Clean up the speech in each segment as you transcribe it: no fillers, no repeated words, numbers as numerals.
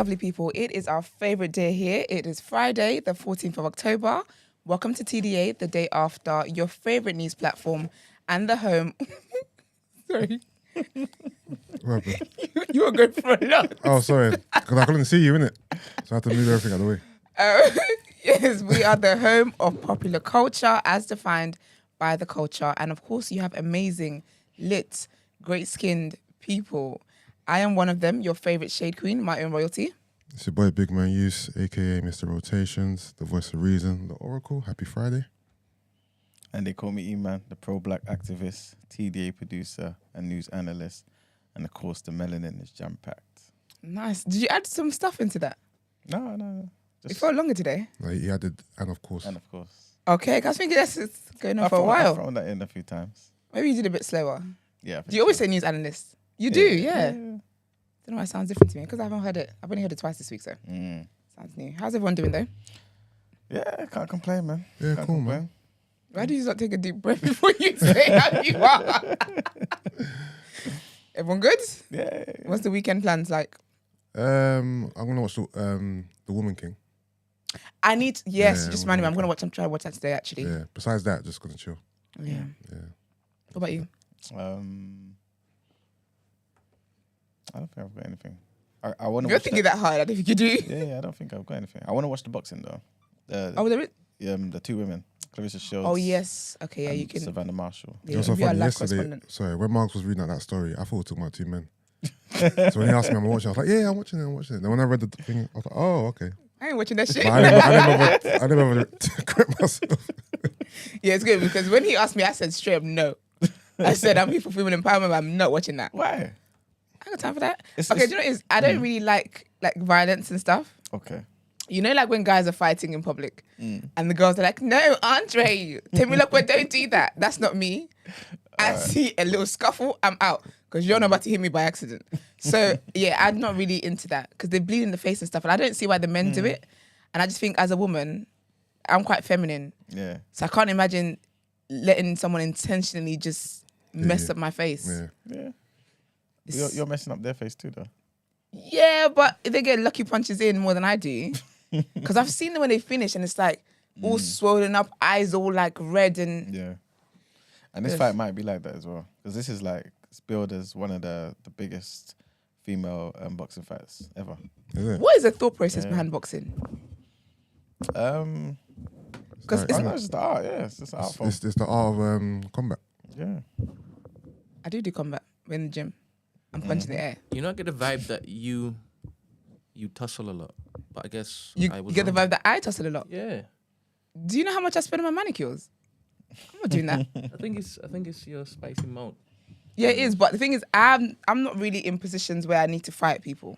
lovely people. It is our favorite day here. It is Friday, the 14th of October. Welcome to TDA, the day after, your favorite news platform and the home. Sorry. What happened? You were going for a lot. Oh, sorry. Because I couldn't see you, innit? So I had to move everything out of the way. Yes, we are the home of popular culture as defined by the culture. And of course, you have amazing, lit, great-skinned people. I am one of them, your favorite shade queen, my own royalty. It's your boy Big Man Use, a.k.a. Mr. Rotations, the voice of reason, the Oracle. Happy Friday. And they call me E-Man, the pro-black activist, TDA producer and news analyst. And of course, the melanin is jam-packed. Nice. Did you add some stuff into that? No. It felt longer today. Like, he added, and of course. Okay, I think that's going on I for a while. I've thrown that in a few times. Maybe you did a bit slower. Yeah. Do you always say news analyst? You do, yeah. Don't know why it sounds different to me because I haven't heard it. I've only heard it twice this week, so sounds new. How's everyone doing though? Yeah, can't complain, man. Yeah, Can't cool, complain. man. Why do you not take a deep breath before you say how you are? Everyone good? Yeah. What's the weekend plans like? I'm going to watch the Woman King. I need, you just reminded me. I'm going to try to watch that today actually. Yeah, besides that, just going to chill. Yeah. What about you? I don't think I've got anything. I want to. You're thinking that hard. I don't think you do. Yeah, I don't think I've got anything. I want to watch the boxing though. There is? The two women, Clarissa Shields. Oh yes. Okay, yeah, you can. Savannah Marshall. It was so we are funny live yesterday. correspondent. Sorry, when Mark was reading out that story, I thought we were talking about two men. So when he asked me, I'm watching, I was like, yeah, I'm watching it. Then when I read the thing, I was like, oh, okay. I ain't watching that shit. But I didn't ever correct myself. Yeah, it's good because when he asked me, I said straight up no. I said I'm here for female empowerment, but I'm not watching that. Why? I ain't got time for that. Do you know what it is? I don't really like violence and stuff. Okay. You know, like when guys are fighting in public and the girls are like, no, Andre, tell me, look, don't do that. That's not me. I see a little scuffle, I'm out because you're not about to hit me by accident. So, yeah, I'm not really into that because they bleed in the face and stuff. And I don't see why the men do it. And I just think as a woman, I'm quite feminine. Yeah. So I can't imagine letting someone intentionally just mess up my face. Yeah. You're messing up their face too, though. Yeah, but they get lucky punches in more than I do. Because I've seen them when they finish and it's like all swollen up, eyes all like red and... Yeah. And this fight might be like that as well. Because this is like, it's billed as one of the biggest female boxing fights ever. Is it? What is the thought process behind boxing? Because it's just the art, yeah. It's just the art form. It's the art of combat. Yeah. I do combat in the gym. I'm punching the air. You know, I get the vibe that you tussle a lot, but I guess You I was get the wrong. vibe that I tussle a lot. Yeah, Do you know how much I spend on my manicures? I'm not doing that. I think it's your spicy mount. Yeah, it is. But the thing is, I'm not really in positions where I need to fight people.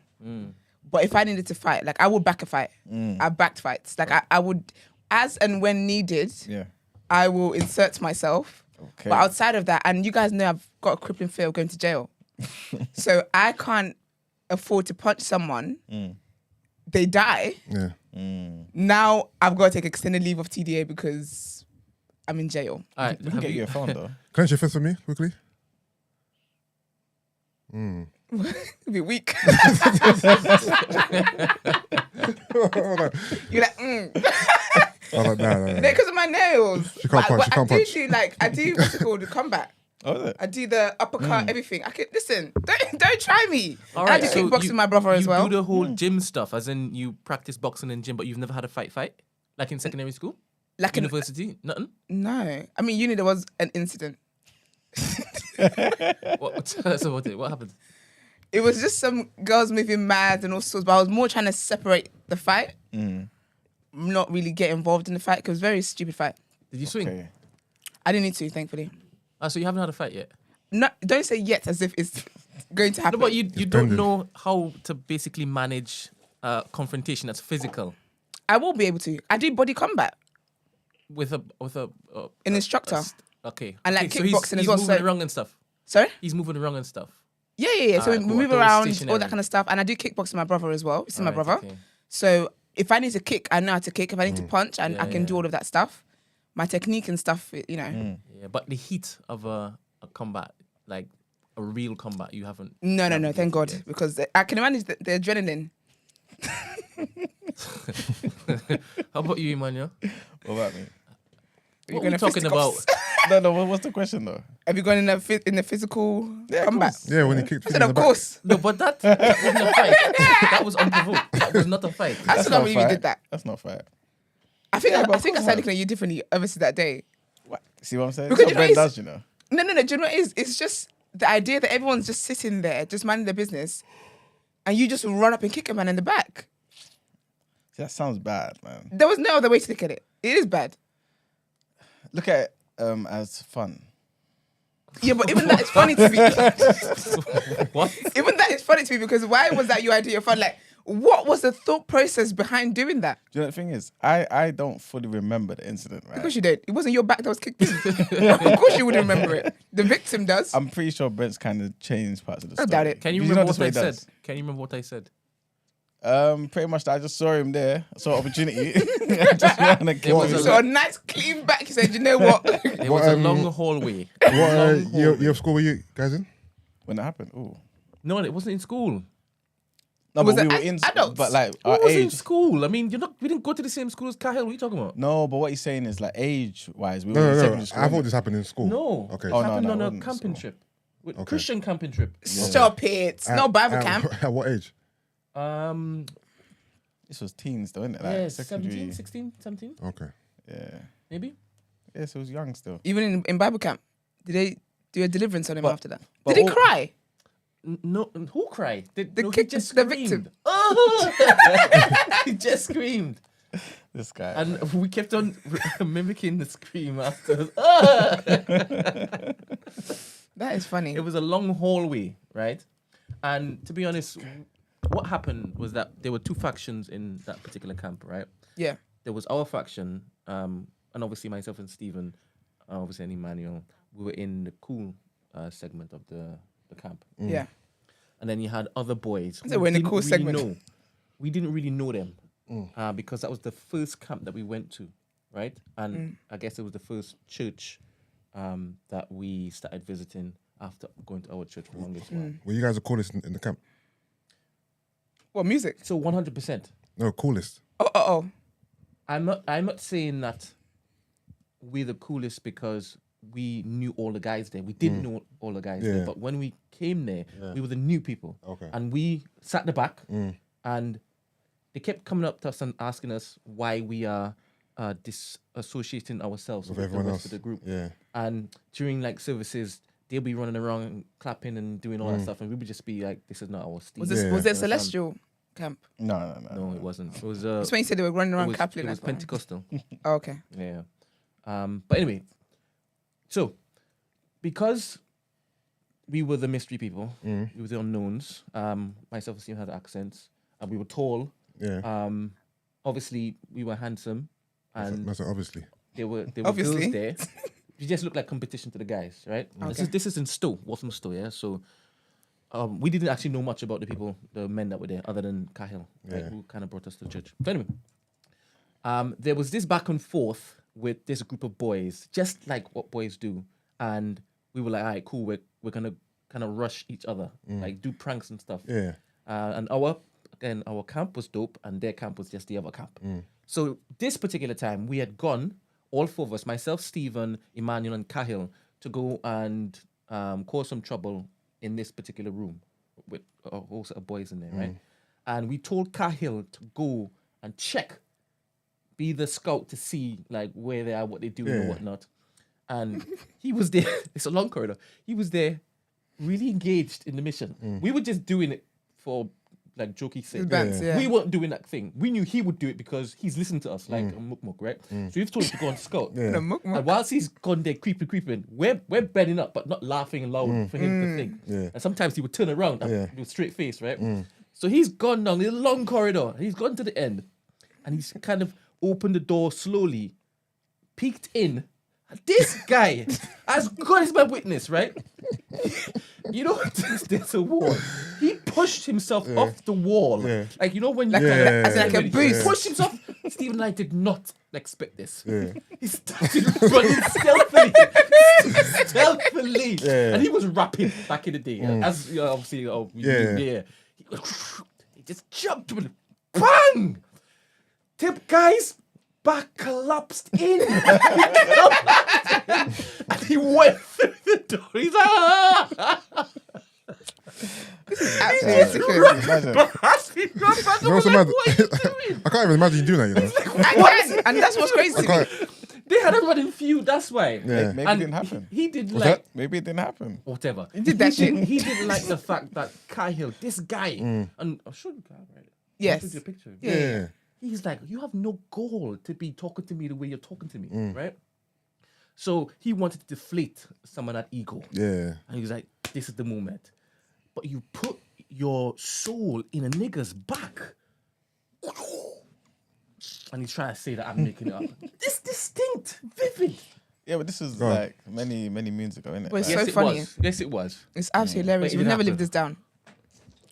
But if I needed to fight, like I would back a fight. I backed fights. Like I would, as and when needed, I will insert myself. Okay. But outside of that, and you guys know I've got a crippling fear of going to jail. So I can't afford to punch someone. They die. Yeah. Now I've got to take extended leave of TDA because I'm in jail. All right, We can get you a phone, though. Can you fist for me, quickly? It'll be weak. You're like, I was like, nah. because of my nails. She can't punch, she can't punch. I do what's it called, the combat. Oh, is it? I do the uppercut, everything. I can listen. Don't try me. All I right, do so kickboxing with my brother as well. You do the whole gym stuff, as in you practice boxing in gym, but you've never had a fight, like in secondary school, Like university, nothing. No, I mean uni there was an incident. What happened? It was just some girls moving mad and all sorts, but I was more trying to separate the fight, not really get involved in the fight because it was a very stupid fight. Did you swing? Okay. I didn't need to, thankfully. So you haven't had a fight yet? No, don't say yet as if it's going to happen. No, but you don't know how to basically manage confrontation that's physical I will be able to. I do body combat. with an instructor. Okay. And like so kickboxing as he's well, moving so- around and stuff. Sorry? He's moving around and stuff. Yeah. So Alright, we cool. move I thought it was around, all stationary. that kind of stuff. And I do kickboxing with my brother as well. This is my Alright, brother. okay. So if I need to kick, I know how to kick. If I need to punch, I can yeah. do all of that stuff. My technique and stuff, you know. Yeah, but the heat of a combat, like a real combat, you haven't. No, thank God. yet. Because I can manage the adrenaline. How about you, Emmanuel? What about me? What are we talking about? No. What's the question though? Have you gone in the physical combat? Yeah, when he kicked I Finn said, in the of back. course. No, but that wasn't a fight. That was unprovoked. That was not a fight. I still don't believe you fight. did that. That's not fair. I think Yeah, but I of think I course started not. looking at you differently obviously that day. What? See what I'm saying? Because That's you what know Ben it's- does, you know. No. Do you know what it is? It's just the idea that everyone's just sitting there, just minding their business, and you just run up and kick a man in the back. See, that sounds bad, man. There was no other way to look at it. It is bad. Look at it as fun. Yeah, but even that is funny to me. What? Even that is funny to me because why was that your idea of fun? Like, what was the thought process behind doing that? Do you know the thing is? I don't fully remember the incident, right? Of course you did. It wasn't your back that was kicked in. Of course you wouldn't remember it. The victim does. I'm pretty sure Brent's kind of changed parts of the I story. doubt it. Can you Because remember know what I this way he said? does. Can you remember what I said? Pretty much, I just saw him there. I saw opportunity. I just ran and killed was him. a So a nice clean back. He said, you know what? It was a long hallway. What Long year hallway. of school were you guys in? When that happened, ooh. No, it wasn't in school. No, Was but it we were in school, adults? but like It our was in age. school. I mean, we didn't go to the same school as Cahill. What are you talking about? No, but what he's saying is like age-wise, we were in No. secondary school. I thought this happened in school. No. Okay. It Oh, no, happened no, on it a wasn't camping school. trip. With Okay. Christian camping trip. Stop it. It's no Bible camp. At what age? This was teens, though, isn't it? Like Yeah, secondary. 17, 16, 17, Okay. Yeah. maybe. Yes, it was young still. Even in Bible camp, did they do a deliverance on him But- after that? but Did he all- cry? No, who cried? The No, he kick- just the screamed. victim. Oh! He just screamed. This guy. And we kept on mimicking the scream after. Ah! That is funny. It was a long hallway, right? And to be honest, what happened was that there were two factions in that particular camp, right? Yeah. There was our faction, and obviously myself and Stephen, obviously and Emmanuel, we were in the cool segment of the camp. Yeah. And then you had other boys. So who we're in the didn't cool really segment. know. We didn't really know them because that was the first camp that we went to, right? And I guess it was the first church that we started visiting after going to our church for the longest while. Were you guys the coolest in the camp? What music? So 100%. No, coolest. Oh. I'm not saying that we're the coolest because we knew all the guys there. We didn't know all the guys there, Yeah. but when we came there, we were the new people. Okay. And we sat in the back, and they kept coming up to us and asking us why we are disassociating ourselves With with the everyone rest else. of the group. Yeah. And during like services, they'll be running around and clapping and doing all that stuff, and we would just be like, "This is not our style." Was this Yeah. was there Understand? celestial camp? No. No, it wasn't. It was That's when you said they were running it around was, clapping. it was that's why. Pentecostal. Oh, okay. Yeah. But anyway, so because we were the mystery people, we were the unknowns. Myself and Steve had accents, and we were tall. Yeah. Obviously, we were handsome, and That's obviously. there were Obviously. girls there. You just looked like competition to the guys, right? This is in Stowe, Waltham Stowe, yeah. So we didn't actually know much about the men that were there, other than Cahill, right, Yeah. who kind of brought us to church. But anyway, there was this back and forth with this group of boys, just like what boys do, and we were like, all right, cool, we're gonna kind of rush each other, like do pranks and stuff. Yeah. And our camp was dope, and their camp was just the other camp. So this particular time, we had gone, all four of us, myself, Stephen, Emmanuel, and Cahill, to go and cause some trouble in this particular room with a whole set of boys in there, right? And we told Cahill to go and check, be the scout to see like where they are, what they're doing, Yeah. and whatnot. And he was there. It's a long corridor. He was there, really engaged in the mission. We were just doing it for like jokey sake. Bands, yeah. We weren't doing that thing. We knew he would do it because he's listening to us like a mukmuk, right? So we've told him to go and scout. Yeah. The mukmuk. And whilst he's gone there creeping, we're bending up but not laughing loud for him to think. Yeah. And sometimes he would turn around and Yeah. with straight face, right? So he's gone down the long corridor. He's gone to the end, and he's kind of opened the door slowly, peeked in. And this guy, as God is my witness, right? You know, there's a wall. He pushed himself off the wall. Yeah. Like, you know, when Like you Yeah. as in like a he boost. pushed himself. Stephen and I did not expect this. Yeah. He started running stealthily. Yeah. And he was rapping back in the day. As obviously, Yeah. yeah. He just jumped with Bang! Tip guy's back collapsed in. And he went through the door. He's like, Absolutely ridiculous. Imagine. You know what's so mad? I can't even imagine you doing that, you know. And that's what's crazy. I to me. can't. They had everybody in feud, that's why. Yeah. Maybe And it didn't happen. He did Was like, Maybe it didn't happen. whatever. He did that shit. He didn't like the fact that Cahill, this guy, and I'm sure you can, right? Yes. I'll put you a picture. of him. Yeah. He's like, you have no goal to be talking to me the way you're talking to me, right? So he wanted to deflate some of that ego. Yeah. And he was like, this is the moment. But you put your soul in a nigga's back. And he's trying to say that I'm making it up. This distinct, vivid. Yeah, but this was Go on. like many moons ago, innit? But it's Like, so Yes, it funny. was. Yes, it was. It's absolutely hilarious. But it We'll never happened. live this down.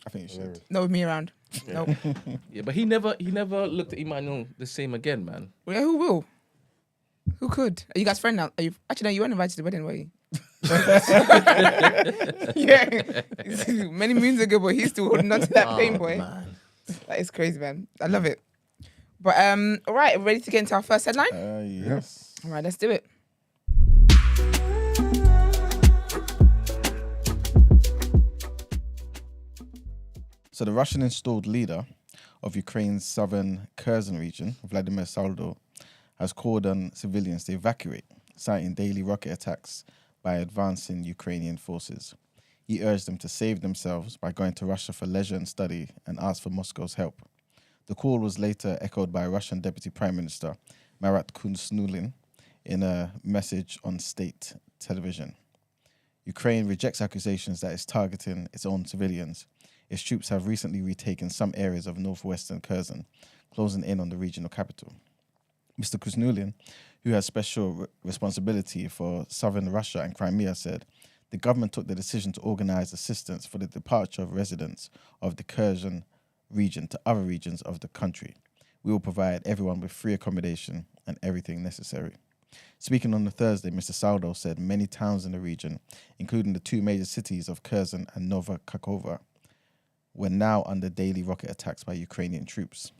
I think you should. Not with me around. No. Yeah, but he never looked at Emmanuel the same again, man. Well, yeah, who will? Who could? Are you guys friends now? Are you actually? No, you weren't invited to the wedding, were you? Yeah, many moons ago, but he's still holding on to that pain, boy. Man. That is crazy, man. I love it. But all right, ready to get into our first headline? Yes. All right, let's do it. So the Russian installed leader of Ukraine's southern Kherson region, Vladimir Saldo, has called on civilians to evacuate, citing daily rocket attacks by advancing Ukrainian forces. He urged them to save themselves by going to Russia for leisure and study and asked for Moscow's help. The call was later echoed by Russian Deputy Prime Minister Marat Kunsnulin in a message on state television. Ukraine rejects accusations that it's targeting its own civilians. Its troops have recently retaken some areas of northwestern Kherson, closing in on the regional capital. Mr. Kuznulin, who has special responsibility for southern Russia and Crimea, said, the government took the decision to organize assistance for the departure of residents of the Kherson region to other regions of the country. We will provide everyone with free accommodation and everything necessary. Speaking on the Thursday, Mr. Saldo said many towns in the region, including the two major cities of Kherson and Nova Kakhovka, were now under daily rocket attacks by Ukrainian troops.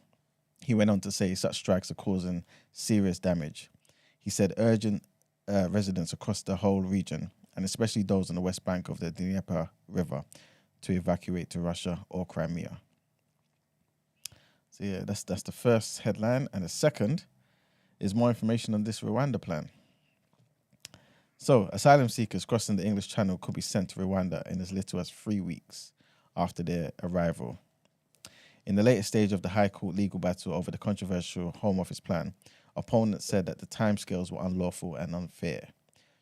He went on to say such strikes are causing serious damage. He said urgent residents across the whole region, and especially those on the west bank of the Dnieper River, to evacuate to Russia or Crimea. So yeah, that's the first headline. And the second is more information on this Rwanda plan. So asylum seekers crossing the English Channel could be sent to Rwanda in as little as 3 weeks after their arrival. In the latest stage of the High Court legal battle over the controversial Home Office plan, opponents said that the timescales were unlawful and unfair.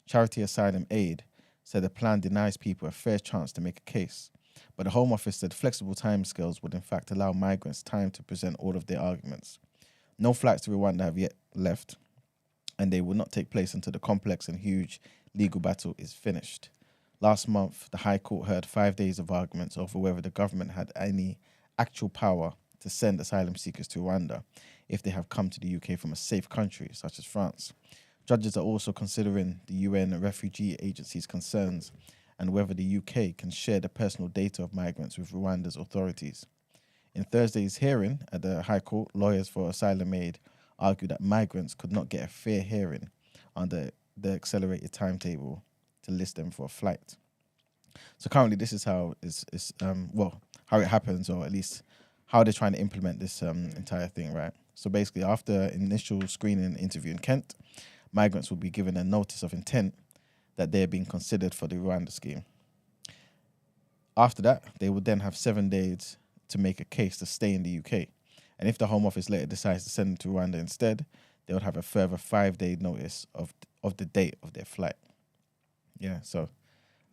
Charity Asylum Aid said the plan denies people a fair chance to make a case, but the Home Office said flexible timescales would in fact allow migrants time to present all of their arguments. No flights to Rwanda have yet left, and they will not take place until the complex and huge legal battle is finished. Last month, the High Court heard 5 days of arguments over whether the government had any actual power to send asylum seekers to Rwanda if they have come to the UK from a safe country, such as France. Judges are also considering the UN Refugee Agency's concerns and whether the UK can share the personal data of migrants with Rwanda's authorities. In Thursday's hearing at the High Court, lawyers for Asylum Aid argued that migrants could not get a fair hearing under the accelerated timetable to list them for a flight. So currently, this is how how it happens, or at least how they're trying to implement this entire thing, right? So basically, after initial screening interview in Kent, migrants will be given a notice of intent that they're being considered for the Rwanda scheme. After that, they would then have 7 days to make a case to stay in the UK. And if the Home Office later decides to send them to Rwanda instead, they would have a further 5-day notice of the date of their flight. Yeah, so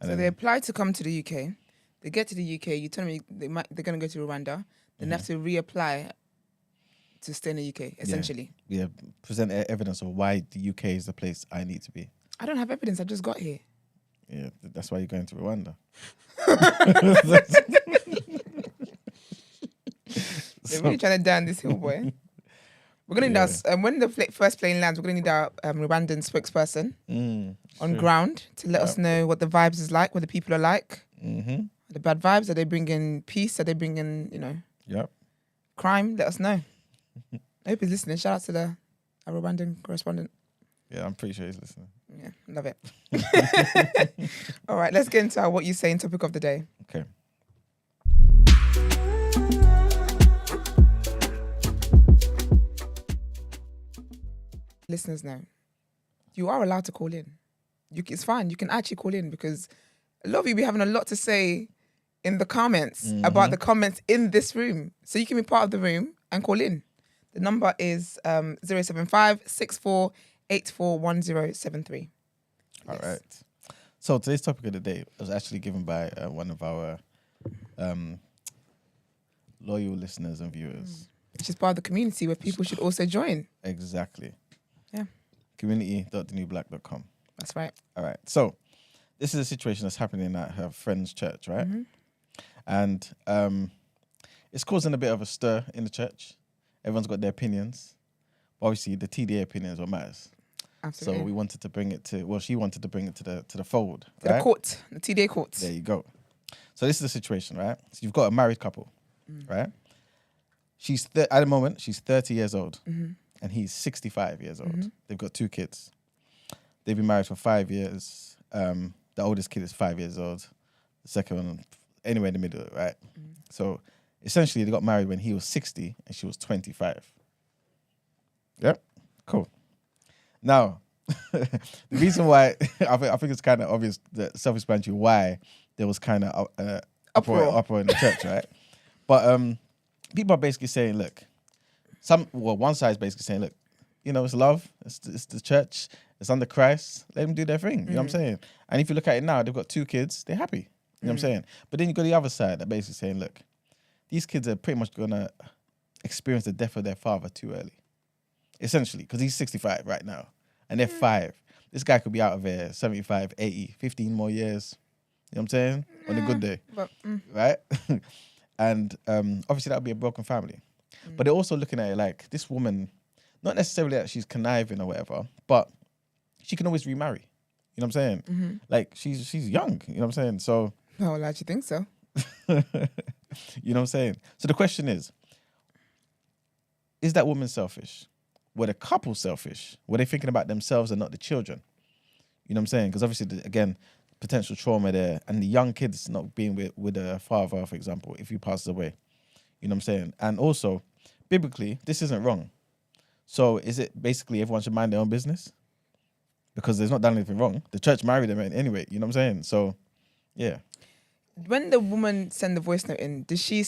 They apply to come to the UK. They get to the UK. You tell me they're going to go to Rwanda. Then they have to reapply to stay in the UK, essentially. Yeah, present evidence of why the UK is the place I need to be. I don't have evidence. I just got here. Yeah, that's why you're going to Rwanda. They're really trying to down this hill, boy. We're going to need when the first plane lands, we're going to need our Rwandan spokesperson on ground to let us know what the vibes is like, what the people are like. Mm-hmm. The bad vibes, are they bringing peace? Are they bringing, Yep. crime, let us know. I hope he's listening. Shout out to our Rwandan correspondent. Yeah, I'm pretty sure he's listening. Yeah, love it. All right, let's get into our What You Saying topic of the day. Okay. Listeners know, you are allowed to call in. It's fine. You can actually call in because a lot of you be having a lot to say in the comments about the comments in this room. So you can be part of the room and call in. The number is 075 64 841073. All right. So today's topic of the day was actually given by one of our loyal listeners and viewers. Which is part of the community where people should also join. Exactly. Yeah. Community.thenewblack.com. That's right. All right. So this is a situation that's happening at her friend's church, right? And it's causing a bit of a stir in the church. Everyone's got their opinions. Obviously, the TDA opinion is what matters. Absolutely. So we wanted to bring it she wanted to bring it to the fold. To the court, the TDA court. There you go. So this is the situation, right? So you've got a married couple, right? She's at the moment she's 30 years old, and he's 65 years old. They've got 2 kids. They've been married for 5 years. The oldest kid is 5 years old. The second one, anywhere in the middle, right? So essentially, they got married when he was 60 and she was 25. Yep, cool. Now, the reason why I think it's kind of obvious that self-explanatory why there was kind of uproar in the church, right? But people are basically saying, look, one side is basically saying, look, it's love, it's the church, it's under Christ, let them do their thing. You know what I'm saying? And if you look at it now, they've got 2 kids, they're happy. You know what I'm saying? But then you got the other side that basically saying, look, these kids are pretty much gonna experience the death of their father too early. Essentially, because he's 65 right now, and they're 5. This guy could be out of there 75, 80, 15 more years. You know what I'm saying? On a good day. But, right? And obviously that would be a broken family. But they're also looking at it like this woman, not necessarily that she's conniving or whatever, but she can always remarry. You know what I'm saying? Like she's young. You know what I'm saying? So. Oh, well, I actually think so. You know what I'm saying? So the question is that woman selfish? Were the couple selfish? Were they thinking about themselves and not the children? You know what I'm saying? Because obviously, again, potential trauma there, and the young kids not being with a father, for example, if he passes away. You know what I'm saying? And also, biblically, this isn't wrong. So is it basically everyone should mind their own business? Because there's not done anything wrong. The church married them anyway. You know what I'm saying? So, yeah. When the woman sent the voice note in, did she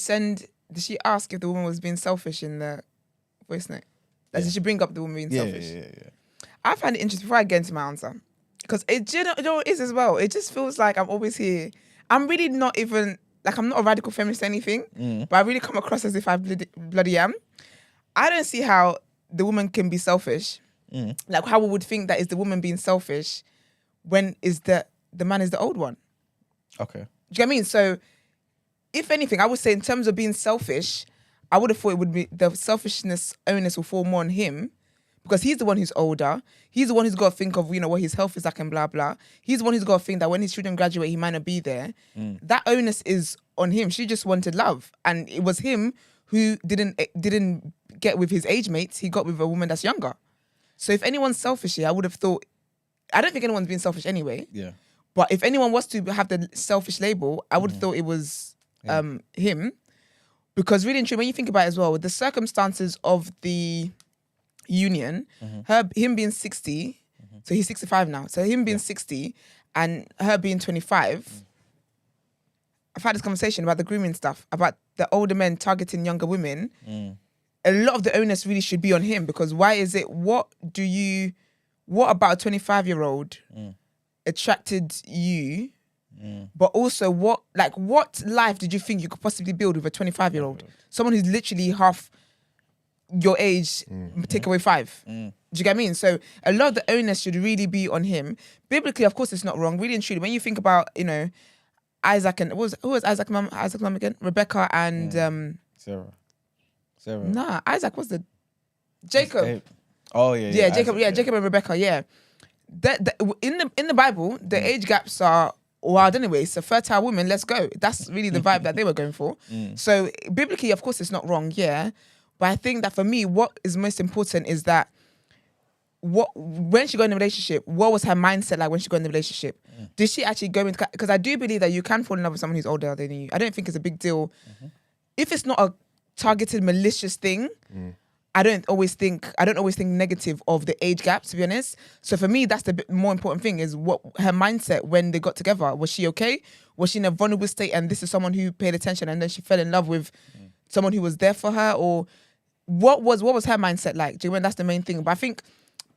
ask if the woman was being selfish in the voice note? Like, did she bring up the woman being selfish? Yeah. I find it interesting before I get into my answer. Because you know what it is as well. It just feels like I'm always here. I'm really not even, like, I'm not a radical feminist or anything, but I really come across as if I bloody am. I don't see how the woman can be selfish. Like, how we would think that is the woman being selfish when is the man is the old one. Okay. Do you get what I mean? So, if anything, I would say in terms of being selfish, I would have thought it would be the selfishness onus will fall more on him because he's the one who's older. He's the one who's got to think of, what his health is like and blah, blah. He's the one who's got to think that when his children graduate, he might not be there. That onus is on him. She just wanted love. And it was him who didn't get with his age mates. He got with a woman that's younger. So if anyone's selfish here, I would have thought, I don't think anyone's being selfish anyway. Yeah. But if anyone was to have the selfish label, I would have thought it was him. Because really and truly, when you think about it as well, with the circumstances of the union, him being 60, so he's 65 now, so him being 60 and her being 25, I've had this conversation about the grooming stuff, about the older men targeting younger women. A lot of the onus really should be on him because why is it, what about a 25-year-old attracted you? But also, what life did you think you could possibly build with a 25-year-old? Someone who's literally half your age, take away 5. Do you get what I mean? So a lot of the onus should really be on him. Biblically, of course, it's not wrong. Really and truly, when you think about, Isaac and who was Isaac's mum again? Rebecca and Sarah. Nah, Isaac was the Jacob. Oh yeah. Yeah, Jacob. Yeah, Jacob and Rebecca. Yeah. In the Bible, the age gaps are wild anyway. It's a fertile woman. Let's go. That's really the vibe that they were going for. So biblically, of course, it's not wrong. Yeah. But I think that for me, what is most important is that when she got in a relationship, what was her mindset like when she got in the relationship? Did she actually go into... Because I do believe that you can fall in love with someone who's older than you. I don't think it's a big deal. If it's not a targeted, malicious thing, I don't always think negative of the age gap, to be honest. So for me, that's the more important thing, is what her mindset when they got together. Was she okay? Was she in a vulnerable state and this is someone who paid attention and then she fell in love with someone who was there for her? Or what was her mindset like? Do you know, that's the main thing. But I think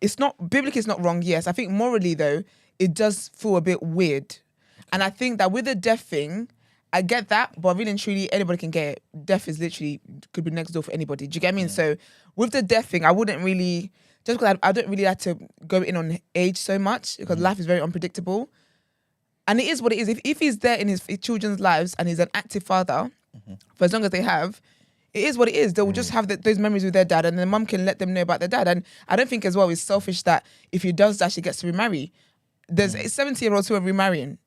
it's not, biblically it's not wrong, yes. I think morally though, it does feel a bit weird. And I think that with the death thing, I get that, but really and truly, anybody can get it. Death is literally, could be next door for anybody. Do you get what I mean? So with the death thing, I wouldn't really, just because I don't really like to go in on age so much, because life is very unpredictable. And it is what it is. If he's there in his children's lives and he's an active father, for as long as they have, it is what it is. They'll just have those memories with their dad, and the mum can let them know about their dad. And I don't think as well it's selfish that if he does that, she gets to remarry. There's 70-year-olds who are remarrying.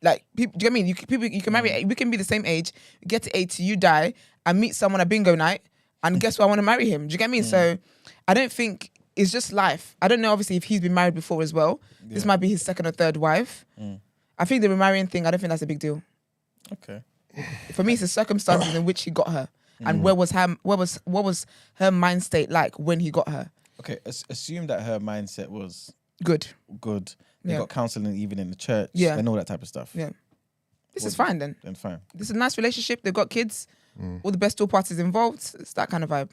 Like, people, do you know what I mean? You can marry, we can be the same age, get to 80, you die, and meet someone at bingo night, and guess what? I want to marry him. Do you get me? So I don't think, it's just life. I don't know, obviously, if he's been married before as well. This might be his second or third wife. I think the remarrying thing, I don't think that's a big deal. Okay. For me, it's the circumstances in which he got her. And what was her mind state like when he got her? Okay, assume that her mindset was Good. They got counselling even in the church and all that type of stuff. Yeah. This is fine then. Then fine. This is a nice relationship. They've got kids. All the best all parties involved. It's that kind of vibe.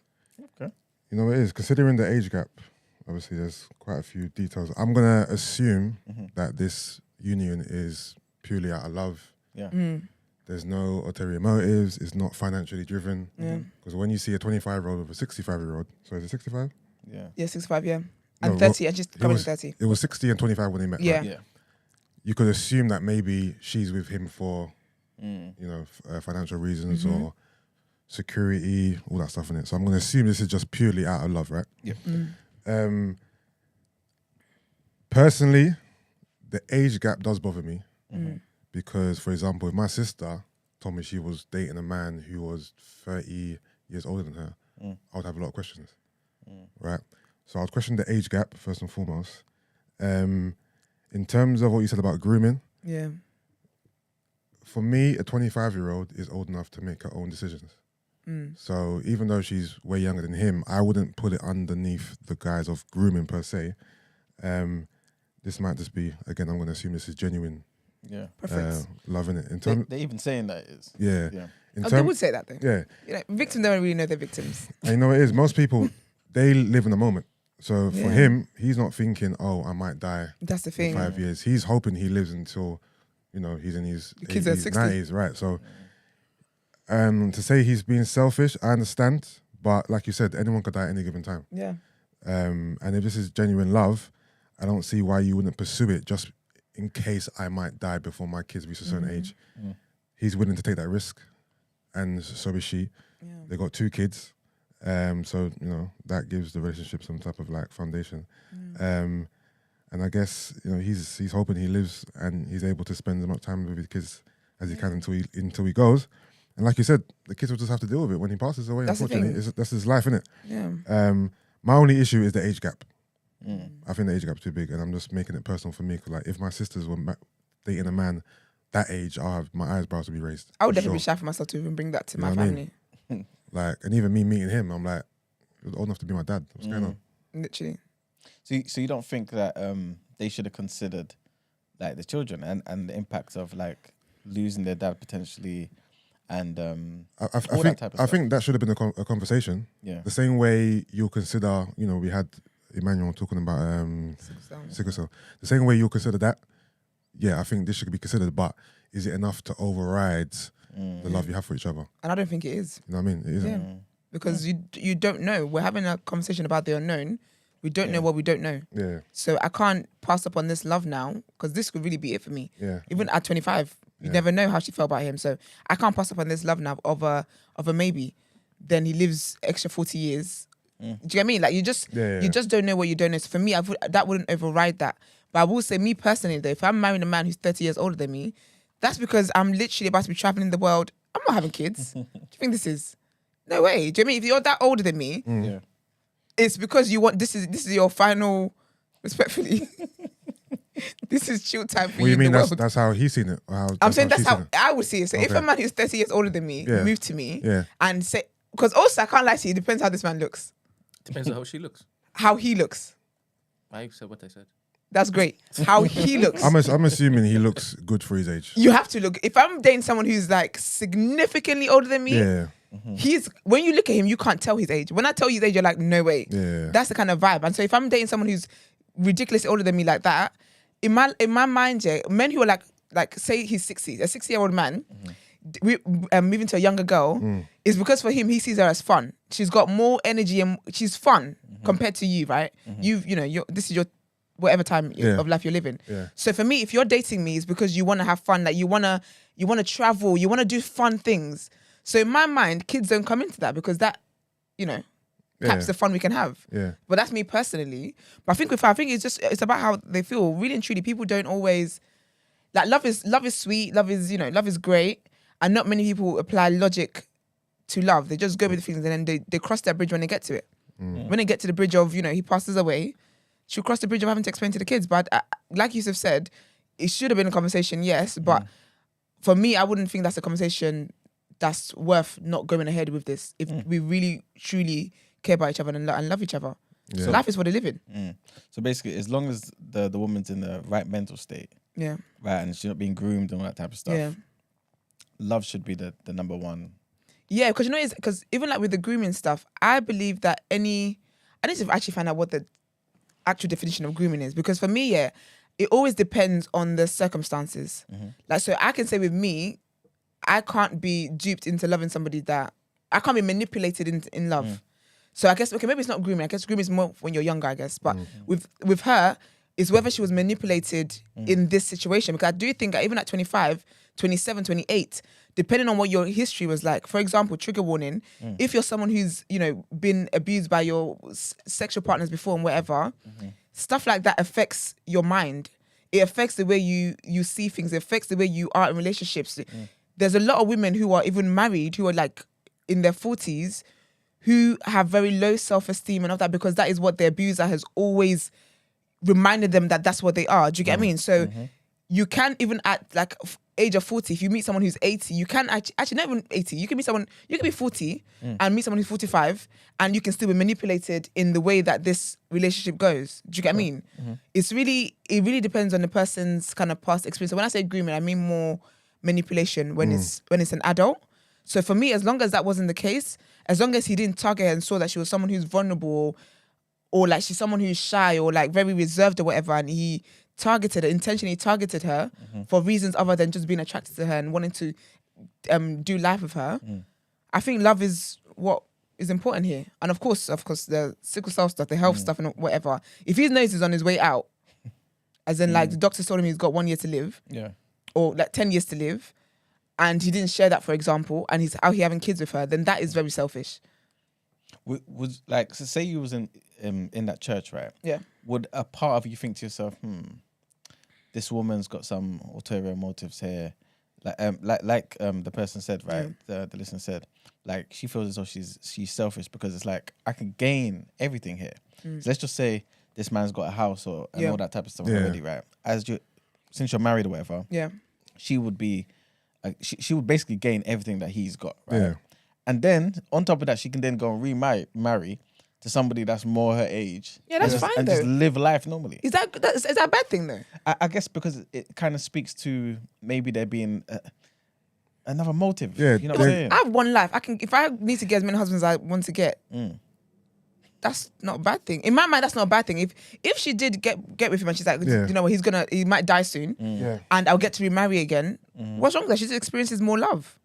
Okay. You know what it is? Considering the age gap, obviously there's quite a few details. I'm going to assume that this union is purely out of love. Yeah. There's no ulterior motives. It's not financially driven. Because when you see a 25-year-old with a 65-year-old, so is it 65? Yeah. Yeah, 65, yeah. No, And 30, and she's coming 30. It was 60 and 25 when they met. Yeah. Right? Yeah. You could assume that maybe she's with him for, you know, financial reasons or security, all that stuff in it. So I'm going to assume this is just purely out of love, right? Yep. Personally, the age gap does bother me because, for example, if my sister told me she was dating a man who was 30 years older than her, I would have a lot of questions, right? So I'd question the age gap first and foremost. In terms of what you said about grooming, for me, a 25-year-old is old enough to make her own decisions. So even though she's way younger than him, I wouldn't put it underneath the guise of grooming per se. This might just be, again, I'm going to assume this is genuine love in it. In They're even saying that it is. Yeah. They would say that though. Yeah. You know, victims don't really know they're victims. And you know what it is? Most people, they live in the moment. So for him, he's not thinking, oh, I might die That's the in thing. 5 years. He's hoping he lives until, you know, he's in his The kids are 80s, 60. 90s, right? So to say he's being selfish, I understand. But like you said, anyone could die at any given time. Yeah. And if this is genuine love, I don't see why you wouldn't pursue it just in case I might die before my kids reach a certain age. He's willing to take that risk, and so is she. Yeah. They got 2 kids. So, you know, that gives the relationship some type of like foundation. And I guess, you know, he's hoping he lives and he's able to spend as much time with his kids as he can until he goes. And like you said, the kids will just have to deal with it when he passes away. That's the unfortunately, thing. that's his life, innit? Yeah. My only issue is the age gap. I think the age gap's too big, and I'm just making it personal for me. Cause like, if my sisters were dating a man that age, I'll have my eyebrows to be raised. I would for definitely be sure. shy for myself to even bring that to You know my what I family. mean? Like, and even me meeting him, I'm like, he was old enough to be my dad. What's going on? Literally. So you don't think that they should have considered like the children and the impacts of like losing their dad potentially, and I think that should have been a conversation. Yeah. The same way you'll consider, you know, we had Emmanuel talking about sickle cell. The same way you'll consider that, yeah, I think this should be considered. But is it enough to override the love you have for each other? And I don't think it is. You know what I mean? It isn't. Yeah. Because you don't know. We're having a conversation about the unknown. We don't know what we don't know. Yeah. So I can't pass up on this love now, because this could really be it for me. Yeah. Even at 25, you never know how she felt about him. So I can't pass up on this love now of a maybe. Then he lives extra 40 years. Do you get me? Like you just don't know what you don't know. So for me, that wouldn't override that. But I will say, me personally, though, if I'm marrying a man who's 30 years older than me, that's because I'm literally about to be traveling the world. I'm not having kids. Do you think this is? No way. Do you know what I mean? If you're that older than me, it's because you want. This is your final. Respectfully, this is chill time for What you. you mean? In the world. That's how he's seen it. I'm saying that's how seen it? I would see it. So if Okay. a man who's 30 years older than me moved to me and say, because also I can't lie to you, it depends how this man looks, Depends on how she looks. how he looks. I said what I said. That's great. How he looks. I'm assuming he looks good for his age. You have to look. If I'm dating someone who's like significantly older than me, Yeah. he's when you look at him, you can't tell his age. When I tell you his age, you're like, no way. Yeah. That's the kind of vibe. And so if I'm dating someone who's ridiculously older than me like that, in my mind, men who are like say he's 60, a 60-year-old man, moving to a younger girl, is because for him he sees her as fun. She's got more energy and she's fun compared to you, right? This is your whatever time of life you're living. Yeah. So for me, if you're dating me, it's because you want to have fun. Like you wanna travel, you wanna do fun things. So in my mind, kids don't come into that because that, caps the fun we can have. Yeah. But that's me personally. But I think it's about how they feel. Really and truly, people don't always like love is sweet, love is great. And not many people apply logic to love. They just go with the feelings and then they cross that bridge when they get to it. When they get to the bridge of, he passes away, she'll cross the bridge of having to explain to the kids. But like Yusuf said, it should have been a conversation, yes. But for me, I wouldn't think that's a conversation that's worth not going ahead with this if we really, truly care about each other and love each other. Yeah. So life is for the living. So basically, as long as the woman's in the right mental state, Yeah. right, and she's not being groomed and all that type of stuff, Yeah. love should be the number one. Yeah, because even like with the grooming stuff, I believe that I need to actually find out what the actual definition of grooming is. Because for me, it always depends on the circumstances. Like, so I can say with me, I can't be duped into loving somebody that I can't be manipulated in love. So I guess, okay, maybe it's not grooming. I guess grooming is more when you're younger, I guess. But with her, it's whether she was manipulated in this situation. Because I do think that even at 25, 27, 28, depending on what your history was like. For example, trigger warning, if you're someone who's, been abused by your sexual partners before and whatever, stuff like that affects your mind. It affects the way you see things. It affects the way you are in relationships. There's a lot of women who are even married, who are like in their 40s, who have very low self-esteem and all that because that is what their abuser has always reminded them that that's what they are. Do you get what I mean? So you can even at like age of 40, if you meet someone who's 80, you can actually not even 80, you can be 40 and meet someone who's 45 and you can still be manipulated in the way that this relationship goes. Do you get what I mean? It really depends on the person's kind of past experience. So when I say grooming, I mean more manipulation when it's an adult. So for me, as long as that wasn't the case, as long as he didn't target her and saw that she was someone who's vulnerable or like she's someone who's shy or like very reserved or whatever, and he intentionally targeted her for reasons other than just being attracted to her and wanting to do life with her, I think love is what is important here. And of course, the sickle cell stuff, the health stuff and whatever. If he knows he's on his way out, as in like the doctor told him he's got 1 year to live, or like 10 years to live, and he didn't share that, for example, and he's out here having kids with her, then that is very selfish. Was like, so say you was in that church, right? Yeah. Would a part of you think to yourself, this woman's got some ulterior motives here, like the person said, right? The listener said, like she feels as though she's selfish because it's like I can gain everything here. So let's just say this man's got a house and all that type of stuff already, right? Since you're married or whatever, she would be, she would basically gain everything that he's got, right? Yeah. And then on top of that, she can then go and marry to somebody that's more her age. Yeah, that's fine and though. just live life normally. Is that a bad thing though? I guess because it kind of speaks to maybe there being another motive. Yeah, you know what I'm saying? I have one life. If I need to get as many husbands as I want to get, that's not a bad thing. In my mind, that's not a bad thing. If she did get with him and she's like, you know what, he might die soon, and I'll get to remarry again. What's wrong with that? She just experiences more love.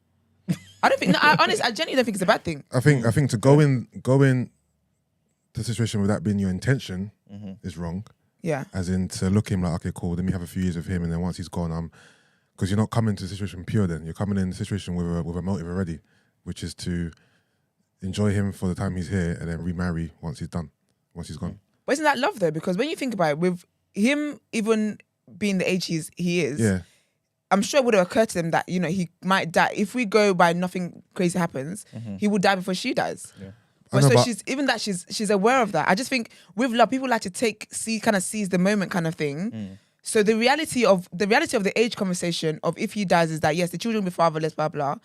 I don't think. No, I genuinely don't think it's a bad thing. I think to go in to the situation with that being your intention is wrong. Yeah. As in to look him like, okay, cool, let me have a few years with him, and then once he's gone, because you're not coming to the situation pure. Then you're coming in the situation with a motive already, which is to enjoy him for the time he's here, and then remarry once he's done, once he's gone. But isn't that love though? Because when you think about it, with him even being the age he is, Yeah, I'm sure it would have occurred to them that, you know, he might die. If we go by nothing crazy happens, he would die before she dies. Yeah. But I know, so but- she's aware of that. I just think with love, people like to seize the moment kind of thing. So the reality of the age conversation of if he dies is that yes, the children will be fatherless, blah blah.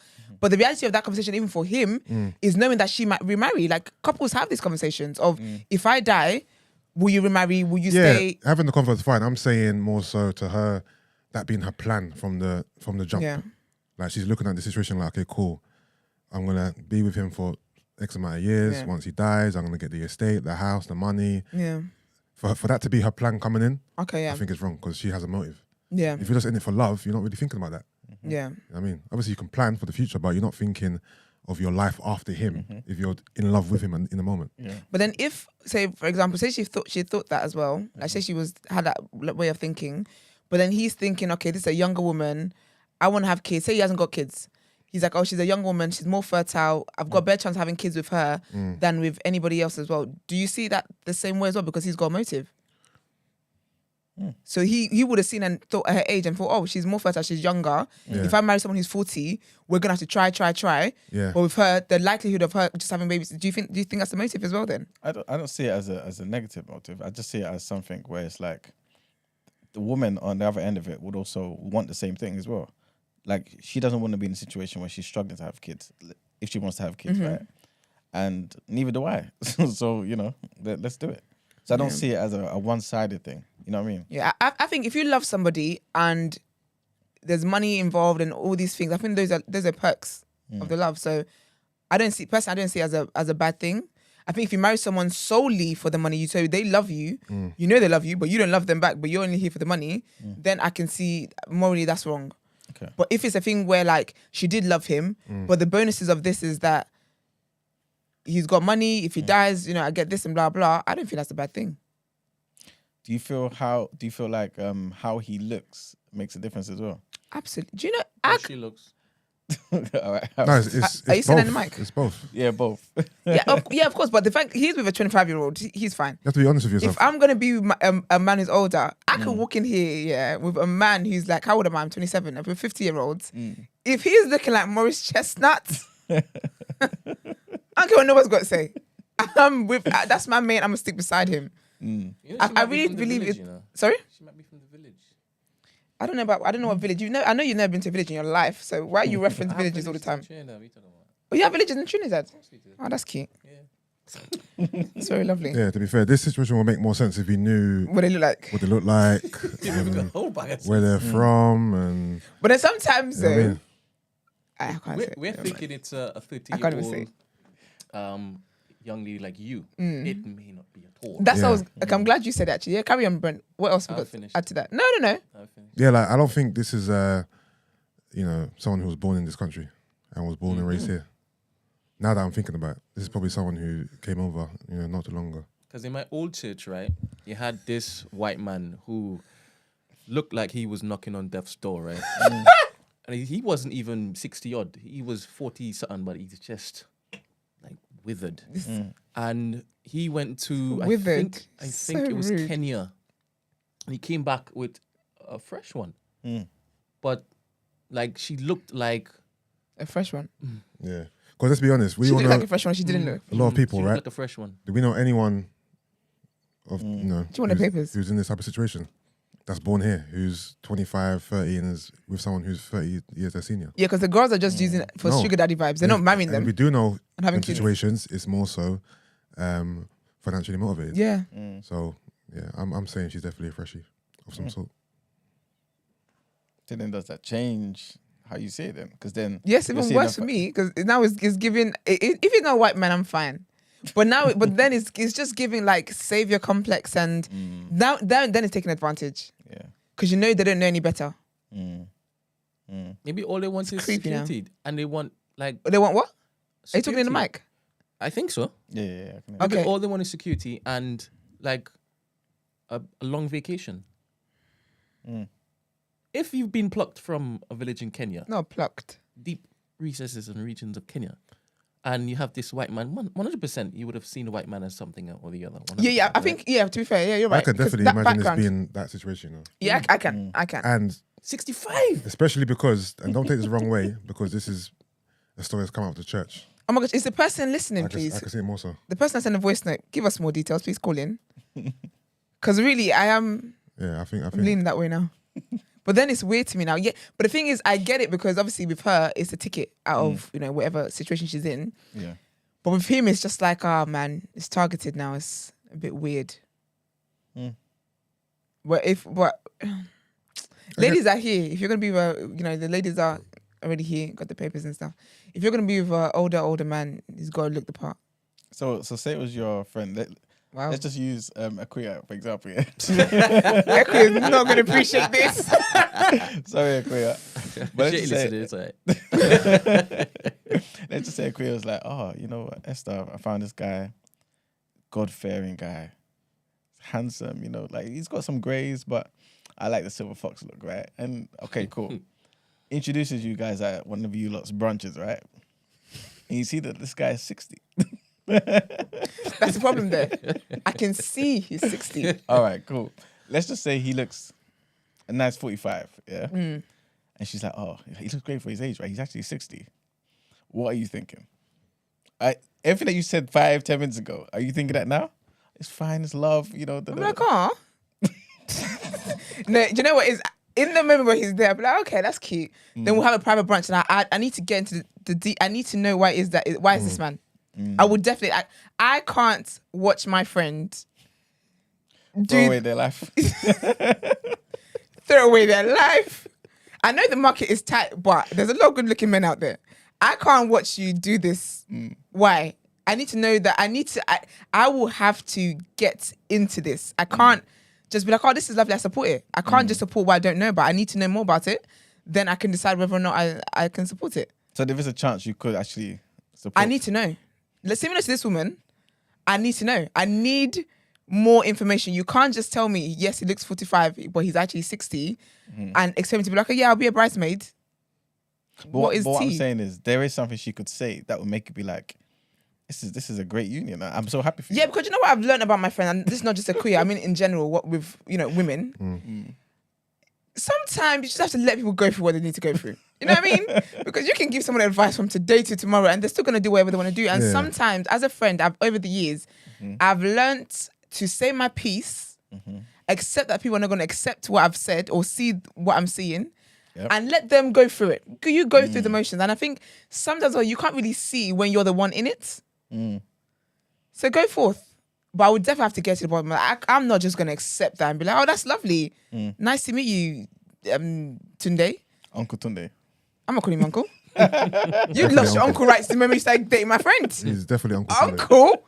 But the reality of that conversation, even for him, is knowing that she might remarry. Like couples have these conversations of if I die, will you remarry? Will you stay? Having the convo is fine. I'm saying more so to her that being her plan from the jump. Yeah. Like she's looking at the situation like, okay, cool. I'm gonna be with him for X amount of years. Yeah. Once he dies, I'm gonna get the estate, the house, the money. Yeah. For that to be her plan coming in, Okay. Yeah. I think it's wrong because she has a motive. Yeah. If you're just in it for love, you're not really thinking about that. Yeah. You know what I mean, obviously you can plan for the future, but you're not thinking of your life after him if you're in love with him in the moment. Yeah. But then if, say, for example, say she thought that as well, like say she had that way of thinking, but then he's thinking, okay, this is a younger woman, I want to have kids. Say he hasn't got kids. He's like, oh, she's a young woman, she's more fertile, I've got a better chance of having kids with her than with anybody else as well. Do you see that the same way as well? Because he's got a motive. So he would have seen and thought at her age and thought, oh, she's more fertile, she's younger. Yeah. If I marry someone who's 40, we're gonna have to try. Yeah. But with her, the likelihood of her just having babies, do you think that's the motive as well then? I don't see it as a negative motive. I just see it as something where it's like the woman on the other end of it would also want the same thing as well. Like she doesn't want to be in a situation where she's struggling to have kids if she wants to have kids, right? And neither do I. So, you know, let's do it. So I don't see it as a one-sided thing. You know what I mean? Yeah, I think if you love somebody and there's money involved and all these things, I think those are perks of the love. So I don't see it as a bad thing. I think if you marry someone solely for the money, so they love you, you know they love you, but you don't love them back, but you're only here for the money, then I can see morally that's wrong. Okay. But if it's a thing where like she did love him, but the bonuses of this is that he's got money, if he dies, you know, I get this and blah blah, I don't think that's a bad thing. Do you feel like how he looks makes a difference as well? Absolutely. Do you know? How she looks. All right. No, it's Are you saying that in both. the mic? It's both. Yeah, both. Yeah, of course. But the fact he's with a 25-year-old, he's fine. You have to be honest with yourself. If I'm gonna be with a man who's older, I can walk in here, yeah, with a man who's like, how old am I? I'm 27. I'm with 50-year-olds. If he's looking like Morris Chestnut, I don't care what nobody's got to say. I'm with. That's my mate. I'm gonna stick beside him. You know, I she might be really from the believe village, it. you know. Sorry, She might be from the village. I don't know what village. I know you've never been to a village in your life. So why you reference I have villages all the time? villages in Trinidad, we talking about. Oh, you have villages in Trinidad. We do. Oh, that's cute. Yeah. It's very lovely. Yeah, to be fair, this situation will make more sense if we knew What they look like. what they look like, With the whole bag of where they're from, and But then sometimes you know what I though, mean? I can't say We're it. Never mind. thinking it's a I can't even say 30-year-old young lady like you. It may not be at all. That's Yeah. what I was. Like, I'm glad you said that, actually. Yeah, carry on, Brent. What else we I'll got to finish. add to that? No. I finished. Yeah, like I don't think this is someone who was born in this country and was born and raised here. Now that I'm thinking about it, this is probably someone who came over, not too long ago. Because in my old church, right, you had this white man who looked like he was knocking on death's door, right? And he wasn't even 60 odd. He was 40 something, but he's just like withered. And he went to Withered. I think So it was rude. Kenya. And he came back with a fresh one. But like she looked like A fresh one. Yeah, because let's be honest, we She all looked know like a fresh one. She didn't look. a lot of people, she looked right? like a fresh one. Do we know anyone of Do you want the who's- papers? who's in this type of situation that's born here, who's 25, 30, and is with someone who's 30 years their senior? Yeah, because the girls are just using it for No. sugar daddy vibes. They're not marrying And we them do know and having in kids. situations it's more so financially motivated. Yeah. So yeah, I'm saying she's definitely a freshie of some sort. Then does that change how you see it then? Because then Yes, you're even seeing worse a- for me because now it's giving. If he's not a white man, I'm fine. But then it's just giving like savior complex, and now then it's taking advantage Yeah. because they don't know any better. Maybe all they want is creepy now. security. And they want like They want what? Are you talking in the security. mic? I think so. Yeah. I can Maybe Okay. all they want is security and like a long vacation. If you've been plucked from a village in Kenya, No, plucked. deep recesses and regions of Kenya, and you have this white man, 100%, you would have seen the white man as something or the other. Yeah. I 100%, think, to be fair, yeah, you're right. I can because definitely that imagine background- this being that situation. You know? Yeah, I can. And 65. especially because, and don't take this the wrong way, because this is a story that's come out of the church. Oh my gosh, is the person listening, I can please? see it more so. The person that sent a voice note, give us more details, please call in. Because really, I'm Yeah, I think. leaning that way now. But then it's weird to me now. Yeah, but the thing is, I get it because obviously with her, it's a ticket out of whatever situation she's in. Yeah. But with him, it's just like, oh man, it's targeted now. It's a bit weird. But ladies are here. If you're gonna be with, the ladies are already here, got the papers and stuff. If you're gonna be with an older man, he's got to look the part. So say it was your friend. Wow. Let's just use Akuya, for example. Yeah. Echo is not gonna appreciate this. Sorry, Akuya. But Shit, listen, it's all right. let's just say Akuya was like, oh, you know what, Esther, I found this guy, God-fearing guy, handsome, like he's got some grays, but I like the silver fox look, right? And okay, cool. Introduces you guys at one of you lot's brunches, right? And you see that this guy is 60. That's the problem there. I can see he's 60. All right, cool. Let's just say he looks a nice 45, yeah? And she's like, oh, he looks great for his age, right? He's actually 60. What are you thinking? Everything that you said 5-10 minutes ago, are you thinking that now? It's fine, it's love, I'm like, oh. No, do you know what is in the moment where he's there? I'm like, okay, that's cute. Then we'll have a private brunch, and I need to get into the I need to know why is this man? I would definitely. I can't watch my friend throw away their life. Throw away their life. I know the market is tight, but there's a lot of good-looking men out there. I can't watch you do this. Why? I need to know that I will have to get into this. I can't just be like, oh, this is lovely, I support it. I can't just support what I don't know about. I need to know more about it. Then I can decide whether or not I can support it. So there is a chance you could actually support. I need to know. Similar to this woman, I need to know. I need more information. You can't just tell me, yes, he looks 45, but he's actually 60, and expect me to be like, oh, yeah, I'll be a bridesmaid. What I'm saying is, there is something she could say that would make it be like, this is a great union. I'm so happy for you. Yeah, because you know what I've learned about my friend, and this is not just a queer, I mean in general, what with women. Sometimes you just have to let people go through what they need to go through. You know what I mean? Because you can give someone advice from today to tomorrow and they're still going to do whatever they want to do. And sometimes, as a friend, over the years, I've learnt to say my piece, accept that people are not going to accept what I've said or see what I'm seeing, and let them go through it. You go through the motions. And I think sometimes you can't really see when you're the one in it. So go forth. But I would definitely have to get to the bottom. I'm not just going to accept that and be like, oh, that's lovely. Nice to meet you, Tunde. Uncle Tunde. I'm not calling him uncle. You lost your uncle rights the moment you started dating my friend. He's definitely Uncle.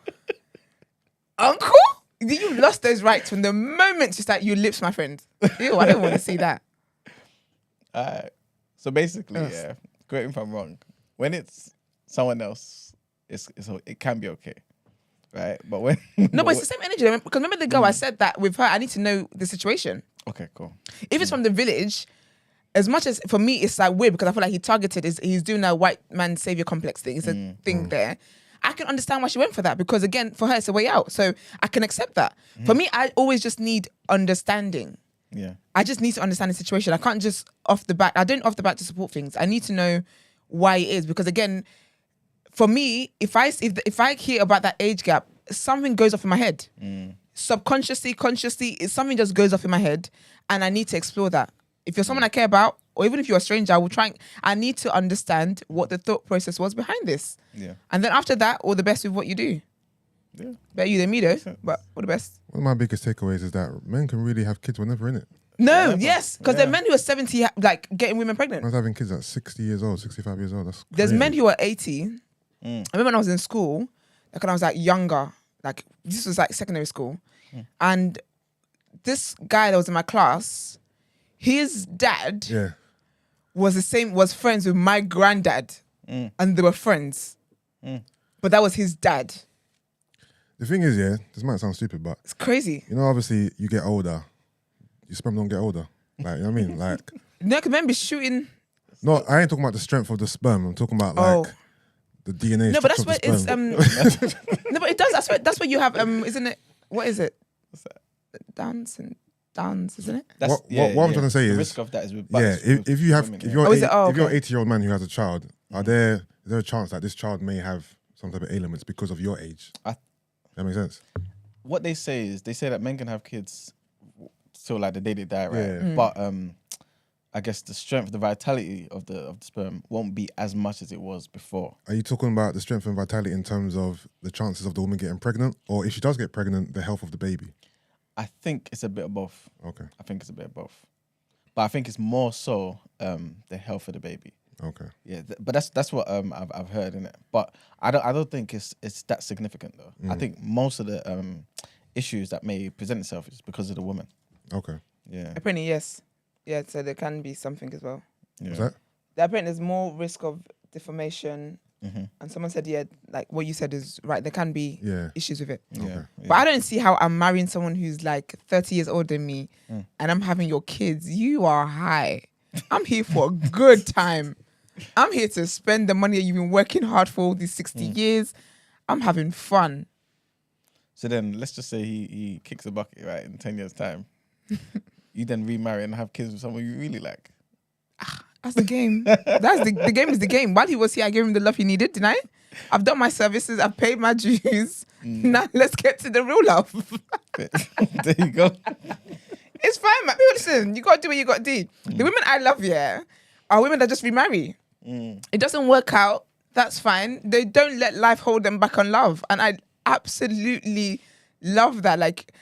Uncle? You lost those rights from the moment you start. You lips my friend. Ew, I don't want to see that. So basically, correct me if I'm wrong. When it's someone else, it can be okay. Right, but when but it's the same energy. Because remember the girl I said that with her, I need to know the situation. Okay, cool. If it's from the village, as much as for me it's like weird because I feel like he's doing a white man savior complex thing. It's a thing there. I can understand why she went for that because again, for her it's a way out. So I can accept that. For me, I always just need understanding. Yeah. I just need to understand the situation. I can't just off the bat. I don't off the bat to support things. I need to know why it is because again. For me, if I hear about that age gap, something goes off in my head. Subconsciously, consciously, something just goes off in my head, and I need to explore that. If you're someone I care about, or even if you're a stranger, I need to understand what the thought process was behind this. Yeah. And then after that, all the best with what you do. Yeah. Better you than me though, but all the best. One of my biggest takeaways is that men can really have kids whenever, innit? No, yes, because there are men who are 70, like getting women pregnant. Man's having kids at 60 years old, 65 years old. That's crazy. There's men who are 80. I remember when I was in school, like when I was like younger, like this was like secondary school, and this guy that was in my class, his dad was friends with my granddad, and they were friends, but that was his dad. The thing is, this might sound stupid, but It's crazy. you know, obviously, you get older, your sperm don't get older. Like, you know what I mean? Like, No, I can remember shooting. no, I ain't talking about the strength of the sperm. I'm talking about like the DNA. No, but that's structure where of the it's sperm. no, but it does. That's where you have isn't it? What is it? What's that? Downs, isn't it? What I'm trying to say the is, risk of that is with yeah, if you have women, if yeah. you're Oh, is it? Oh, if you're an okay. 80-year-old man who has a child, is there a chance that this child may have some type of ailments because of your age? That makes sense. What they say is that men can have kids till like the day they die, right? Yeah. But I guess the strength, the vitality of the sperm won't be as much as it was before. Are you talking about the strength and vitality in terms of the chances of the woman getting pregnant, or if she does get pregnant, the health of the baby? I think it's a bit of both. Okay. I think it's a bit of both. But I think it's more so the health of the baby. Okay. Yeah, but that's what I've heard in it. But I don't think it's that significant though. I think most of the issues that may present itself is because of the woman. Okay. Yeah. Apparently, yes. Yeah, so there can be something as well. Yeah. What's that? Apparently, there's more risk of deformation. And someone said, yeah, like what you said is right. There can be Yeah. issues with it. Yeah. But I don't see how I'm marrying someone who's like 30 years older than me and I'm having your kids. You are high. I'm here for a good time. I'm here to spend the money that you've been working hard for all these 60 years. I'm having fun. So then let's just say he kicks a bucket, right, in 10 years' time. You then remarry and have kids with someone you really like. That's the game. That's the game is the game. While he was here, I gave him the love he needed, didn't I? I've done my services. I've paid my dues. Now let's get to the real love. There you go. It's fine, man. People, listen, you got to do what you got to do. The women I love, yeah, are women that just remarry. It doesn't work out. That's fine. They don't let life hold them back on love. And I absolutely love that. Like,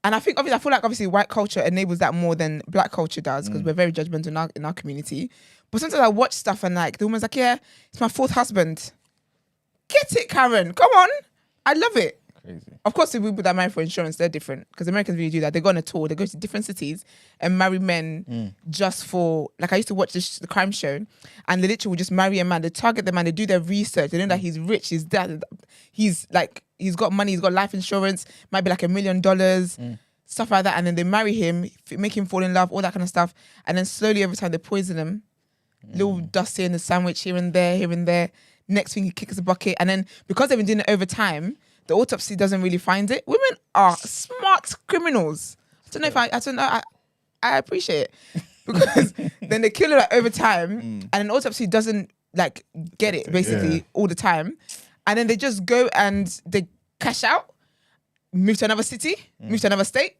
and I think, obviously, I feel like obviously white culture enables that more than black culture does because we're very judgmental in our community. But sometimes I watch stuff and like the woman's like, yeah, it's my fourth husband. Get it, Karen. Come on. I love it. Crazy. Of course, the people that marry for insurance, they're different because Americans really do that. They go on a tour, they go to different cities and marry men just for, like I used to watch the crime show and they literally would just marry a man. They target the man, they do their research. They know that he's rich, he's that, he's got money, he's got life insurance, might be like $1 million, stuff like that. And then they marry him, make him fall in love, all that kind of stuff. And then slowly over time, they poison him. Little dust here in the sandwich, here and there. Next thing, he kicks a bucket. And then because they've been doing it over time, the autopsy doesn't really find it. Women are smart criminals. I don't know. I appreciate it because then they kill her over time, and an autopsy doesn't like get it basically all the time, and then they just go and they cash out, move to another city, move to another state,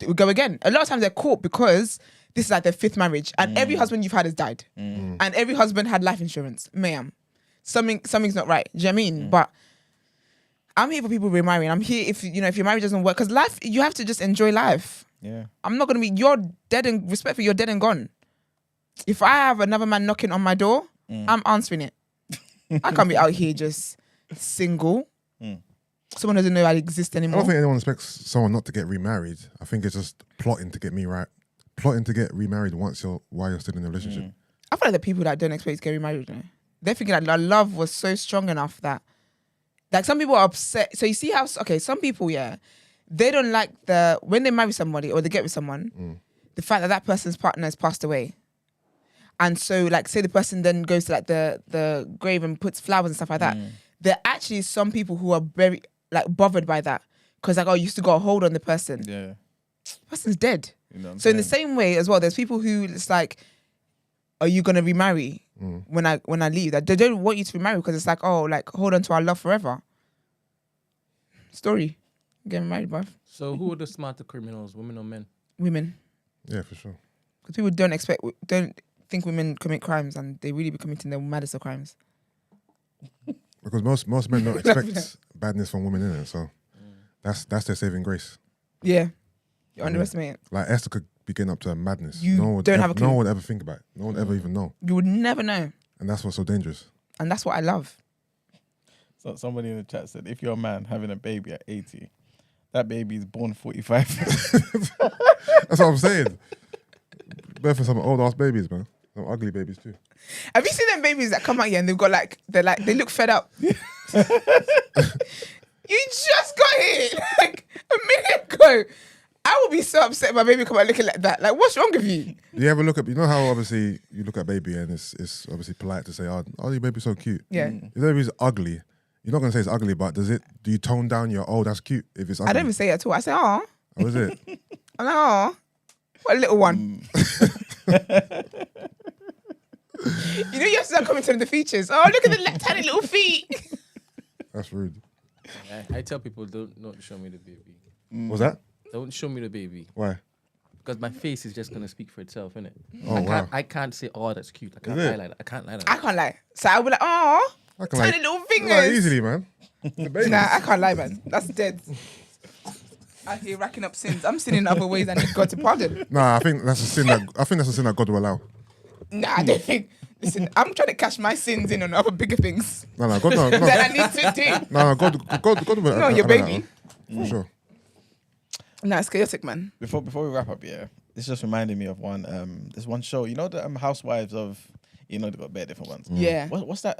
we go again. A lot of times they're caught because this is like their fifth marriage, and every husband you've had has died, and every husband had life insurance. Ma'am, something's not right. Do you know what I mean? But I'm here for people remarrying. I'm here if your marriage doesn't work. Because life, you have to just enjoy life. Yeah. I'm not going to be, you're dead and, respectfully, you're dead and gone. If I have another man knocking on my door, I'm answering it. I can't be out here just single. Someone doesn't know I exist I anymore. don't think anyone expects someone not to get remarried. I think it's just plotting to get remarried while you're still in a relationship. I feel like the people that don't expect to get remarried, they're thinking that our love was so strong enough that, like, some people are upset. So you see how, some people, they don't like when they marry somebody or they get with someone, the fact that person's partner has passed away. And so, like, say the person then goes to like the grave and puts flowers and stuff like that. There are actually some people who are very like bothered by that because like, oh, you used to got a hold on the person. Yeah. The person's dead. You know what I'm So in the saying? same way as well, there's people who it's like, are you gonna remarry when I leave? That they don't want you to remarry because it's like, oh, like hold on to our love forever. Story, getting married, bruv. So who are the smarter criminals, women or men? Women, Yeah, for sure. because people don't think women commit crimes and they really be committing the maddest of crimes. Because most men don't expect badness from women, innit? So that's their saving grace. Yeah, you underestimate it. Like Esther could be getting up to a madness. You no one would don't ever, have a clue. No one would ever think about it. No one would ever even know. You would never know, And that's what's so dangerous. and that's what I love. So somebody in the chat said, if you're a man having a baby at 80, that baby is born 45. That's what I'm saying. Birth for some old ass babies, man. Some ugly babies too. Have you seen them babies that come out here and they've got they look fed up? You just got here like a minute ago. I I would be so upset if my baby come out looking like that. Like, what's wrong with you? You ever look at, you know how obviously you look at baby and it's obviously polite to say, oh, your baby's so cute. Yeah. If the baby's ugly, you're not going to say it's ugly, but do you tone down your, oh, that's cute if it's ugly? I don't even say it at all. I say, oh. Oh, is it? I'm like, oh. What a little one. You know, you have to start commenting on the features. Oh, look at the tiny little feet. That's rude. I tell people don't show me the baby. What's that? Don't show me the baby. Why? Because my face is just gonna speak for itself, innit? Oh, wow. I can't say, oh, that's cute. I can't Is it? lie like that. I can't lie like I that. can't lie. So I'll be like, oh, I can tiny little fingers. Like easily, man. The baby. Nah, I can't lie, man. That's dead. Out here racking up sins. I'm sinning in other ways and need God to pardon. Nah, I think that's a sin that God will allow. Nah, I don't think. Listen, I'm trying to cash my sins in on other bigger things No, God, no. that I need to do. No, God will. No, your baby. For sure. Nah, it's chaotic, man. Before we wrap up, yeah, this just reminded me of one. There's one show. You know the Housewives of. You know they got bare different ones. Yeah. What's that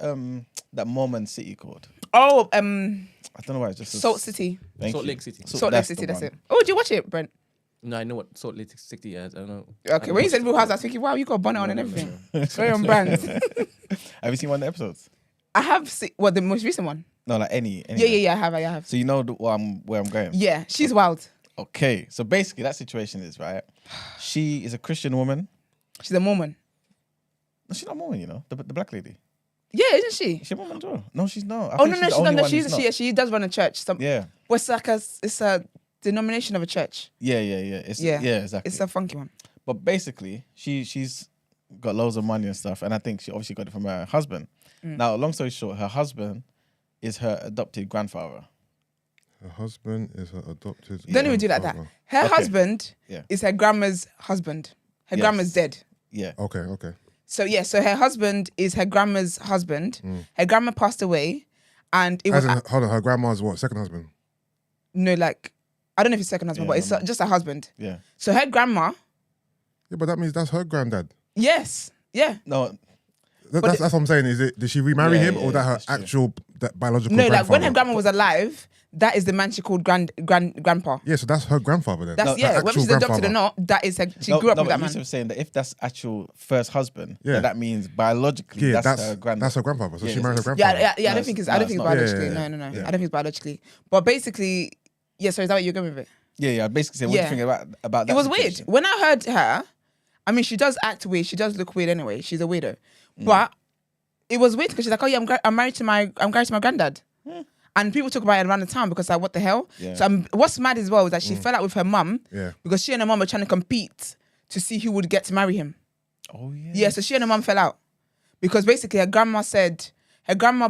that Mormon city called? Oh, I don't know why it's just Salt City. Thank Salt you. Lake City. Salt Lake City, that's it. Oh, did you watch it, Brent? No, I know what Salt Lake City is. I don't know. Okay, when you said Real House, I was thinking, wow, you got a bonnet on and everything. It's very on brand. Have you seen one of the episodes? I have seen, what, the most recent one? No, like any. Yeah, I have. So you know where I'm going. Yeah, she's wild. Okay, so basically that situation is right. She is a Christian woman. She's a Mormon. No, she's not Mormon, you know, the black lady. Yeah, isn't she? Is she a Mormon as well? No, she's not. I Oh, think no, she's the she's only not. one who's not. She does run a church. Yeah. But it's like it's a denomination of a church. Yeah. Yeah. Yeah, exactly. It's a funky one. But basically, she's got loads of money and stuff, and I think she obviously got it from her husband. Now, long story short, her husband is her adopted grandfather. Her husband is her adopted. Don't even do like that. grandfather. Her husband Yeah. is her grandma's husband. Her Yes. grandma's dead. Yeah. Okay. So her husband is her grandma's husband. Her grandma passed away, and it was Hold on, her grandma's what? Second husband? no, like, I don't know if it's second husband, Yeah, but it's just her husband. Yeah. So her grandma, Yeah, but that means that's her granddad. yes, yeah. No, That's what I'm saying. Did she remarry Yeah, him, yeah, or that her that's true. actual biological No, grandfather? like when her grandma was alive, that is the man she called grandpa. Yeah, so that's her grandfather then. That's Her whether actual she's adopted grandfather. or not. That is her. She no, grew up no, with but that man. Yusuf was saying that if that's actual first husband, Yeah. then that means biologically Yeah, that's her granddad. that's her grandfather. So Yeah, she married her it's- grandfather. Yeah. I No, don't think it's. no, I don't think it's it's not. biologically. Yeah. No. Yeah. I don't think it's biologically. But basically, yeah. So is that what you're going with it? Yeah. Basically, saying, what do Yeah. you think about that? It was situation? weird when I heard her. I mean, she does act weird. She does look weird anyway. She's a weirdo. But it was weird because she's like, "Oh yeah, I'm married to my granddad." And people talk about it around the town because like, what the hell? Yeah. So what's mad as well is that she fell out with her mum Yeah. because she and her mum were trying to compete to see who would get to marry him. Oh yeah. Yeah, so she and her mum fell out because basically her grandma said her grandma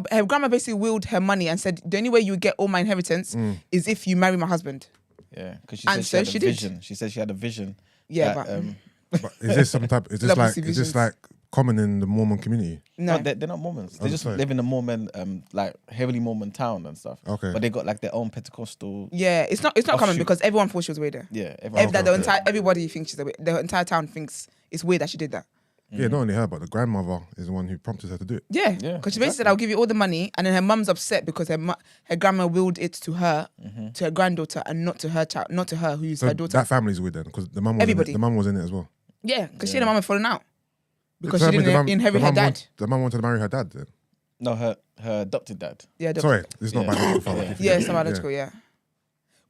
basically willed her money and said the only way you get all my inheritance is if you marry my husband. Yeah, because she And said so she had she a did. vision. She said she had a vision. Yeah, that, but But is this some type? Is this Love like? to see Is this visions. like common in the Mormon community? no. they're not Mormons. They Oh, just sorry. live in a Mormon, like heavily Mormon town and stuff. Okay. But they got like their own Pentecostal. Yeah, it's not common Offshoot. because everyone thought she was weird. Yeah, everyone. Everybody thinks she's the entire town thinks it's weird that she did that. Yeah, not only her, but the grandmother is the one who prompted her to do it. Yeah, Yeah, because she basically said, "I'll give you all the money," and then her mum's upset because her grandma willed it to her, to her granddaughter, and not to her child, not to her who's So her daughter. that family's weird then, because the mum was in it. Everybody. The mum was in it as well. Yeah, because she and her mum had fallen out because So she that means didn't inherit her dad. The mum wanted to marry her dad then. No, her adopted dad. Yeah, Sorry, it's not Yeah. biological father. Yeah. yeah, it's not biological. Yeah,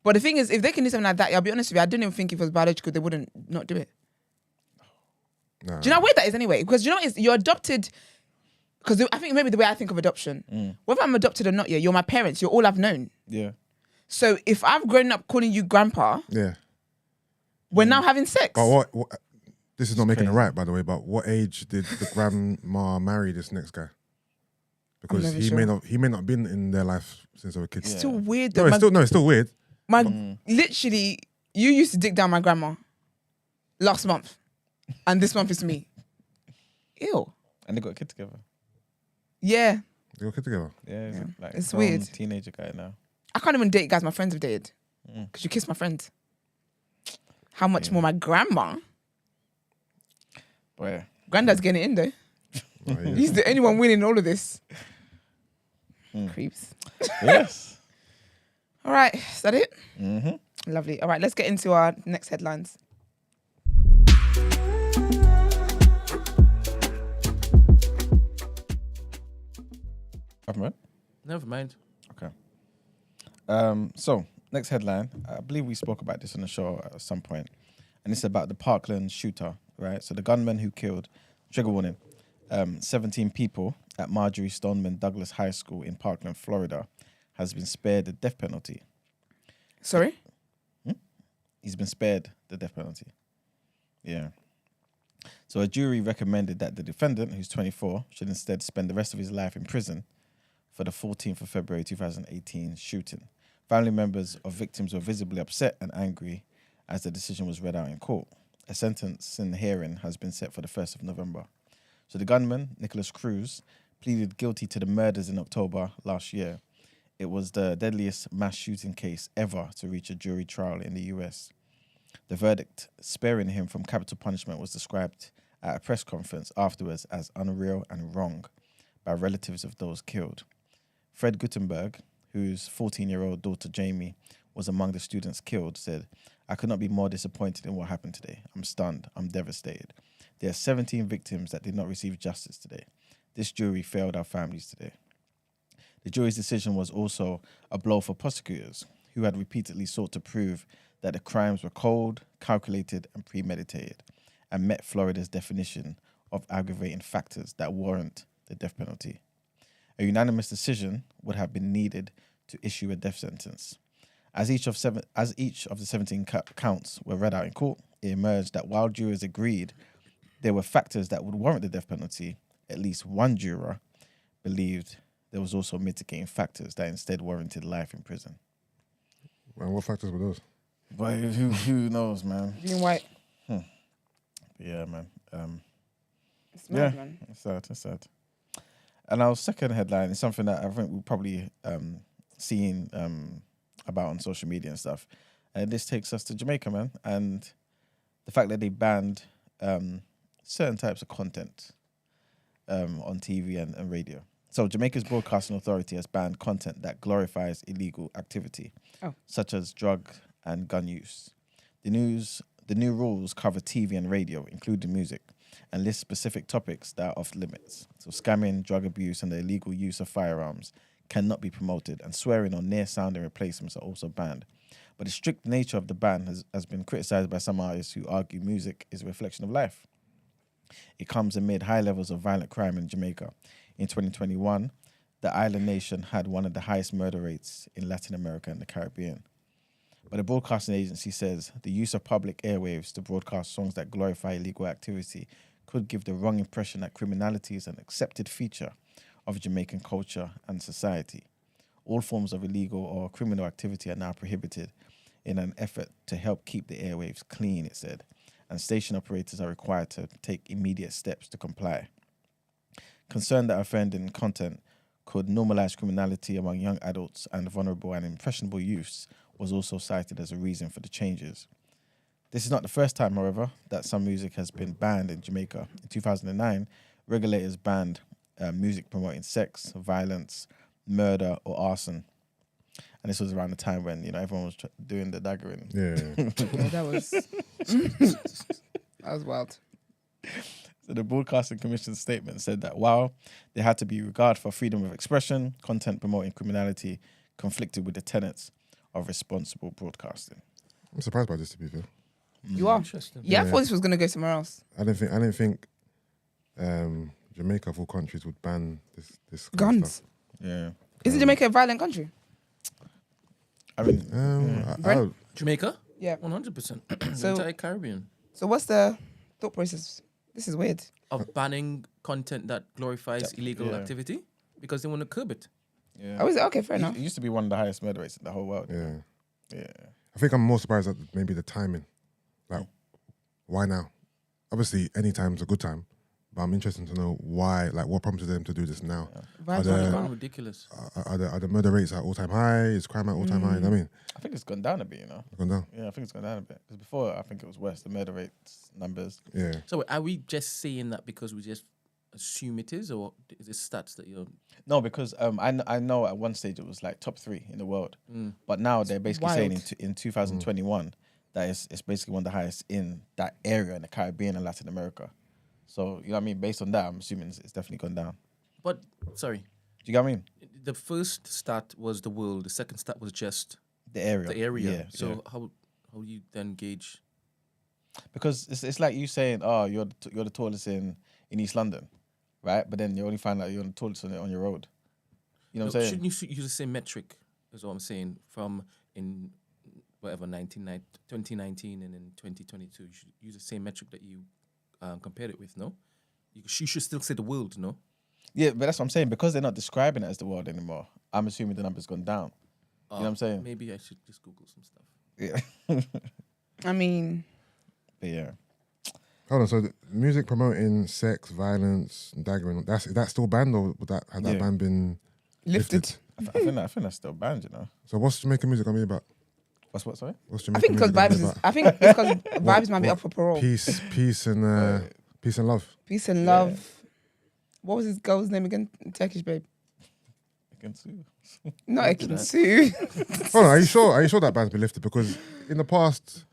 but the thing is, if they can do something like that, I'll be honest with you, I don't even think if it was biological, they wouldn't not do it. Nah. Do you know how weird that is anyway? Because you know what it is? You're adopted. Because I think maybe the way I think of adoption, whether I'm adopted or not, you're my parents. You're all I've known. Yeah. So if I've grown up calling you grandpa, Yeah. we're now having sex. But what this is not making it crazy. right, by the way, but what age did the grandma marry this next guy? Because never he sure. may not been in their life since they were kids. It's still weird No, though. it's still weird. Literally, you used to dig down my grandma last month, and this month is me. Ew. And they got a kid together. Yeah, They were kids together. Yeah. He's like It's a grown weird. teenager guy now. I can't even date guys my friends have dated because you kiss my friends. How much more my grandma? But yeah. Granddad's getting it in though. Oh, yeah. He's the only one winning all of this. Creeps. Yes. All right, is that it? Mm-hmm. Lovely. All right, let's get into our next headlines. Government. Never mind. Okay. So next headline. I believe we spoke about this on the show at some point, and it's about the Parkland shooter, right? So the gunman who killed, trigger warning, 17 people at Marjorie Stoneman Douglas High School in Parkland, Florida, has been spared the death penalty. Sorry? He's been spared the death penalty. Yeah. So a jury recommended that the defendant, who's 24, should instead spend the rest of his life in prison for the 14th of February 2018 shooting. Family members of victims were visibly upset and angry as the decision was read out in court. A sentencing hearing has been set for the 1st of November. So the gunman, Nicholas Cruz, pleaded guilty to the murders in October last year. It was the deadliest mass shooting case ever to reach a jury trial in the US. The verdict sparing him from capital punishment was described at a press conference afterwards as unreal and wrong by relatives of those killed. Fred Guttenberg, whose 14-year-old daughter Jamie was among the students killed, said, "I could not be more disappointed in what happened today. I'm stunned. I'm devastated. There are 17 victims that did not receive justice today. This jury failed our families today." The jury's decision was also a blow for prosecutors, who had repeatedly sought to prove that the crimes were cold, calculated, and premeditated, and met Florida's definition of aggravating factors that warrant the death penalty. A unanimous decision would have been needed to issue a death sentence. As each of the 17 counts were read out in court, it emerged that while jurors agreed there were factors that would warrant the death penalty, at least one juror believed there was also mitigating factors that instead warranted life in prison. And what factors were those? But who knows, man? Being white. Yeah, man. It's mad, man. It's sad. And our second headline is something that I think we've probably seen about on social media and stuff. And this takes us to Jamaica, man. And the fact that they banned certain types of content on TV and radio. So Jamaica's Broadcasting Authority has banned content that glorifies illegal activity, such as drug and gun use. The new rules cover TV and radio, including music, and list specific topics that are off limits. So scamming, drug abuse, and the illegal use of firearms cannot be promoted, and swearing or near-sounding replacements are also banned. But the strict nature of the ban has been criticised by some artists who argue music is a reflection of life. It comes amid high levels of violent crime in Jamaica. In 2021, the island nation had one of the highest murder rates in Latin America and the Caribbean. But the broadcasting agency says the use of public airwaves to broadcast songs that glorify illegal activity could give the wrong impression that criminality is an accepted feature of Jamaican culture and society. All forms of illegal or criminal activity are now prohibited in an effort to help keep the airwaves clean, it said, and station operators are required to take immediate steps to comply. Concern that offending content could normalize criminality among young adults and vulnerable and impressionable youths was also cited as a reason for the changes. This is not the first time, however, that some music has been banned in Jamaica. In 2009, regulators banned music promoting sex, violence, murder, or arson. And this was around the time when, everyone was doing the daggering. Yeah. That was wild. So the Broadcasting Commission's statement said that while there had to be regard for freedom of expression, content promoting criminality conflicted with the tenets of responsible broadcasting. I'm surprised by this, to be fair. You are? Interesting. Yeah, I thought this was going to go somewhere else. I didn't think Jamaica of all countries would ban this kind of Guns. stuff. Yeah. Isn't Jamaica a violent country? I mean, Brent? Jamaica? Yeah. 100%. The So- entire Caribbean. So what's the thought process? This is weird. Of banning content that glorifies illegal yeah. activity because they want to curb it. yeah. Oh, is it? Okay, fair enough. It used to be one of the highest murder rates in the whole world. Yeah. Yeah. I think I'm more surprised at maybe the timing. Like, why now? Obviously, any time's a good time, but I'm interested to know why, like, what prompted them to do this now? Vibes the- on the It's ground. ridiculous. Are the murder rates at all-time high? Is crime at all-time high? I mean, I think it's gone down a bit, gone down. Yeah, I think it's gone down a bit. Because before, I think it was worse, the murder rates numbers. Yeah. So are we just saying that because we just assume it is, or is it stats that you're? No, because I know at one stage it was like top 3 in the world, but now they're basically saying in 2021 that it's basically one of the highest in that area in the Caribbean and Latin America. So you know what I mean. Based on that, I'm assuming it's definitely gone down. But sorry, Do you get what I mean? the first stat was the world. The second stat was just The area. the area. Yeah. So yeah. how do you then gauge? Because it's like you saying, oh, you're the tallest in East London, right? But then you only find out you're the tallest on your road. You know what I'm saying? Shouldn't you use the same metric? Is what I'm saying. From in whatever 2019 and in 2022, you should use the same metric that you compared it with. No, you should still say the world. No. Yeah, but that's what I'm saying. Because they're not describing it as the world anymore, I'm assuming the number's gone down. You know what I'm saying? Maybe I should just Google some stuff. Yeah. I mean, But yeah. Hold on. So the music promoting sex, violence, daggering. Is that still banned, or has that ban been lifted. I think that's still banned, you know. So what's Jamaican music gonna be about? What's what, sorry? What's I Jamaican think because music gonna be vibes. about? I think it's because vibes might be up for parole. Peace and love. Peace and love. What was his girl's name again? Turkish babe. Not Ekinsu. Hold on, are you sure that ban's been lifted? Because in the past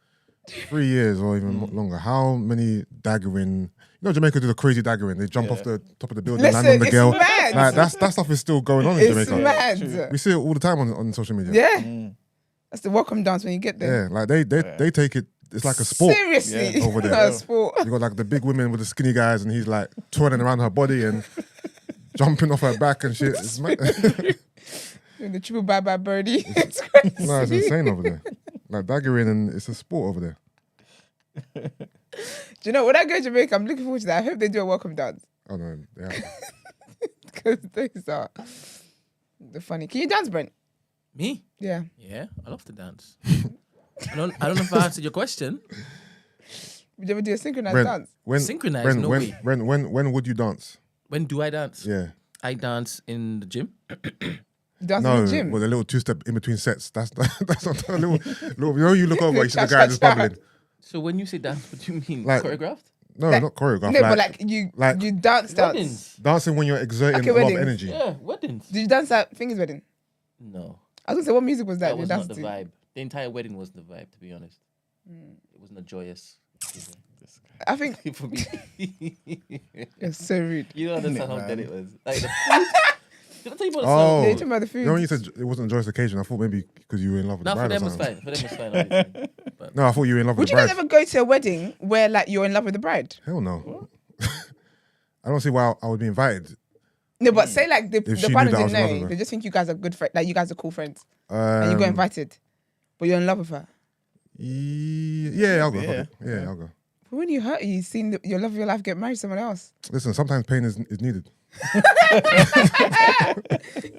3 years or even longer, how many daggering? You know, Jamaica do the crazy daggering. They jump off the top of the building, land on Listen, the it's girl. mad. Like that stuff is still going on in It's Jamaica. mad. We see it all the time on social media. Yeah. That's the welcome dance when you get there. Yeah, like they take it. It's like a sport. Seriously, over there. not a sport. You got like the big women with the skinny guys, and he's like twirling around her body and jumping off her back and shit. It's mad. Doing the triple bye bye birdie. It's crazy. No, it's insane over there. Like daggering, and it's a sport over there. Do you know, when I go to Jamaica, I'm looking forward to that. I hope they do a welcome dance. Oh no, yeah. Because those are the funny. Can you dance, Brent? Me? Yeah. Yeah, I love to dance. I don't know if I answered your question. Would you ever do a synchronized Brent, dance? Synchronized, no way. When would you dance? When do I dance? Yeah. I dance in the gym. Dance No, in the gym? with a little 2-step in between sets. That's not a little. You know, you look over, you see the Cha, guy cha, just cha. bubbling. So when you say dance, what do you mean? Like- Choreographed? No, Like- not choreographed. No, but like you dance. Weddings. dancing when you're exerting Okay, a lot of weddings. energy. Yeah, weddings. Did you dance at Fingers Wedding? No, I was gonna say, what music was that? that you was not danced the to? vibe. The entire wedding was the vibe, to be honest. It wasn't a joyous. I think For me, you're so rude. you don't understand how dead it was. Like the food. Did I tell you about the Oh. song? Yeah, you're talking about the food. You know when you said it wasn't a joyous occasion, I thought maybe because you were in love with No, the for bride or them it's something. fine. For them it's fine. Obviously. But No, I thought you were in love Would with you the guys bride. ever go to a wedding where like you're in love with the bride? Hell no. I don't see why I would be invited. No, but say like If the she knew partner that I didn't was in love with know. her. They just think you guys are good friends. Like you guys are cool friends, and you got invited, but you're in love with her. Yeah, I'll go. Yeah. Yeah, I'll go. But when you hurt, you seen your love of your life get married to someone else. Listen, sometimes pain is needed.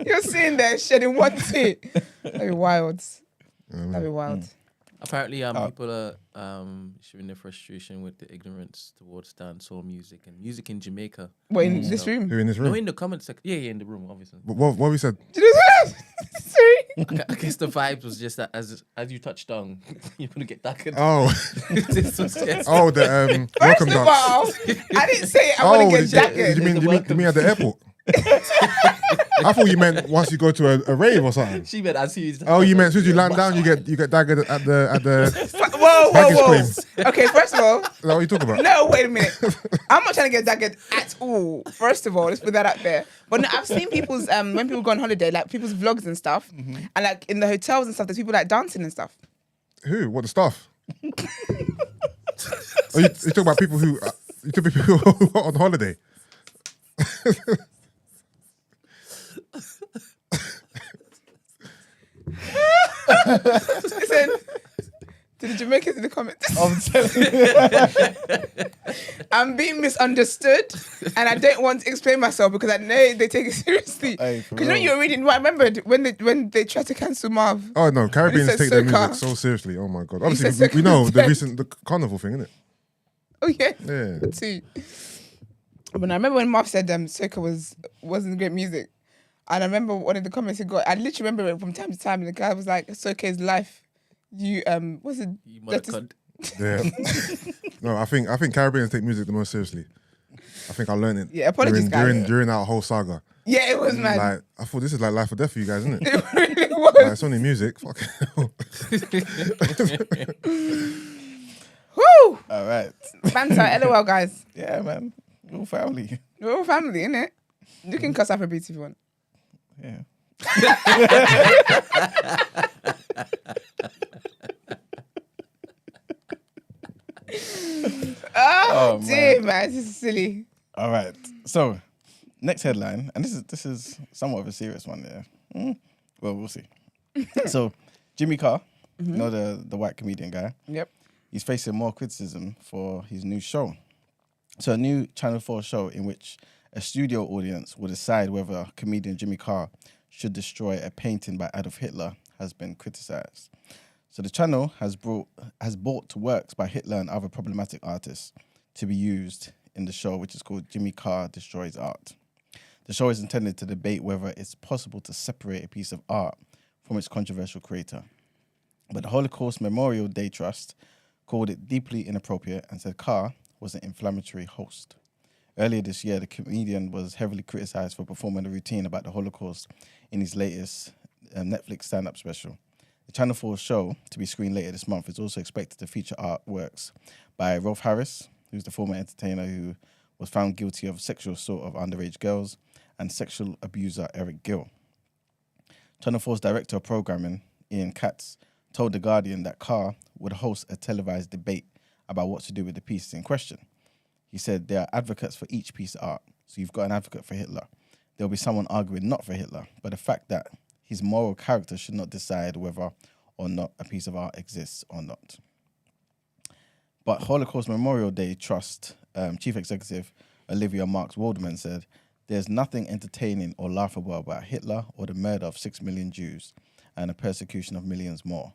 You're sitting there shedding one tear. That'd be wild. That'd be wild. apparently, people are showing their frustration with the ignorance towards dancehall music and music in Jamaica. What, in this room? Who in this No, room? in the comment section. Yeah, in the room, obviously. What we said? Did you know that? Sorry. I guess the vibes was just that as you touched on, you're gonna get darker. Oh, This was just- oh, the First welcome of dance. all, I didn't say I want to get did jacket. you mean at the airport? I thought you meant once you go to a rave or something. She meant as you. Oh, you meant as soon as you land down, you get daggered at the. Whoa, Baggage whoa, claim. whoa. Okay, first of all, Is that what you talking about? no, wait a minute. I'm not trying to get jagged at all. First of all, let's put that out there. But no, I've seen people's when people go on holiday, like people's vlogs and stuff, and like in the hotels and stuff, there's people like dancing and stuff. Who? What the staff? Oh, you talking about people who? You talking about people who are on holiday? Listen, to the Jamaicans in the comments, I'm being misunderstood, and I don't want to explain myself because I know they take it seriously. Hey, for Because you know real. you were reading. I remembered when they tried to cancel Marv. Oh no, Caribbeans said take their soca. music so seriously. Oh my god! said Obviously, soca we know the instead. the carnival thing, innit? Oh yeah, Yeah. too. But I remember when Marv said soca wasn't great music, and I remember one of the comments he got. I literally remember it from time to time, and the guy was like, "Soca is life." You what's it? You mother cunt. Yeah. No, I think Caribbeans take music the most seriously. I think I learned it. Yeah, apologies, guys. During that whole saga. Yeah, it was mad. Like I thought this is like life or death for you guys, isn't it? It really was. Like, it's only music. Fuck. Woo! All right. Banter, LOL, guys. Yeah, man. We're all family. We're all family, innit? You can cuss Afrobeats if you want. Yeah. Oh, Oh, dear, man. This is silly. All right. So, next headline, and this is somewhat of a serious one. Yeah. Well, we'll see. So, Jimmy Carr, you know the white comedian guy. Yep. He's facing more criticism for his new show. So, a new Channel 4 show in which a studio audience will decide whether comedian Jimmy Carr should destroy a painting by Adolf Hitler has been criticized. So the channel has bought works by Hitler and other problematic artists to be used in the show, which is called Jimmy Carr Destroys Art. The show is intended to debate whether it's possible to separate a piece of art from its controversial creator. But the Holocaust Memorial Day Trust called it deeply inappropriate and said Carr was an inflammatory host. Earlier this year, the comedian was heavily criticized for performing a routine about the Holocaust in his latest Netflix stand-up special. The Channel 4 show, to be screened later this month, is also expected to feature artworks by Rolf Harris, who's the former entertainer who was found guilty of sexual assault of underage girls, and sexual abuser Eric Gill. Channel 4's director of programming, Ian Katz, told The Guardian that Carr would host a televised debate about what to do with the pieces in question. He said there are advocates for each piece of art. So you've got an advocate for Hitler. There'll be someone arguing not for Hitler, but the fact that his moral character should not decide whether or not a piece of art exists or not. But Holocaust Memorial Day Trust Chief Executive Olivia Marks Waldman said, "There's nothing entertaining or laughable about Hitler or the murder of 6 million Jews and the persecution of millions more.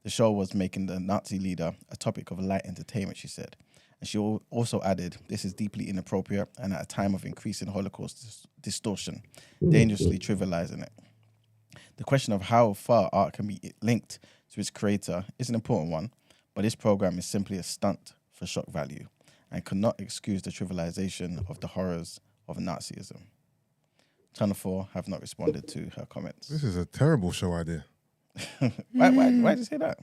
The show was making the Nazi leader a topic of light entertainment," she said. And she also added, "This is deeply inappropriate and at a time of increasing Holocaust distortion, dangerously trivializing it. The question of how far art can be linked to its creator is an important one, but this program is simply a stunt for shock value and cannot excuse the trivialization of the horrors of Nazism." Channel 4 have not responded to her comments. This is a terrible show idea. Why did you say that?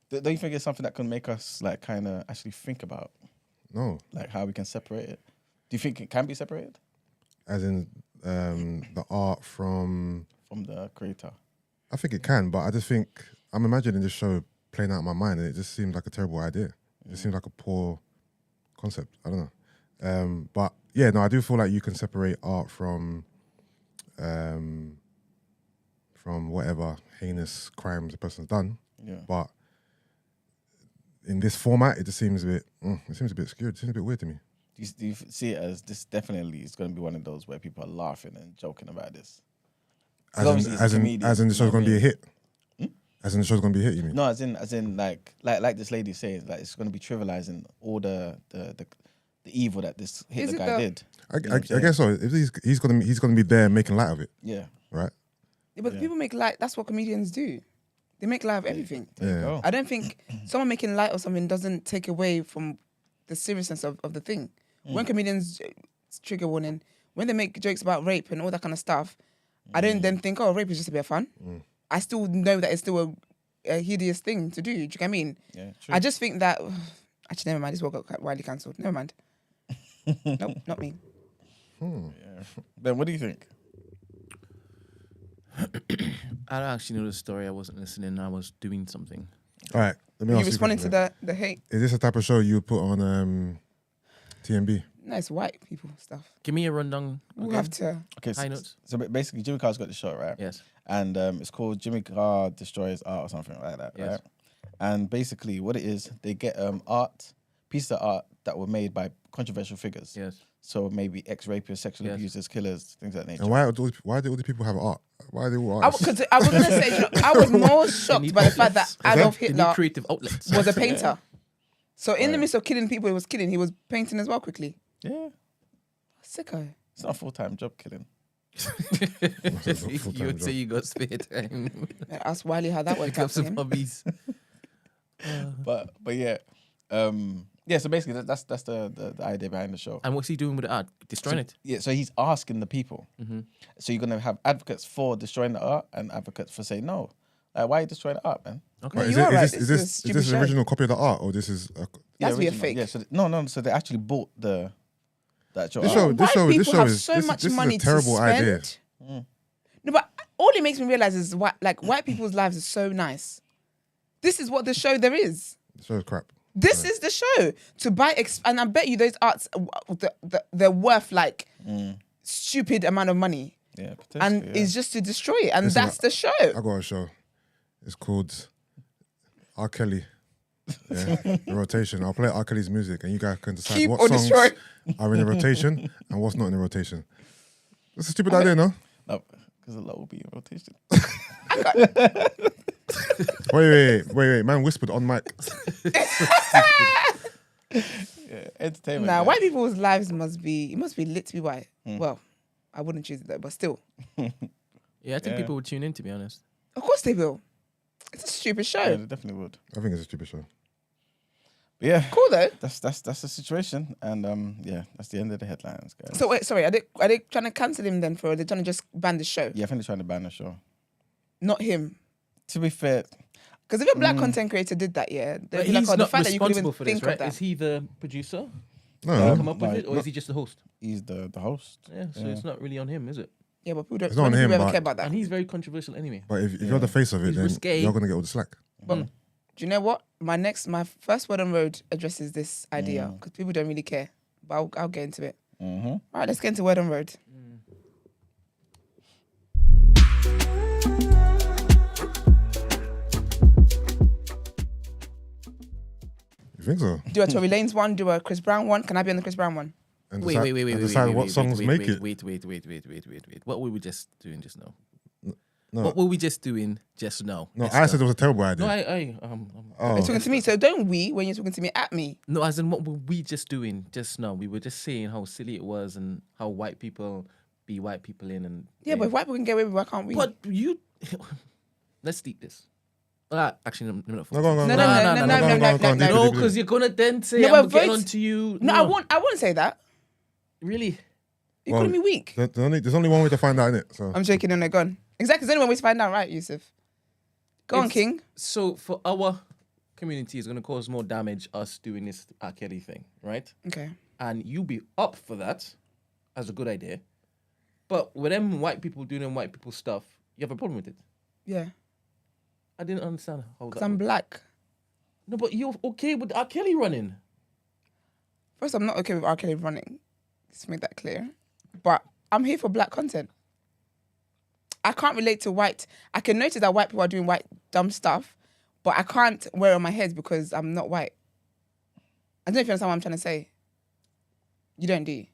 Don't you think it's something that can make us like kind of actually think about No, like how we can separate it? Do you think it can be separated as in the art from. from the creator? I think it can, but I just think I'm imagining this show playing out in my mind, and it just seems like a terrible idea. It just seems like a poor concept. I don't know, but yeah, no, I do feel like you can separate art from whatever heinous crimes a person's done. Yeah. But in this format, it just seems a bit. It seems a bit skewed. It seems a bit weird to me. Do you see it as this definitely is going to be one of those where people are laughing and joking about this? As in the show's going to be a hit. As in the show's going to be a hit, you mean? No, as in like this lady says, like it's going to be trivializing all the evil that this Hitler guy did. I guess so. If he's going to be there making light of it. Yeah. Right. Yeah, but people make light. That's what comedians do. They make light of everything. Yeah. I don't think someone making light of something doesn't take away from the seriousness of the thing. When comedians, trigger warning, when they make jokes about rape and all that kind of stuff, I don't then think, oh, rape is just a bit of fun. I still know that it's still a hideous thing to do. Do you get what I mean? Yeah, true. I just think that, actually, never mind, this work got widely cancelled. Never mind. Nope, not me. Yeah. Ben, what do you think? I don't actually know the story. I wasn't listening. I was doing something. All right. Let me You ask responding you to the hate? Is this the type of show you would put on TNB? No, it's white people stuff. Give me a rundown. We'll again. have to. Okay, High notes. so basically Jimmy Carr's got the show, right? Yes. And it's called Jimmy Carr Destroys Art or something like that, Yes. right? And basically what it is, they get pieces of art that were made by controversial figures. Yes. So maybe ex-rapists, sexual Yes. abusers, killers, things of that nature. And why do all these people have art? Why are they all artists? Because I was going to say, I was more shocked by the fact that Adolf They need Hitler creative outlets. was a painter. So in the midst of killing people he was killing, he was painting as well quickly. Yeah. Sicko. It's not a full-time job killing. You would say you got spare time. Ask Wiley how that worked Pick up out for some him. hobbies. But yeah, Yeah, so basically that's the idea behind the show. And what's he doing with the art? Destroying it. Yeah, so he's asking the people. So you're gonna have advocates for destroying the art and advocates for saying no. Like, why are you destroying the art, man? Okay. Right, you are right. is It's a this stupid an show. original copy of the art, or this is? That's to be a original. fake. Yeah, so no. So they actually bought the actual This art. show, this White show, this people show have is so this, much this money is a terrible to idea. spend. No, but all it makes me realize is white people's lives are so nice. This is what the show there is. The show is crap. This is the show to buy, and I bet you those arts, they're worth like stupid amount of money, Yeah, potentially. and yeah. it's just to destroy it, and Listen, that's the show. I got a show. It's called R. Kelly. Yeah, the rotation. I'll play R. Kelly's music, and you guys can decide Keep what or songs destroy. are in the rotation and what's not in the rotation. That's a stupid idea, no? No, because a lot will be in rotation. Wait. Man whispered on mic. Yeah, entertainment. Nah, yeah. white people's lives must be lit to be white. Well, I wouldn't choose it though, but still, Yeah, I think Yeah. people would tune in, to be honest. of course they will. It's a stupid show. Yeah, they definitely would. I think it's a stupid show. But yeah, Cool though. that's the situation, and yeah, that's the end of the headlines, guys. So wait, sorry, are they trying to cancel him then for? Or are they trying to just ban the show? Yeah, I think they're trying to ban the show. Not him. To be fair, Because if a black content creator did that, yeah, they'd But be like, he's oh, the not fact that you could responsible even for this, think right? of that. Is he the producer? No, Come up with no, it, or is he just the host? he's the host. Yeah, so it's not really on him, is it? Yeah, but people don't. It's not on many him, people ever but- care about that. And he's very controversial anyway. but if you're the face of it, He's then risque. you're gonna get all the slack. But do you know what? My first word on road addresses this idea because people don't really care. But I'll get into it. Mm-hmm. All right, let's get into word on road. You think so? Do a Tory Lanez one. Do a Chris Brown one. Can I be on the Chris Brown one? And Wait, and decide what songs make it. Wait. What were we just doing just now? No, What were we just doing just now? no. Let's I go. said it was a terrible idea. No, Oh, You're talking to me, so don't we when you're talking to me at me. no, as in what were we just doing just now? We were just saying how silly it was and how white people be white people in and Yeah, but if white people can get away with it, why can't we? but you let's deep this. Actually, no, no, go on, go on, No, go on. no, no, no, Go on, no, go on, no, go on, no, deep it, no, deep it. because you're gonna then say No, I'm but getting vote- on to you. no, I wouldn't say that. Really. You're Well, calling me weak. There's only one way to find out, innit? So I'm joking on a gun. Exactly. There's only one way to find out, right, Yusuf? Go on, It's- King. So for our community, it's gonna cause more damage us doing this R. Kelly thing, right? Okay. And you be up for that as a good idea. But with them white people doing them white people stuff, you have a problem with it. Yeah. I didn't understand how Because that. I'm black. No, but you're okay with R. Kelly running. First, I'm not okay with R. Kelly running. Let's make that clear. But I'm here for black content. I can't relate to white. I can notice that white people are doing white dumb stuff, but I can't wear it on my head because I'm not white. I don't know if you understand what I'm trying to say. You don't, do you?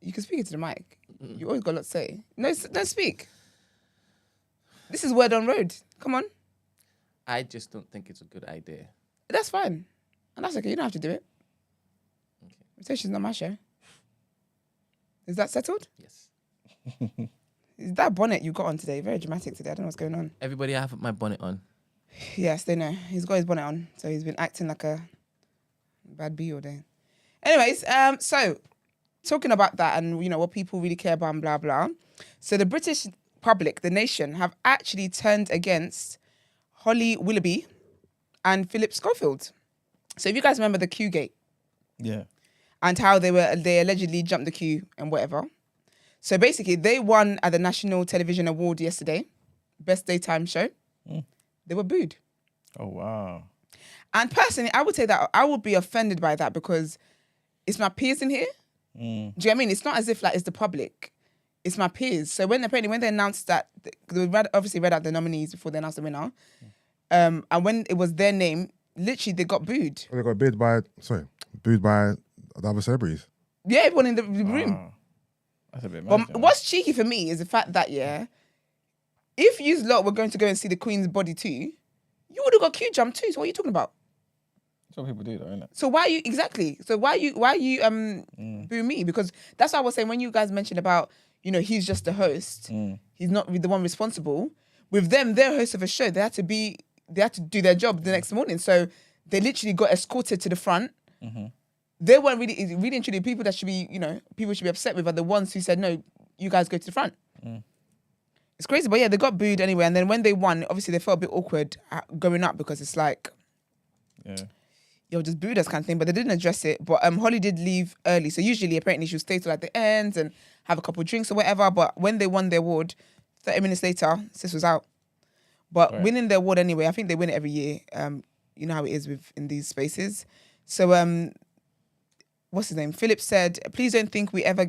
You can speak it to the mic. You always got a lot to say. No, don't speak. This is word on road. Come on. I just don't think it's a good idea. That's fine. And that's okay. You don't have to do it. Okay. Rotation's not my show. Is that settled? Yes. Is that bonnet you got on today? Very dramatic today. I don't know what's going on. Everybody, I have my bonnet on. Yes, they know. He's got his bonnet on. So he's been acting like a bad bee all day. Anyways, so talking about that and, you know, what people really care about and blah, blah. So the British public, the nation, have actually turned against Holly Willoughby and Philip Schofield. So if you guys remember the Q gate Yeah. and how they allegedly jumped the queue and whatever. So basically, they won at the National Television Award yesterday, Best Daytime Show. They were booed. Oh wow. And personally, I would say that I would be offended by that because it's my peers in here. Do you know what I mean? It's not as if like it's the public. It's my peers. So when they announced that, they obviously read out the nominees before they announced the winner. And when it was their name, literally they got booed. they got booed by the other celebrities. Yeah, everyone in the room. Wow. That's a bit But mad, you know. what's cheeky for me is the fact that, yeah, if you lot were going to go and see the Queen's body too, you would have got queue jumped too. So what are you talking about? That's what people do, though, isn't it? So why are you exactly? So why are you boo me? Because that's what I was saying when you guys mentioned about, you know, he's just the host. He's not the one responsible. With them, they're hosts of a show. They had to do their job the next morning. So They literally got escorted to the front. Mm-hmm. They weren't really and truly people that should be, people should be upset with are the ones who said, no, you guys go to the front. It's crazy, but yeah, they got booed anyway. And then when they won, obviously they felt a bit awkward going up because it's like, yo, just booed us kind of thing. But they didn't address it. But Holly did leave early. So usually, apparently, she'll stay till like the end and have a couple of drinks or whatever. But when they won their award, 30 minutes later, sis was out. But winning their award anyway, I think they win it every year. You know how it is in these spaces. So what's his name? Philip said, please don't think we ever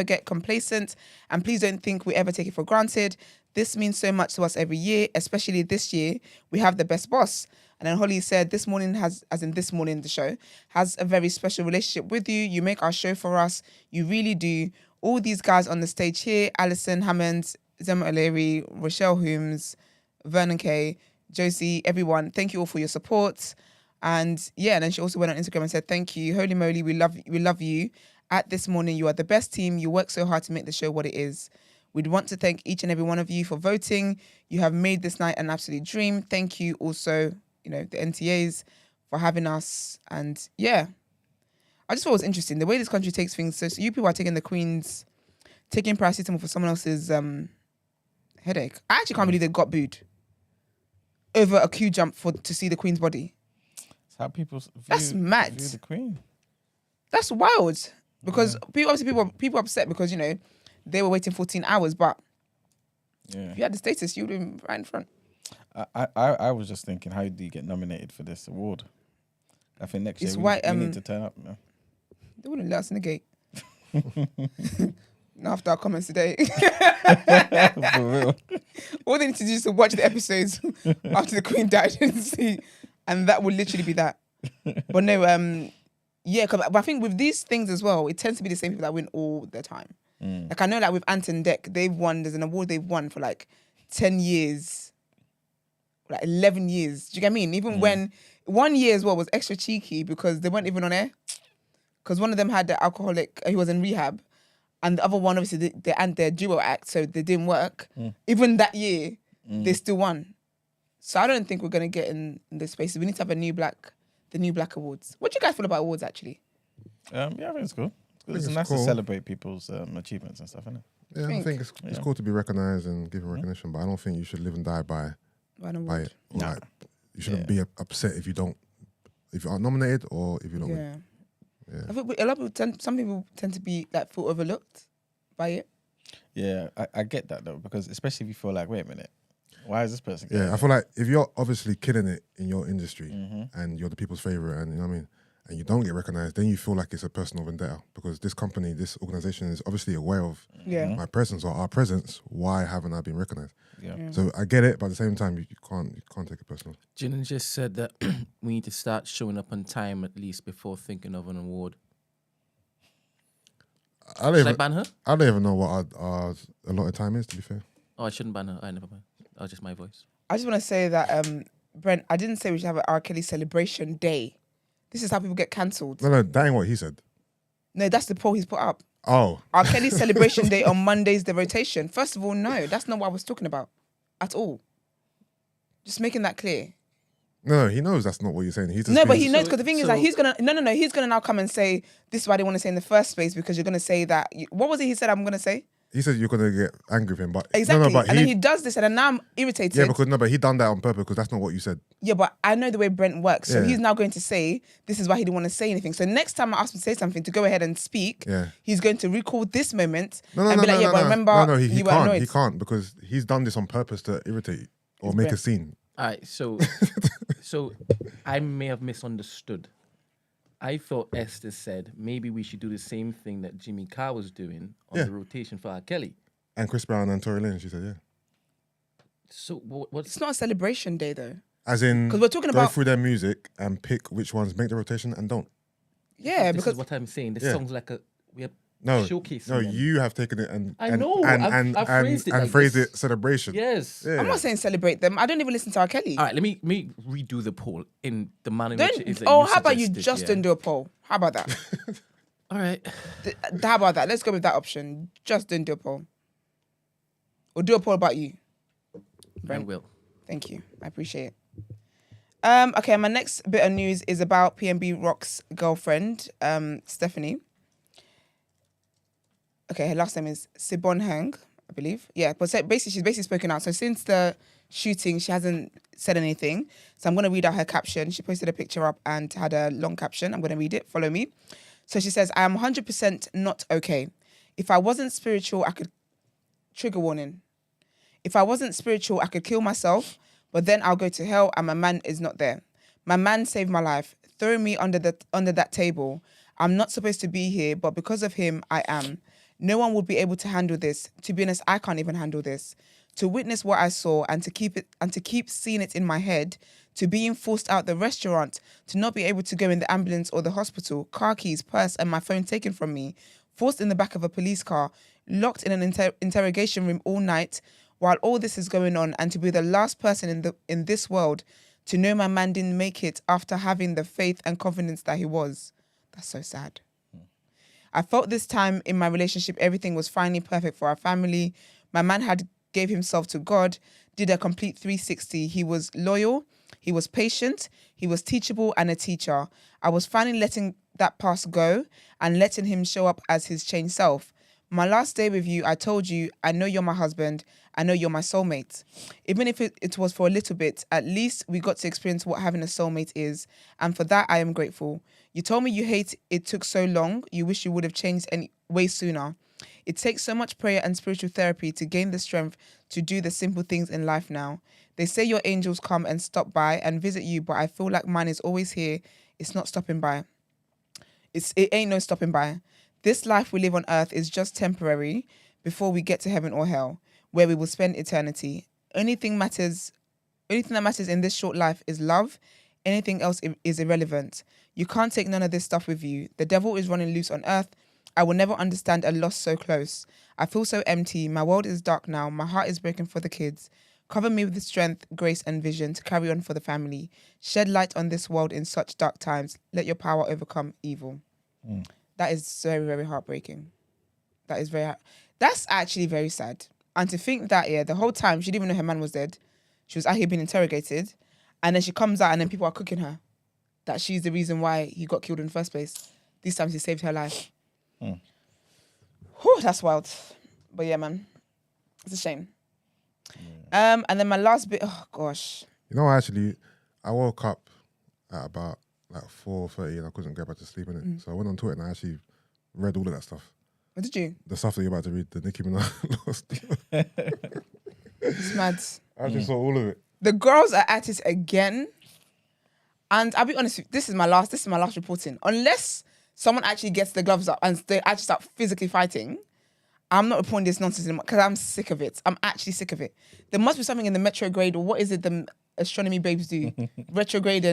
get complacent, and please don't think we ever take it for granted. This means so much to us every year, especially this year. We have the best boss. And then Holly said, this morning the show has a very special relationship with you. You make our show for us. You really do. All these guys on the stage here, Alison Hammond, Zema O'Leary, Rochelle Holmes, Vernon Kay, Josie, everyone, thank you all for your support. And yeah, and then she also went on Instagram and said, thank you. Holy moly, we love you. At This Morning, you are the best team. You work so hard to make the show what it is. We'd want to thank each and every one of you for voting. You have made this night an absolute dream. Thank you also, the NTAs for having us. And yeah, I just thought it was interesting. The way this country takes things. So you people are taking taking paracetamol for someone else's headache. I actually can't believe they got booed over a queue jump to see the Queen's body. That's how people That's mad. view the Queen. That's wild. Because people upset because, they were waiting 14 hours, but if you had the status, you would have been right in front. I was just thinking, how do you get nominated for this award? I think next year we need to turn up. Man. They wouldn't let us in the gate. Not after our comments today. For real. All they need to do is to watch the episodes after the Queen died and see, and that would literally be that. But no, but I think with these things as well, it tends to be the same people that win all the time. Like I know, like with Ant and Dec, there's an award they've won for like 10 years, like 11 years. Do you get what I mean? Even when 1 year as well was extra cheeky because they weren't even on air. Because one of them had the alcoholic, he was in rehab, and the other one, obviously, they and their duo act, so they didn't work. Even that year, they still won. So I don't think we're going to get in this space. We need to have the New Black Awards. What do you guys feel about awards, actually? Yeah, I think it's cool. It's nice to celebrate people's achievements and stuff, isn't it? Yeah, I think it's cool to be recognised and given recognition, but I don't think you should live and die by it. Or like, you shouldn't be upset if you aren't nominated or if you don't win. Yeah. I think a lot of people some people tend to be like feel overlooked by it. Yeah, I get that though, because especially if you feel like, wait a minute, why is this person? I feel like if you're obviously killing it in your industry and you're the people's favourite, and you know what I mean, and you don't get recognised, then you feel like it's a personal vendetta because this company, this organisation is obviously aware of my presence or our presence. Why haven't I been recognised? Yeah. So I get it, but at the same time, you can't take it personal. Jinan just said that we need to start showing up on time at least before thinking of an award. Should I ban her? I don't even know what our allotted time is, to be fair. Oh, I shouldn't ban her. I never mind. That was just my voice. I just want to say that, Brent, I didn't say we should have an R. Kelly celebration day. This is how people get cancelled. No, that ain't what he said. No, that's the poll he's put up. Oh. R. Kelly celebration day on Monday's the rotation. First of all, no, that's not what I was talking about at all. Just making that clear. No, he knows that's not what you're saying. But he knows because the thing is that he's gonna he's gonna now come and say this is what I didn't want to say in the first place because you're gonna say that. What was it he said I'm gonna say? He said you're gonna get angry with him, but exactly. But and then he does this, and then now I'm irritated. Yeah, but he done that on purpose because that's not what you said. Yeah, but I know the way Brent works, so he's now going to say this is why he didn't want to say anything. So next time I ask him to say something, to go ahead and speak, he's going to recall this moment and be like, remember you were annoyed. He can't because he's done this on purpose to irritate or make a scene. All right, so I may have misunderstood. I thought Esther said maybe we should do the same thing that Jimmy Carr was doing on the rotation for R. Kelly. And Chris Brown and Tory Lanez, she said, yeah. So what's... It's not a celebration day, though. As in, because we're talking go about through their music and pick which ones make the rotation and don't. Yeah, this because... is what I'm saying. This song's like we are showcasing No, them. you have taken it and I've phrased it celebration. Yes. Yeah. I'm not saying celebrate them. I don't even listen to R. Kelly. All right, let me redo the poll in the manner in which it is that how about you just don't do a poll? How about that? All right. How about that? Let's go with that option. Just don't do a poll. Or do a poll about you. I will. Thank you. I appreciate it. Okay, my next bit of news is about PnB Rock's girlfriend, Stephanie. Okay, her last name is Sibon Hang, I believe. Yeah, but basically, she's basically spoken out. So since the shooting, she hasn't said anything. So I'm going to read out her caption. She posted a picture up and had a long caption. I'm going to read it. Follow me. So she says, I am 100% not okay. If I wasn't spiritual, I could... Trigger warning. If I wasn't spiritual, I could kill myself, but then I'll go to hell and my man is not there. My man saved my life. Throw me under that table. I'm not supposed to be here, but because of him, I am. No one would be able to handle this. To be honest, I can't even handle this. To witness what I saw and to keep seeing it in my head, to being forced out the restaurant, to not be able to go in the ambulance or the hospital, car keys, purse, and my phone taken from me, forced in the back of a police car, locked in an interrogation room all night, while all this is going on, and to be the last person in this world to know my man didn't make it after having the faith and confidence that he was. That's so sad. I felt this time in my relationship, everything was finally perfect for our family. My man had gave himself to God, did a complete 360. He was loyal, he was patient, he was teachable and a teacher. I was finally letting that past go and letting him show up as his changed self. My last day with you, I told you, I know you're my husband. I know you're my soulmate. Even if it was for a little bit, at least we got to experience what having a soulmate is. And for that, I am grateful. You told me you hate it took so long. You wish you would have changed way sooner. It takes so much prayer and spiritual therapy to gain the strength to do the simple things in life now. They say your angels come and stop by and visit you, but I feel like mine is always here. It's not stopping by. It ain't no stopping by. This life we live on earth is just temporary before we get to heaven or hell, where we will spend eternity. Anything that matters in this short life is love. Anything else is irrelevant. You can't take none of this stuff with you. The devil is running loose on earth. I will never understand a loss so close. I feel so empty. My world is dark now. My heart is broken for the kids. Cover me with the strength, grace, and vision to carry on for the family. Shed light on this world in such dark times. Let your power overcome evil. That is very, very heartbreaking. That's actually very sad. And to think that, the whole time she didn't even know her man was dead. She was out here being interrogated. And then she comes out and then people are cooking her. That she's the reason why he got killed in the first place. These times he saved her life. Whew, that's wild. But yeah, man. It's a shame. And then my last bit, oh gosh. You know, actually, I woke up at about like 4:30 and I couldn't get back to sleep in it. So I went on Twitter and I actually read all of that stuff. What did you? The stuff that you're about to read, the Nicki Minaj. It's mad. I actually saw all of it. The girls are at it again. And I'll be honest with you, this is my last reporting. Unless someone actually gets the gloves up and they actually start physically fighting, I'm not reporting this nonsense anymore because I'm sick of it. I'm actually sick of it. There must be something in the retrograde, or what is it the astronomy babes do? Retrograde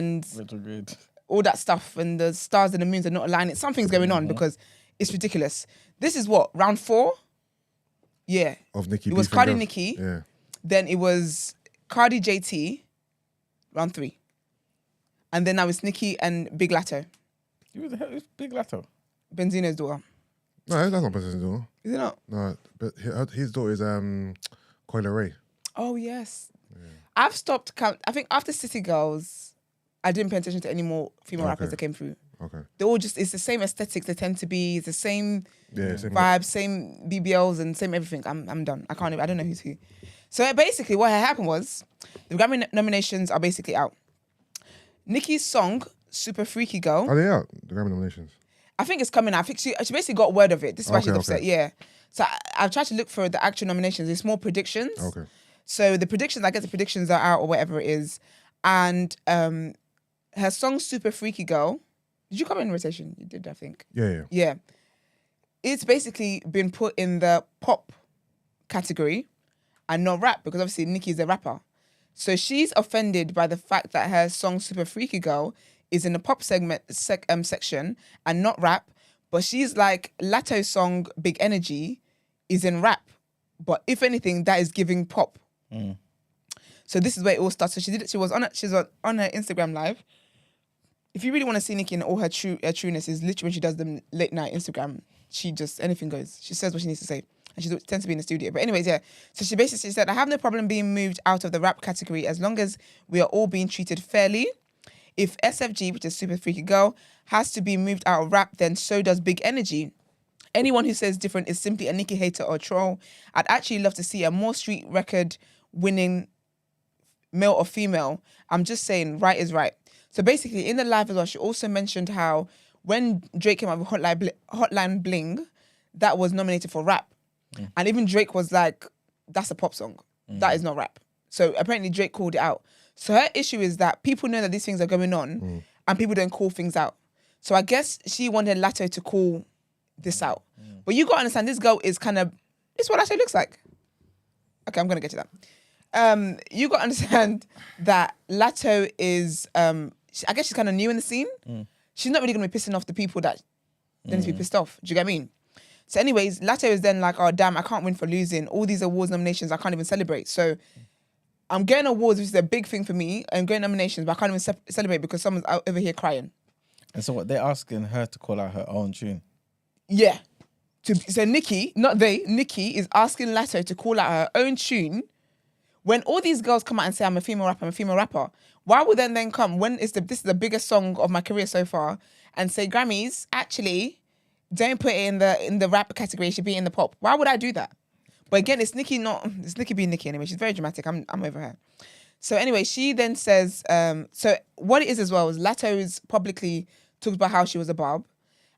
all that stuff, and the stars and the moons are not aligning. Something's going on because it's ridiculous. This is what, round 4? Yeah. Of Nicki. It was Cardi Nicki. Yeah. Then it was Cardi JT, round 3. And then now it's Nicki and Big Latto. Who's Big Latto? Benzino's daughter. No, that's not Benzino's daughter. Is it not? No, but his daughter is Coyle Ray. Oh, yes. Yeah. I've stopped I think after City Girls, I didn't pay attention to any more female rappers that came through. Okay. They're all just, it's the same aesthetics they tend to be. It's the same same vibes, same BBLs and same everything. I'm done. I don't know who's who. So basically what had happened was the Grammy nominations are basically out. Nicki's song, Super Freaky Girl. Are they out? The Grammy nominations? I think it's coming out. I think she basically got word of it. This is why she's upset. Yeah. So I've tried to look for the actual nominations. It's more predictions. Okay. So the predictions, I guess the predictions are out or whatever it is. And her song, Super Freaky Girl. Did you come in rotation? You did, I think. Yeah. It's basically been put in the pop category and not rap, because obviously Nicki's a rapper. So she's offended by the fact that her song Super Freaky Girl is in the pop section and not rap. But she's like, Latto's song Big Energy is in rap. But if anything, that is giving pop. So this is where it all starts. So she was on her Instagram live. If you really want to see Nicki in all her trueness, is literally when she does the late night Instagram. She just, anything goes. She says what she needs to say. And she tends to be in the studio. But anyways, yeah. So she basically said, I have no problem being moved out of the rap category as long as we are all being treated fairly. If SFG, which is Super Freaky Girl, has to be moved out of rap, then so does Big Energy. Anyone who says different is simply a Nicki hater or troll. I'd actually love to see a more street record winning male or female. I'm just saying, right is right. So basically, in the live as well, she also mentioned how when Drake came out with Hotline Bling, that was nominated for rap. And even Drake was like, that's a pop song. That is not rap. So apparently Drake called it out. So her issue is that people know that these things are going on and people don't call things out. So I guess she wanted Latto to call this out. But you got to understand, this girl is kind of, it's what Latto looks like. Okay, I'm going to get to that. You got to understand that Latto is, I guess she's kind of new in the scene. She's not really going to be pissing off the people that they need to be pissed off. Do you get what I mean? So anyways, Latto is then like, oh, damn, I can't win for losing. All these awards nominations, I can't even celebrate. So I'm getting awards, which is a big thing for me, and getting nominations, but I can't even celebrate because someone's out over here crying. And so what, they're asking her to call out her own tune? Yeah. So Nicki, not they, Nicki is asking Latto to call out her own tune when all these girls come out and say, I'm a female rapper. Why would then come, when this is the biggest song of my career so far, and say, Grammys, actually, don't put it in the rap category, it should be in the pop. Why would I do that? But again, it's Nicki being Nicki anyway. She's very dramatic. I'm over her. So anyway, she then says, so what it is as well is Latto's publicly talked about how she was a barb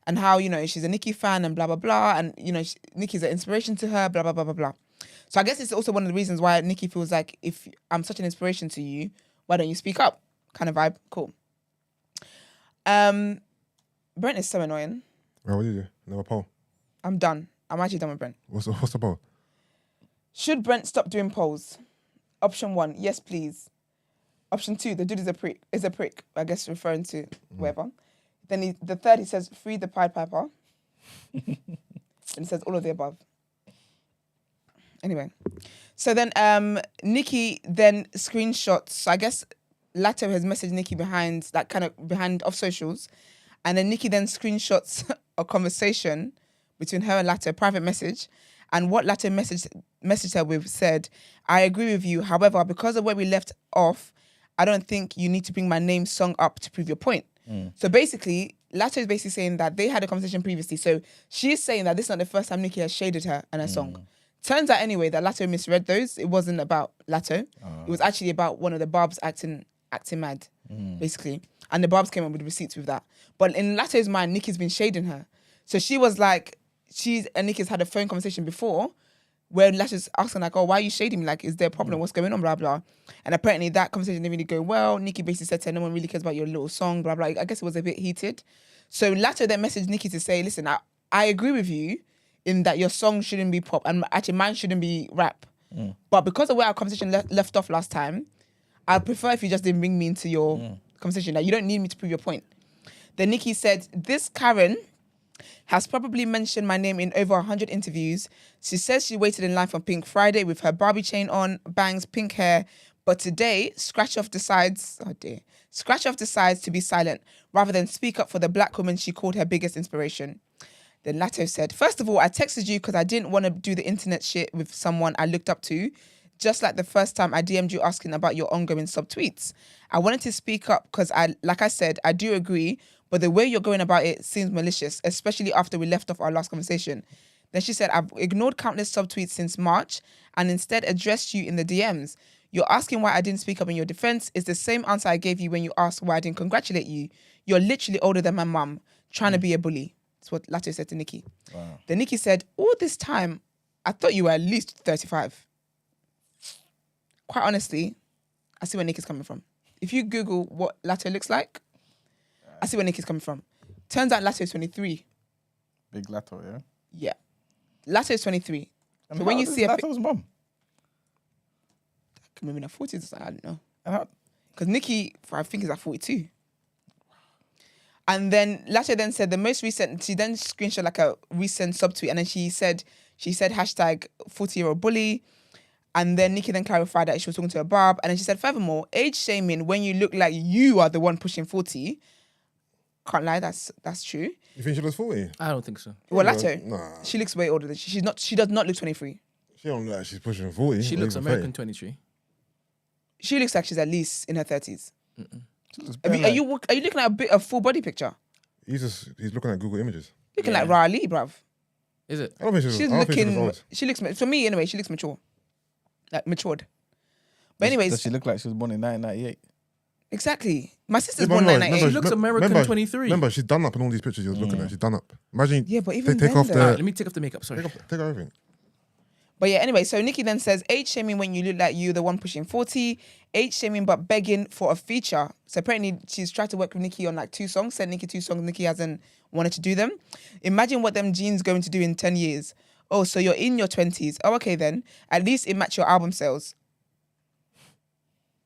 and how, you know, she's a Nicki fan and blah, blah, blah. And, you know, Nicki's an inspiration to her, blah, blah, blah, blah, blah. So I guess it's also one of the reasons why Nicki feels like, if I'm such an inspiration to you, why don't you speak up? Kind of vibe. Cool. Brent is so annoying. Oh, what did you do? Another poll? I'm done. I'm actually done with Brent. What's the poll? Should Brent stop doing polls? Option 1, yes, please. Option 2, the dude is a prick. I guess referring to whoever. Then the third, he says, free the Pied Piper. And he says all of the above. Anyway. So then Nicki then screenshots. So I guess Latto has messaged Nicki behind off socials. And then Nicki then screenshots a conversation between her and Latto, a private message. And what Latto messaged her with said, I agree with you. However, because of where we left off, I don't think you need to bring my name song up to prove your point. So basically, Latto is basically saying that they had a conversation previously. So she's saying that this is not the first time Nicki has shaded her and her song. Turns out anyway that Latto misread those. It wasn't about Latto. It was actually about one of the Barbs acting mad, basically. And the Barbs came up with receipts with that. But in Latto's mind, Nicki's been shading her. So she was like, and Nicki's had a phone conversation before where Latto's asking like, oh, why are you shading me? Like, is there a problem? What's going on? Blah, blah. And apparently that conversation didn't really go well. Nicki basically said to her, no one really cares about your little song, blah, blah. I guess it was a bit heated. So Latto then messaged Nicki to say, listen, I agree with you in that your song shouldn't be pop and actually mine shouldn't be rap. But because of where our conversation left off last time, I'd prefer if you just didn't bring me into your conversation. Like, you don't need me to prove your point. Then Nicki said, this Karen has probably mentioned my name in over 100 interviews. She says she waited in line for Pink Friday with her Barbie chain on, bangs, pink hair. But today, scratch off decides to be silent rather than speak up for the black woman she called her biggest inspiration. Then Latto said, first of all, I texted you because I didn't want to do the internet shit with someone I looked up to. Just like the first time I DM'd you asking about your ongoing subtweets. I wanted to speak up because like I said, I do agree, but the way you're going about it seems malicious, especially after we left off our last conversation. Then she said, I've ignored countless subtweets since March and instead addressed you in the DMs. You're asking why I didn't speak up in your defense is the same answer I gave you when you asked why I didn't congratulate you. You're literally older than my mum, trying to be a bully. That's what Latto said to Nicki. Wow. Then Nicki said, all this time, I thought you were at least 35. Quite honestly, I see where Nicki's coming from. If you Google what Latto looks like, I see where Nicki's coming from. Turns out Latto is 23. Big Latto, yeah? Yeah. Latto is 23. And so when you see Latto's mum? Maybe in her 40s or something, I don't know. And Because Nicki, I think, is at 42. And then Latto then said she then screenshot like a recent subtweet and then she said hashtag 40-year-old bully. And then Nicki then clarified that she was talking to a barb. And then she said, furthermore, age shaming when you look like you are the one pushing 40. Can't lie, that's true. You think she looks 40? I don't think so. Well, Latto, Nah. she looks way older than she does not look 23. She don't look like she's pushing 40. She or looks even American 30. 23. She looks like she's at least in her 30s. Are you looking at a full body picture? He's looking at Google Images. Looking like Riley, bruv. Is it? I don't think She's looking. She looks for me anyway. She looks mature, like matured. But anyways, does she look like she was born in 1998? Exactly. My sister's Yeah, born but in remember, 1998. She looks American 23. Remember, she's done up in all these pictures you was looking at. She's done up. Imagine. Yeah, but even take then off though. the. Alright, let me take off the makeup. Sorry. Take off everything. But yeah, anyway, so Nicki then says, age shaming when you look like you, the one pushing 40. Age shaming but begging for a feature. So apparently she's tried to work with Nicki on like 2 songs, sent Nicki 2 songs, Nicki hasn't wanted to do them. Imagine what them jeans going to do in 10 years. Oh, so you're in your 20s. Oh, okay then. At least it match your album sales.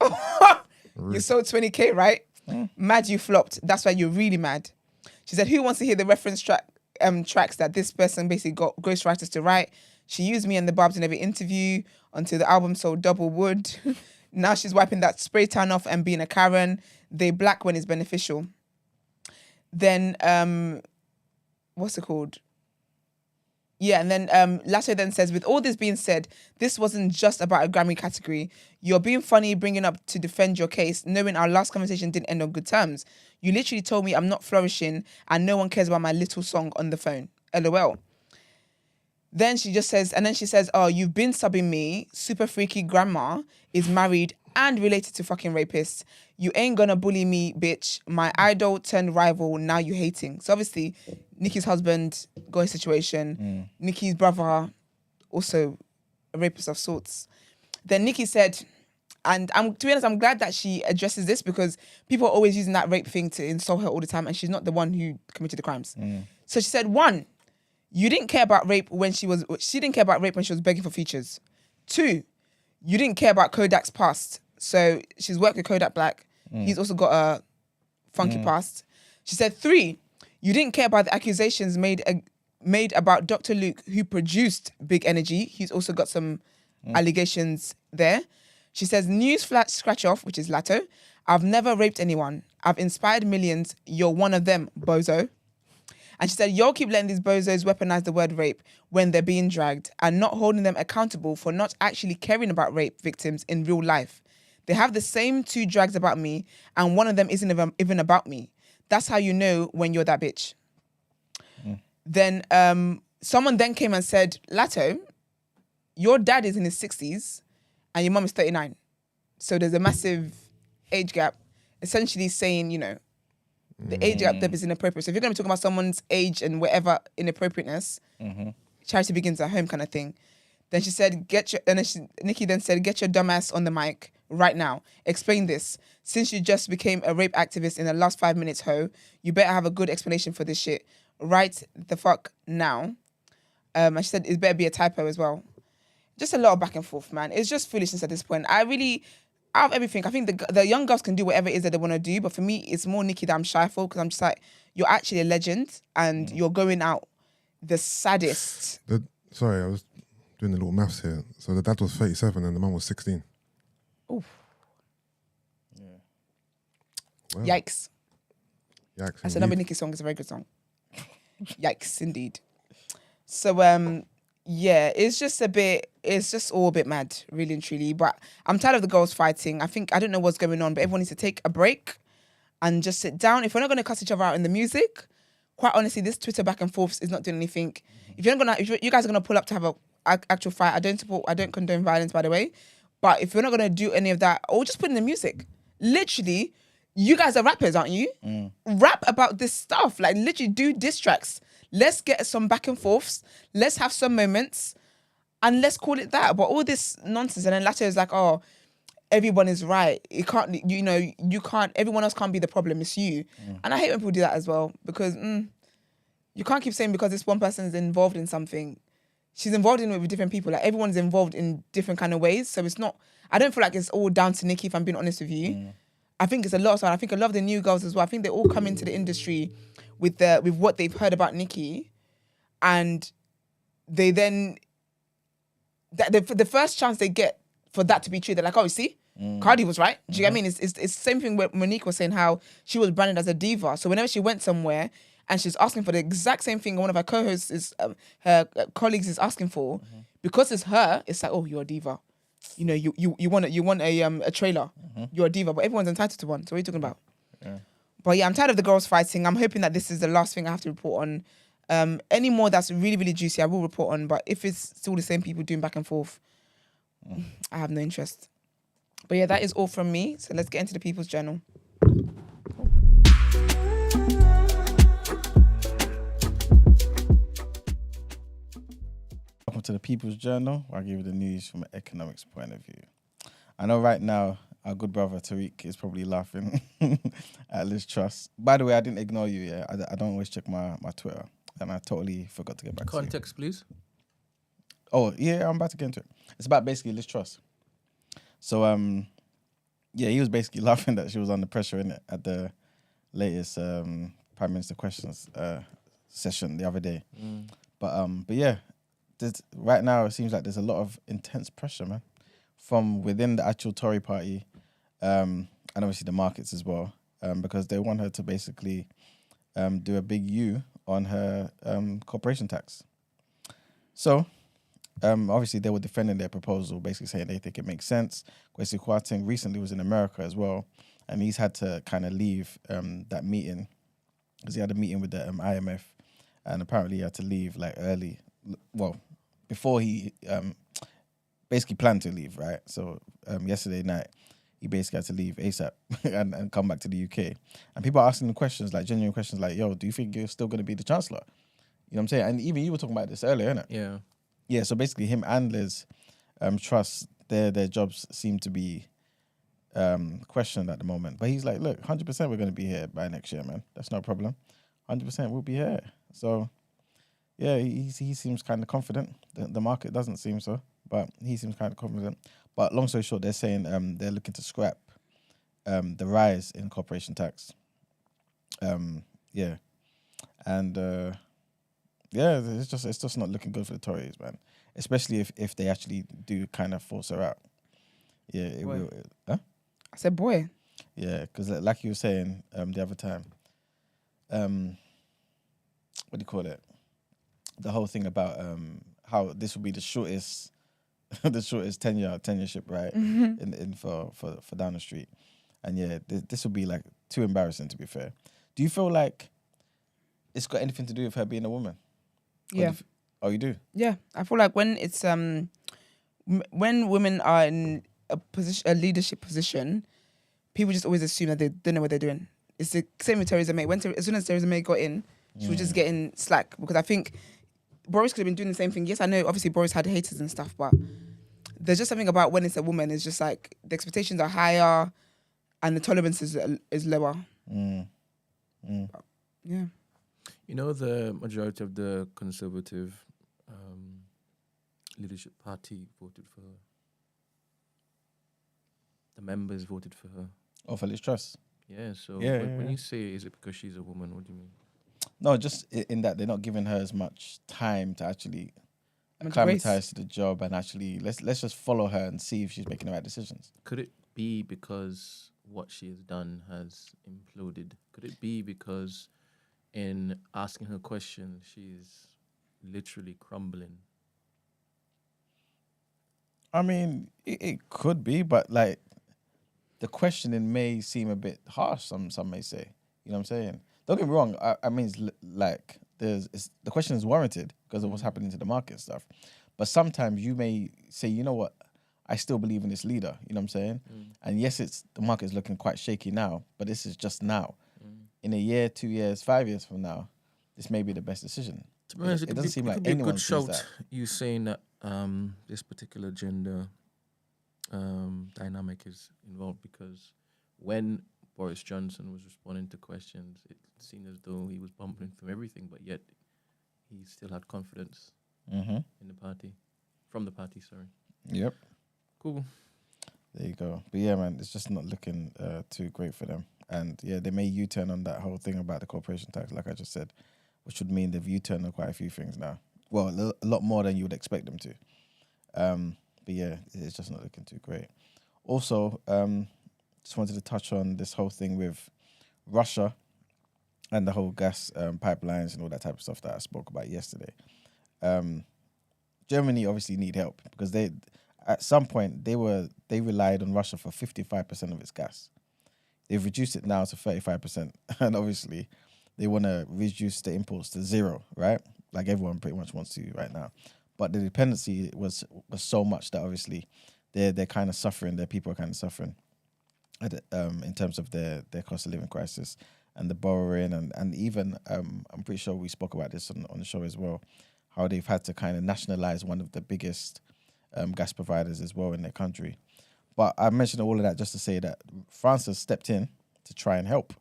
You sold 20K, right? Mad you flopped. That's why you're really mad. She said, who wants to hear the reference tracks that this person basically got ghostwriters to write? She used me and the Barbs in every interview until the album sold double wood. Now she's wiping that spray tan off and being a Karen. They black when it's beneficial. Then, what's it called? Yeah, and then Latto then says, with all this being said, this wasn't just about a Grammy category. You're being funny, bringing up to defend your case, knowing our last conversation didn't end on good terms. You literally told me I'm not flourishing and no one cares about my little song on the phone. LOL. Then she just says, oh, you've been subbing me. Super freaky grandma is married and related to fucking rapists. You ain't gonna bully me, bitch. My idol turned rival, now you hating. So obviously, Nicki's husband got a situation. Nicki's brother, also a rapist of sorts. Then Nicki said, and to be honest, I'm glad that she addresses this because people are always using that rape thing to insult her all the time and she's not the one who committed the crimes. So she said, 1, you didn't care about rape when she didn't care about rape when she was begging for features. 2, you didn't care about Kodak's past. So she's worked with Kodak Black. He's also got a funky past. She said 3, you didn't care about the accusations made about Dr. Luke, who produced Big Energy. He's also got some allegations there. She says, news flash scratch off, which is Latto. I've never raped anyone. I've inspired millions. You're one of them, bozo. And she said, y'all keep letting these bozos weaponize the word rape when they're being dragged and not holding them accountable for not actually caring about rape victims in real life. They have the same 2 drags about me and one of them isn't even about me. That's how you know when you're that bitch. Then someone then came and said, Latto, your dad is in his 60s and your mum is 39. So there's a massive age gap, essentially saying, you know, the age gap is inappropriate. So if you're going to be talking about someone's age and whatever inappropriateness, charity begins at home kind of thing. Then she said, Nicki then said, get your dumb ass on the mic right now. Explain this. Since you just became a rape activist in the last 5 minutes, ho, you better have a good explanation for this shit. Right the fuck now. And she said, it better be a typo as well. Just a lot of back and forth, man. It's just foolishness at this point. Out of everything, I think the young girls can do whatever it is that they want to do. But for me, it's more Nicki that I'm shy for because I'm just like, you're actually a legend and you're going out the saddest. Sorry, I was doing a little maths here. So the dad was 37 and the mum was 16. Oof. Yeah. Well, Yikes. That's another indeed. Nicki song. It's a very good song. Yikes, indeed. So, yeah, it's just all a bit mad, really and truly. But I'm tired of the girls fighting. I don't know what's going on, but everyone needs to take a break and just sit down. If we're not going to cuss each other out in the music, quite honestly, this Twitter back and forth is not doing anything. If you guys are going to pull up to have an actual fight, I don't condone violence, by the way. But if you're not going to do any of that, or just put in the music. Literally, you guys are rappers, aren't you? Rap about this stuff. Like, literally do diss tracks. Let's get some back and forths. Let's have some moments. And let's call it that. But all this nonsense. And then Latto is like, oh, everyone is right. You can't, you can't, everyone else can't be the problem. It's you. And I hate when people do that as well. Because you can't keep saying because this one person is involved in something. She's involved in it with different people. Like, everyone's involved in different kind of ways. So it's not, I don't feel like it's all down to Nicki, if I'm being honest with you. I think it's a lot of stuff. I think a lot of the new girls as well. I think they all come into the industry with what they've heard about Nicki, and they then the first chance they get for that to be true, they're like, oh, you see, Cardi was right. Do you get what I mean? It's the same thing where Monique was saying how she was branded as a diva. So whenever she went somewhere and she's asking for the exact same thing one of her co-hosts her colleagues is asking for, because it's her, it's like, oh, you're a diva. You know, you want a trailer. You're a diva, but everyone's entitled to one. So what are you talking about? But yeah, I'm tired of the girls fighting. I'm hoping that this is the last thing I have to report on. Any more that's really, really juicy, I will report on. But if it's still the same people doing back and forth, I have no interest. But yeah, that is all from me. So let's get into the People's Journal. Welcome to the People's Journal, where I give you the news from an economics point of view. I know right now our good brother Tariq is probably laughing at Liz Truss. By the way, I didn't ignore you. Yeah, I don't always check my Twitter, and I totally forgot to get back to you. Context, please. Oh yeah, I'm about to get into it. It's about basically Liz Truss. So yeah, he was basically laughing that she was under pressure in it at the latest Prime Minister questions session the other day. But yeah, right now it seems like there's a lot of intense pressure, man, from within the actual Tory party, and obviously the markets as well, because they want her to basically do a big U on her corporation tax. So obviously they were defending their proposal, basically saying they think it makes sense. Kwesi Kwarteng recently was in America as well, and he's had to kind of leave that meeting because he had a meeting with the IMF, and apparently he had to leave like early, well, before he basically planned to leave, right? So yesterday night, he basically had to leave ASAP and come back to the UK. And people are asking him questions, like genuine questions like, yo, do you think you're still going to be the Chancellor? You know what I'm saying? And even you were talking about this earlier, innit? Yeah. Yeah, so basically him and Liz Truss, their jobs seem to be questioned at the moment. But he's like, look, 100% we're going to be here by next year, man. That's no problem. 100% we'll be here. So, yeah, he seems kind of confident. The market doesn't seem so, but he seems kind of confident. But long story short, they're saying they're looking to scrap the rise in corporation tax. Yeah. And... yeah, it's just not looking good for the Tories, man. Especially if they actually do kind of force her out. Yeah, it will. Huh? I said, boy. Yeah, because like you were saying the other time, what do you call it? The whole thing about how this will be the shortest, the shortest tenureship, right? In for down the street, and yeah, this will be like too embarrassing, to be fair. Do you feel like it's got anything to do with her being a woman? Yeah. Oh, you do? Yeah, I feel like when it's when women are in a leadership position, people just always assume that they don't know what they're doing. It's the same with Theresa May. As soon as Theresa May got in, she was just getting slack, because I think Boris could have been doing the same thing. Yes, I know obviously Boris had haters and stuff, but there's just something about when it's a woman, it's just like the expectations are higher and the tolerance is lower. Yeah. You know, the majority of the Conservative leadership party voted for her. The members voted for her. Oh, for Liz Truss? Yeah, so when you say, is it because she's a woman, what do you mean? No, just in that they're not giving her as much time to actually acclimatize to the job, and actually let's just follow her and see if she's making the right decisions. Could it be because what she has done has imploded? Could it be because in asking her questions, she's literally crumbling? I mean, it could be, but like the questioning may seem a bit harsh. Some may say, you know what I'm saying? Don't get me wrong. I mean, it's like the question is warranted because of what's happening to the market and stuff. But sometimes you may say, you know what, I still believe in this leader. You know what I'm saying? And yes, the market is looking quite shaky now, but this is just now. In a year, 2 years, 5 years from now, this may be the best decision. To be honest, it doesn't seem like it could be a anyone good sees shout. that. You saying that this particular gender dynamic is involved, because when Boris Johnson was responding to questions, it seemed as though he was bumbling through everything, but yet he still had confidence in the party, from the party. Sorry. Yep. Cool. There you go. But yeah, man, it's just not looking too great for them. And yeah, they may U-turn on that whole thing about the corporation tax, like I just said, which would mean they've U-turned on quite a few things now. Well, a lot more than you would expect them to. But yeah, it's just not looking too great. Also, just wanted to touch on this whole thing with Russia and the whole gas pipelines and all that type of stuff that I spoke about yesterday. Germany obviously need help because at some point they relied on Russia for 55% of its gas. They've reduced it now to 35%. And obviously, they want to reduce the imports to 0, right? Like everyone pretty much wants to right now. But the dependency was so much that obviously they're kind of suffering. Their people are kind of suffering in terms of their cost of living crisis and the borrowing. And even, I'm pretty sure we spoke about this on the show as well, how they've had to kind of nationalize one of the biggest gas providers as well in their country. But I mentioned all of that just to say that France has stepped in to try and help.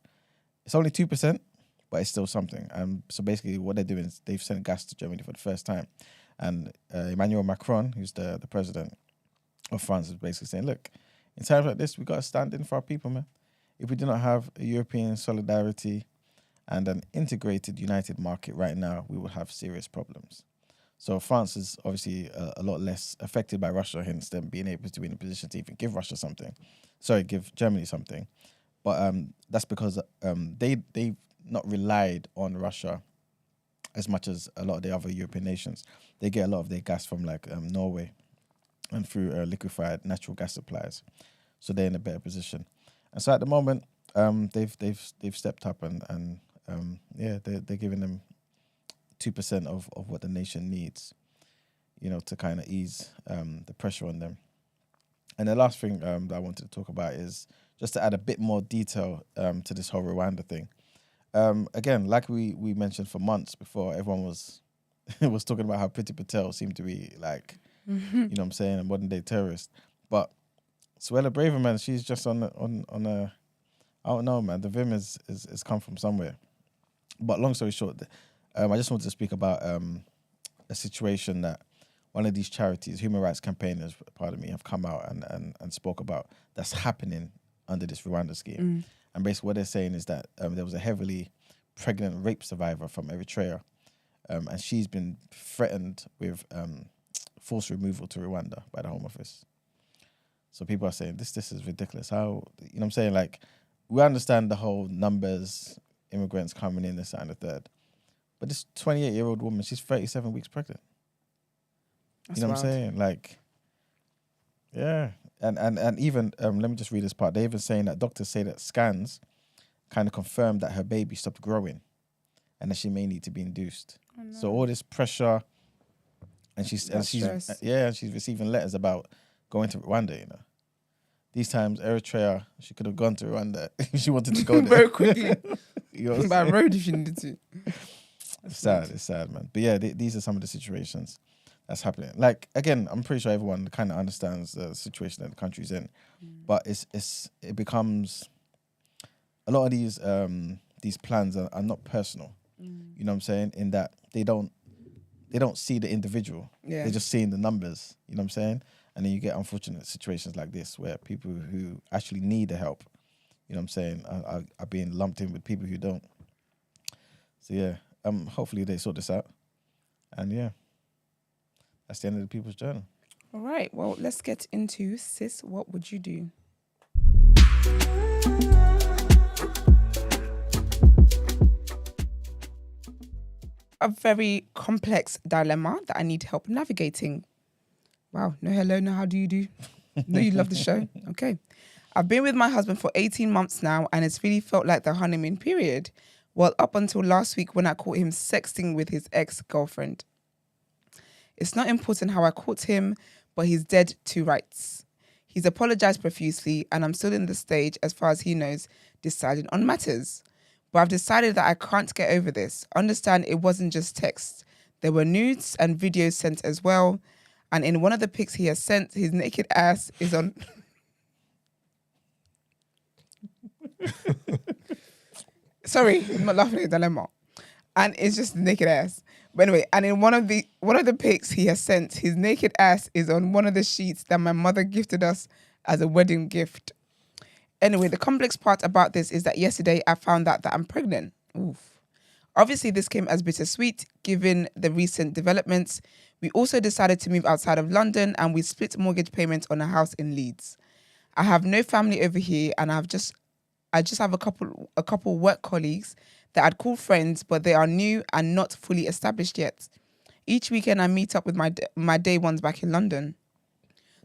It's only 2%, but it's still something. So basically what they're doing is they've sent gas to Germany for the first time. And Emmanuel Macron, who's the president of France, is basically saying, look, in times like this, we got to stand in for our people, man. If we do not have a European solidarity and an integrated, united market right now, we will have serious problems. So France is obviously a lot less affected by Russia, hence them being able to be in a position to even give give Germany something. But that's because they've not relied on Russia as much as a lot of the other European nations. They get a lot of their gas from like Norway and through liquefied natural gas supplies. So they're in a better position. And so at the moment, they've stepped up and they're giving them 2% of what the nation needs, to kind of ease the pressure on them. And the last thing that I wanted to talk about is just to add a bit more detail to this whole Rwanda thing. Again, like we mentioned for months before, everyone was talking about how Priti Patel seemed to be like, you know what I'm saying, a modern day terrorist. But Suella Braverman, she's just on a, I don't know, man. The vim is come from somewhere. But long story short, I just wanted to speak about a situation that one of these charities, human rights campaigners, have come out and spoke about that's happening under this Rwanda scheme. And basically what they're saying is that there was a heavily pregnant rape survivor from Eritrea, and she's been threatened with forced removal to Rwanda by the Home Office. So people are saying, this is ridiculous. How, you know what I'm saying? Like, we understand the whole numbers, immigrants coming in, this and the third. But this 28-year-old woman, she's 37 weeks pregnant. That's you know wild. what I'm saying? Like, yeah. And even, let me just read this part. They're even saying that doctors say that scans kind of confirmed that her baby stopped growing and that she may need to be induced. Oh, no. So all this pressure, and she's receiving letters about going to Rwanda, These times, Eritrea, she could have gone to Rwanda if she wanted to go there. Very quickly. You know, By road if she needed to. It's sad, man. But yeah, these are some of the situations that's happening. Like, again, I'm pretty sure everyone kind of understands the situation that the country's in. But it becomes, a lot of these plans are not personal. You know what I'm saying? In that they don't see the individual. Yeah. They're just seeing the numbers. You know what I'm saying? And then you get unfortunate situations like this where people who actually need the help, you know what I'm saying, are being lumped in with people who don't. So yeah, hopefully they sort this out. And yeah, that's the end of the People's Journal. All right, well, let's get into Sis, what would you do? A very complex dilemma that I need help navigating. Wow, no hello, no how do you do? No, you love the show? Okay. I've been with my husband for 18 months now and it's really felt like the honeymoon period. Well, up until last week when I caught him sexting with his ex-girlfriend. It's not important how I caught him, but he's dead to rights. He's apologized profusely and I'm still in the stage, as far as he knows, deciding on matters. But I've decided that I can't get over this. Understand it wasn't just text. There were nudes and videos sent as well. And in one of the pics he has sent, his naked ass is on... Sorry, I'm not laughing at the dilemma. And it's just the naked ass. But anyway, and in one of the pics he has sent, his naked ass is on one of the sheets that my mother gifted us as a wedding gift. Anyway, the complex part about this is that yesterday I found out that I'm pregnant. Oof. Obviously, this came as bittersweet given the recent developments. We also decided to move outside of London and we split mortgage payments on a house in Leeds. I have no family over here and I just have a couple work colleagues that I'd call friends, but they are new and not fully established yet. Each weekend I meet up with my day ones back in London.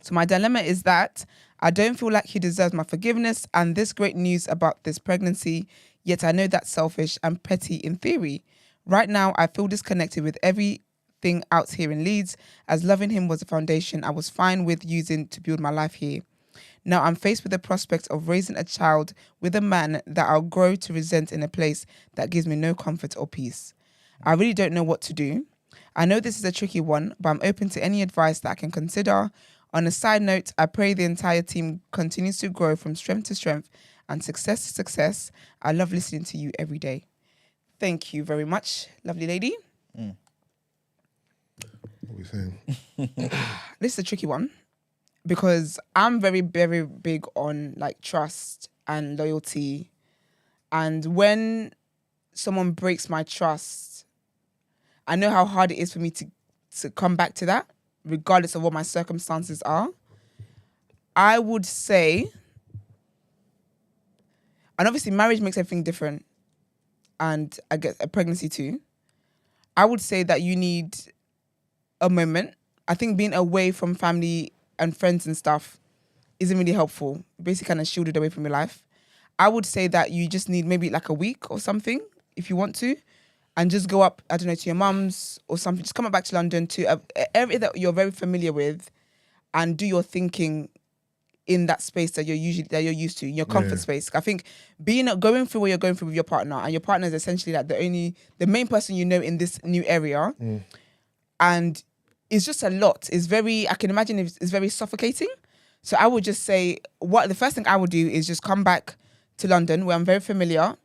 So my dilemma is that I don't feel like he deserves my forgiveness and this great news about this pregnancy, yet I know that's selfish and petty in theory. Right now, I feel disconnected with everything out here in Leeds, as loving him was a foundation I was fine with using to build my life here. Now I'm faced with the prospect of raising a child with a man that I'll grow to resent in a place that gives me no comfort or peace. I really don't know what to do. I know this is a tricky one, but I'm open to any advice that I can consider. On a side note, I pray the entire team continues to grow from strength to strength and success to success. I love listening to you every day. Thank you very much, lovely lady. What are we saying? This is a tricky one because I'm very, very big on like trust and loyalty. And when someone breaks my trust, I know how hard it is for me to come back to that, regardless of what my circumstances are. I would say, and obviously marriage makes everything different, and I guess a pregnancy too. I would say that you need a moment. I think being away from family and friends and stuff isn't really helpful. Basically kind of shielded away from your life. I would say that you just need maybe like a week or something, if you want to, and just go up, I don't know, to your mum's or something. Just come back to London to area that you're very familiar with and do your thinking in that space that you're used to, in your comfort space. I think going through what you're going through with your partner, and your partner is essentially like the main person you know in this new area. And it's just a lot. It's very, I can imagine it's very suffocating. So I would just say, the first thing I would do is just come back to London where I'm very familiar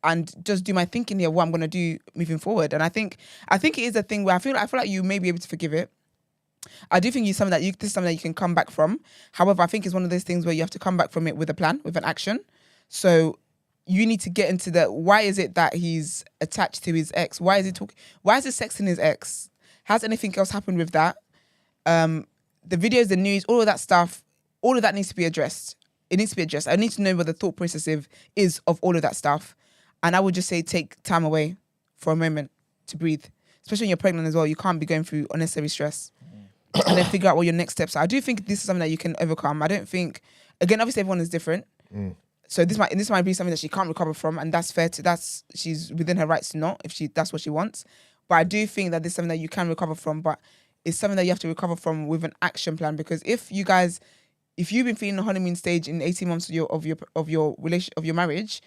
and just do my thinking here, what I'm going to do moving forward. And I think it is a thing where I feel like you may be able to forgive it. I do think this is something that you can come back from. However, I think it's one of those things where you have to come back from it with a plan, with an action. So you need to get into why is it that he's attached to his ex? Why is he sexting his ex? Has anything else happened with that? The videos, the news, all of that stuff, all of that needs to be addressed. It needs to be addressed. I need to know what the thought process is of all of that stuff. And I would just say take time away for a moment to breathe. Especially when you're pregnant as well. You can't be going through unnecessary stress. And then figure out what your next steps are. I do think this is something that you can overcome. I don't think, again, obviously everyone is different. So this might be something that she can't recover from, and that's fair. She's within her rights to not, if that's what she wants. But I do think that this is something that you can recover from, but it's something that you have to recover from with an action plan. Because if you've been feeling the honeymoon stage in 18 months of your marriage,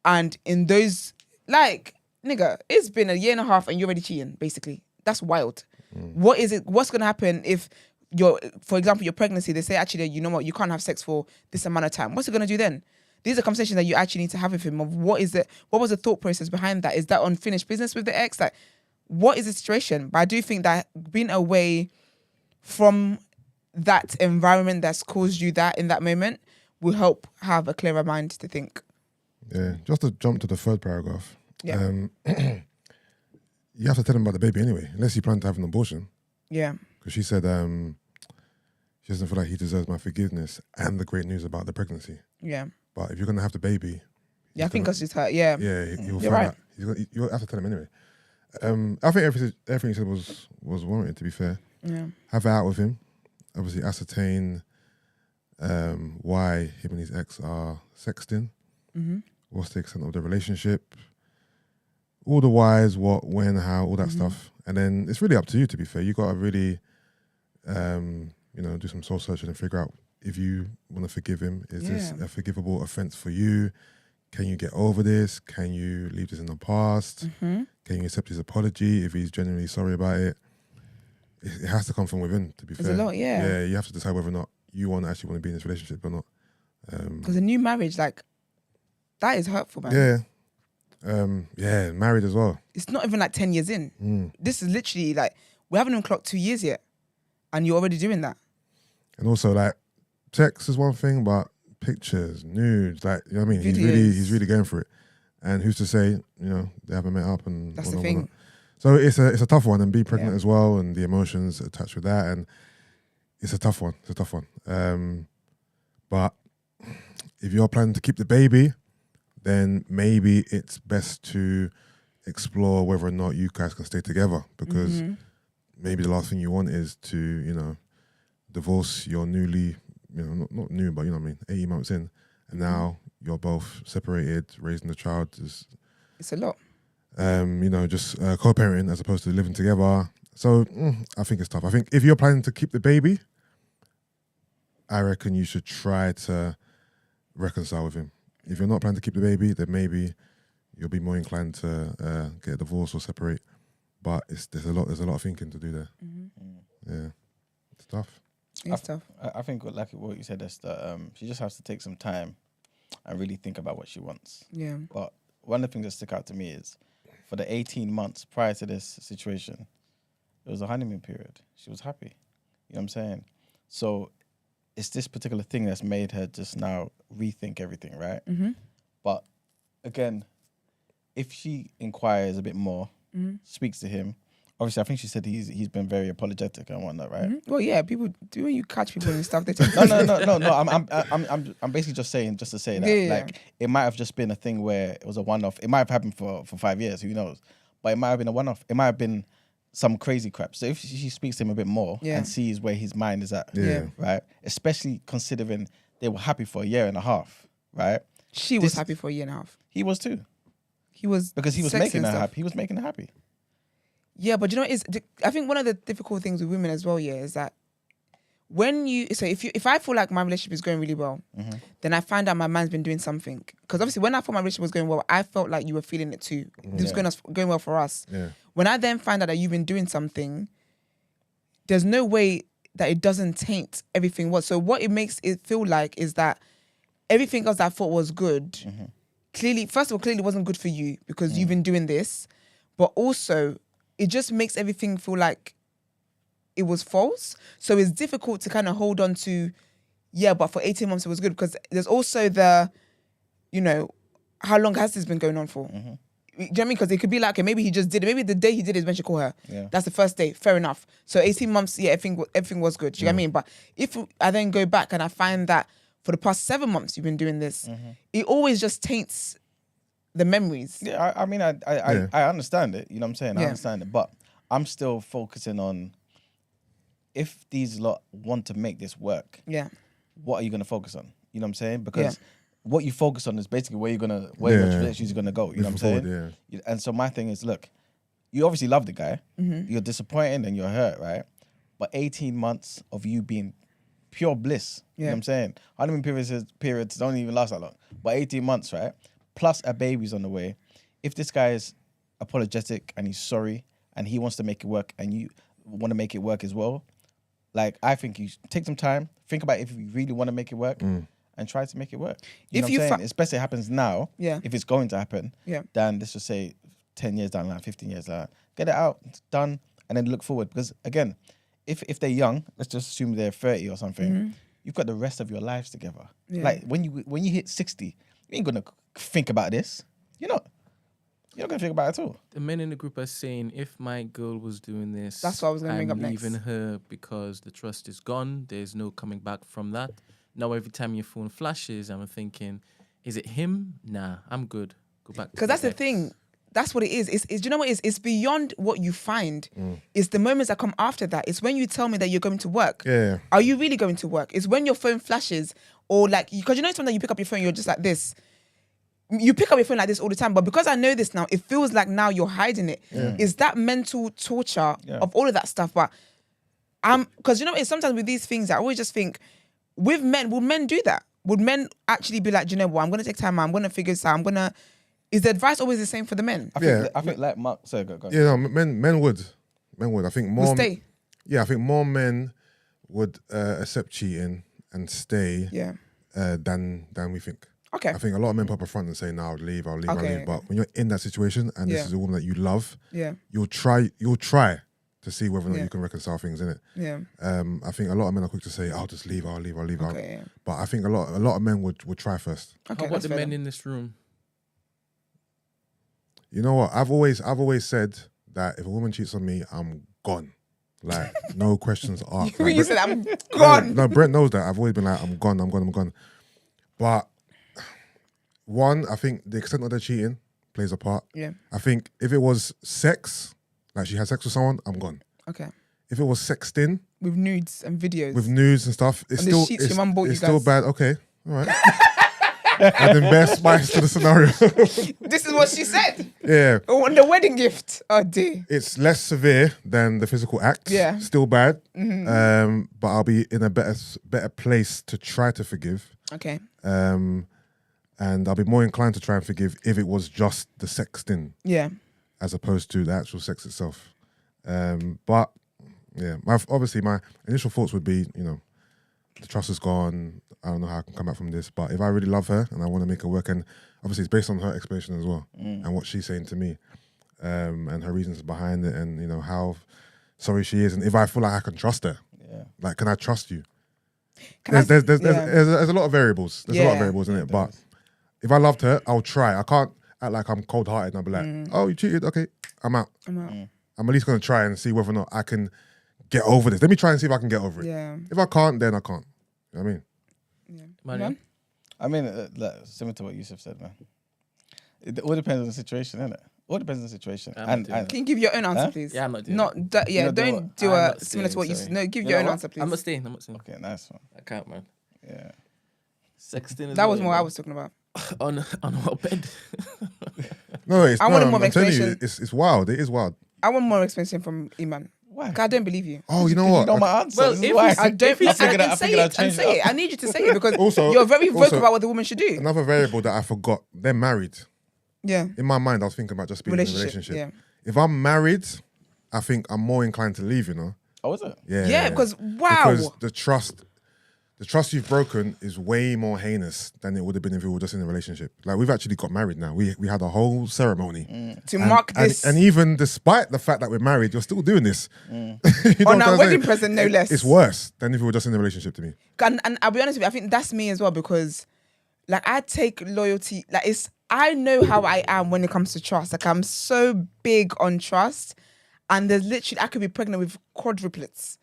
and in those, like, nigga, it's been a year and a half and you're already cheating, basically. That's wild. What's going to happen if for example, your pregnancy, they say, actually, you know what, you can't have sex for this amount of time. What's it going to do then? These are conversations that you actually need to have with him of what was the thought process behind that? Is that unfinished business with the ex? Like, what is the situation? But I do think that being away from that environment that's caused you that in that moment will help have a clearer mind to think. Yeah, just to jump to the third paragraph. Yeah. You have to tell him about the baby anyway, unless you plan to have an abortion. Yeah. Because she said she doesn't feel like he deserves my forgiveness and the great news about the pregnancy. Yeah. But if you're going to have the baby... Yeah, I think because it's her, yeah. Yeah, you'll You're find right. out. You'll have to tell him anyway. I think everything he said was warranted, to be fair. Yeah. Have it out with him. Obviously ascertain why him and his ex are sexting. Mm-hmm. What's the extent of the relationship. All the whys, what, when, how, all that stuff. And then it's really up to you, to be fair. You got to really, do some soul searching and figure out if you want to forgive him. Is this a forgivable offense for you? Can you get over this? Can you leave this in the past? Mm-hmm. Can you accept his apology if he's genuinely sorry about it? It has to come from within, to be fair. It's a lot, yeah. Yeah, you have to decide whether or not you actually want to be in this relationship or not. Because a new marriage, like, that is hurtful, man. Yeah. Married as well. It's not even like 10 years in. This is literally like, we haven't even clocked 2 years yet. And you're already doing that. And also, like, text is one thing, but pictures, nudes, like, you know what I mean? Videos. He's really going for it. And who's to say, they haven't met up and That's whatnot, the thing. whatnot. So it's a tough one, and be pregnant as well, and the emotions attached with that, and it's a tough one. But if you're planning to keep the baby, then maybe it's best to explore whether or not you guys can stay together, because maybe the last thing you want is to, divorce, you're newly, not new, but you know what I mean, 18 months in, and now you're both separated, raising the child is, It's a lot. just co-parenting as opposed to living together. So I think it's tough. I think if you're planning to keep the baby, I reckon you should try to reconcile with him. If you're not planning to keep the baby, then maybe you'll be more inclined to get a divorce or separate. But there's a lot of thinking to do there. Yeah, it's tough. It's tough. I think like what you said is that she just has to take some time and really think about what she wants. Yeah. But one of the things that stick out to me is for the 18 months prior to this situation, it was a honeymoon period. She was happy. You know what I'm saying? So it's this particular thing that's made her just now rethink everything, right? But again, if she inquires a bit more, speaks to him, obviously I think she said he's been very apologetic and whatnot, right? Well, yeah, people do when you catch people and stuff. They tend No. I'm basically just saying, just to say that, Yeah. like, it might have just been a thing where it was a one-off. It might have happened for 5 years, who knows? But it might have been a one-off. It might have been some crazy crap. So if she speaks to him a bit more and sees where his mind is at, right? Especially considering they were happy for a year and a half, right? She was happy for a year and a half. He was too. He was Because he was sexy making and her stuff. happy. He was making her happy. Yeah, but you know, I think one of the difficult things with women as well, is that if I feel like my relationship is going really well, then I find out my man's been doing something. Because obviously, when I thought my relationship was going well, I felt like you were feeling it too. This was going well for us. Yeah. When I then find out that you've been doing something, there's no way that it doesn't taint everything. So what it makes it feel like is that everything else that I thought was good, clearly wasn't good for you because you've been doing this, but also it just makes everything feel like it was false. So it's difficult to kind of hold on to, but for 18 months it was good, because there's also the, how long has this been going on for? Do you know what I mean? Because it could be like, okay, maybe he just did it. Maybe the day he did it is when she called her. Yeah. That's the first day. Fair enough. So 18 months, everything was good. Do you know what I mean? But if I then go back and I find that for the past 7 months you've been doing this, it always just taints the memories. Yeah, I mean, I understand it. You know what I'm saying? I understand it. But I'm still focusing on, if these lot want to make this work, what are you going to focus on? You know what I'm saying? Because what you focus on is basically where your relationship is going to go. You know what I'm saying? And so my thing is, look, you obviously love the guy. You're disappointed and you're hurt, right? But 18 months of you being pure bliss. You know what I'm saying? Honeymoon periods don't even last that long. But 18 months, right? Plus a baby's on the way. If this guy is apologetic and he's sorry and he wants to make it work and you want to make it work as well, like, I think you should take some time, think about if you really want to make it work, and try to make it work. You know what I'm saying? It's best it happens now, if it's going to happen, than let's just say 10 years down the line, 15 years down the line. Get it out, it's done, and then look forward. Because again, if they're young, let's just assume they're 30 or something, you've got the rest of your lives together. Like, when you hit 60, you ain't going to think about this. You're not going to think about it at all. The men in the group are saying, if my girl was doing this, that's what I was going to bring up next. I'm leaving her because the trust is gone. There's no coming back from that. Now every time your phone flashes, I'm thinking, is it him? Nah, I'm good. Go back. Because that's the thing. That's what it is. Do you know what it is? It's beyond what you find. It's the moments that come after that. It's when you tell me that you're going to work. Yeah. Are you really going to work? It's when your phone flashes, or like, because sometimes you pick up your phone, you're just like this. You pick up your phone like this all the time, but because I know this now, it feels like now you're hiding it. It's that mental torture of all of that stuff. But because sometimes with these things, I always just think, with men, would men do that? Would men actually be like, do you know what? I'm going to take time out. I'm going to figure this out. Is the advice always the same for the men? I think like Mark. Sorry, go. Yeah, no, men would. I think more. Would stay. Yeah, I think more men would accept cheating and stay. Than we think. Okay. I think a lot of men pop up front and say, "No, I'll leave." Okay. But when you're in that situation and this is a woman that you love, you'll try to see whether or not you can reconcile things, innit? Yeah. I think a lot of men are quick to say, "I'll just leave. I'll leave." Okay. But I think a lot of men would try first. Okay. How about the men in this room? You know what? I've always said that if a woman cheats on me, I'm gone. Like, no questions asked. When Like, you said I'm gone. No, Brent knows that. I've always been like, I'm gone. But one, I think the extent of the cheating plays a part. Yeah. I think if it was sex, like she had sex with someone, I'm gone. Okay. if it was sexting with nudes and videos. with nudes and stuff, it's On the still sheets your mum bought it's you still guys. bad. Okay, all right. Adding bare spice to the scenario. This is what she said. Yeah, Oh, on the wedding gift. Oh dear. it's less severe than the physical act. Yeah. Still bad. But I'll be in a better place to try to forgive. Okay. And I'll be more inclined to try and forgive if it was just the sexting Yeah. as opposed to the actual sex itself. But yeah, obviously my initial thoughts would be, the trust is gone. I don't know how I can come back from this. But if I really love her and I want to make her work, and obviously it's based on her explanation as well and what she's saying to me, and her reasons behind it, and how sorry she is, and if I feel like I can trust her, like, can I trust you? There's a lot of variables. There's a lot of variables in it. But if I loved her, I'll try. I can't act like I'm cold-hearted and I'll be like, oh, you cheated? Okay, I'm out. I'm at least going to try and see whether or not I can get over this. Let me try and see if I can get over it. Yeah. If I can't, then I can't. You know what I mean? Manuel? I mean, similar to what Yusuf said, man. It all depends on the situation, innit? All depends on the situation. I'm not Can you give your own answer, Huh? please? Yeah, I'm not doing Not that. Yeah, You're not doing don't do I'm a not similar to what you saying, said. No, give You your know own what? answer, please. I'm not staying. Okay, nice one. I can't, man. Yeah. Sexting is That was what, more I man. was talking about. on what bed? No, it's I wanted more I'm telling you, explanation. it's wild. It is wild. I want more explanation from Iman. Why? 'Cause I don't believe you. Oh, you know You what? know my answer. Well, This is if why. it's- I don't. If it's- I figured I can say figured I'd it and change say it it. I need you to say it because Also- you're very vocal also- about what the woman should do. Another variable that I forgot, they're married. Yeah. In my mind, I was thinking about just being in a relationship. Yeah. If I'm married, I think I'm more inclined to leave, Oh, is it? Yeah. Yeah, because wow. Because the trust you've broken is way more heinous than it would have been if we were just in a relationship. Like, we've actually got married now. We had a whole ceremony. To mark this. And even despite the fact that we're married, you're still doing this. You know On what our I'm wedding saying? present, no less. It's worse than if we were just in a relationship to me. And I'll be honest with you, I think that's me as well because, like, I take loyalty. Like, I know how I am when it comes to trust. Like, I'm so big on trust, and there's literally I could be pregnant with quadruplets.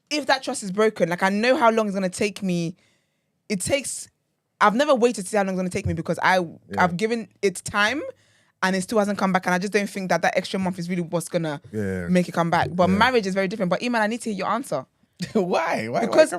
If that trust is broken, like, I know how long it's gonna take me. I've never waited to see how long it's gonna take me because I've given it time, and it still hasn't come back. And I just don't think that extra month is really what's gonna make it come back. But marriage is very different. But Iman, I need to hear your answer. Why? Because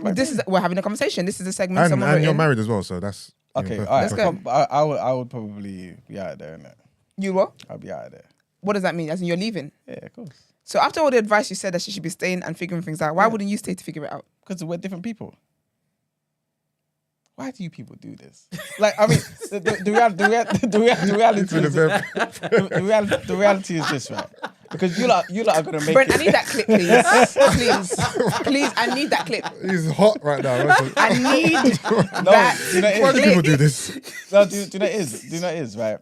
we're having a conversation. This is a segment. And wrote you're in. married as well, so that's Okay, perfect. all right. Let's go. I would probably be out of there, innit? You what? I'll be out of there. What does that mean? As in you're leaving? Yeah, of course. So after all the advice you said that she should be staying and figuring things out, why wouldn't you stay to figure it out? Because we're different people. Why do you people do this? Like, I mean, the reality is this, right? Because you lot are gonna make Brent, it. I need that clip, please. Please, I need that clip. He's hot right now. I need No, that. do you know Why it do is? people do this? No, do you know it is? Do you know it is, right?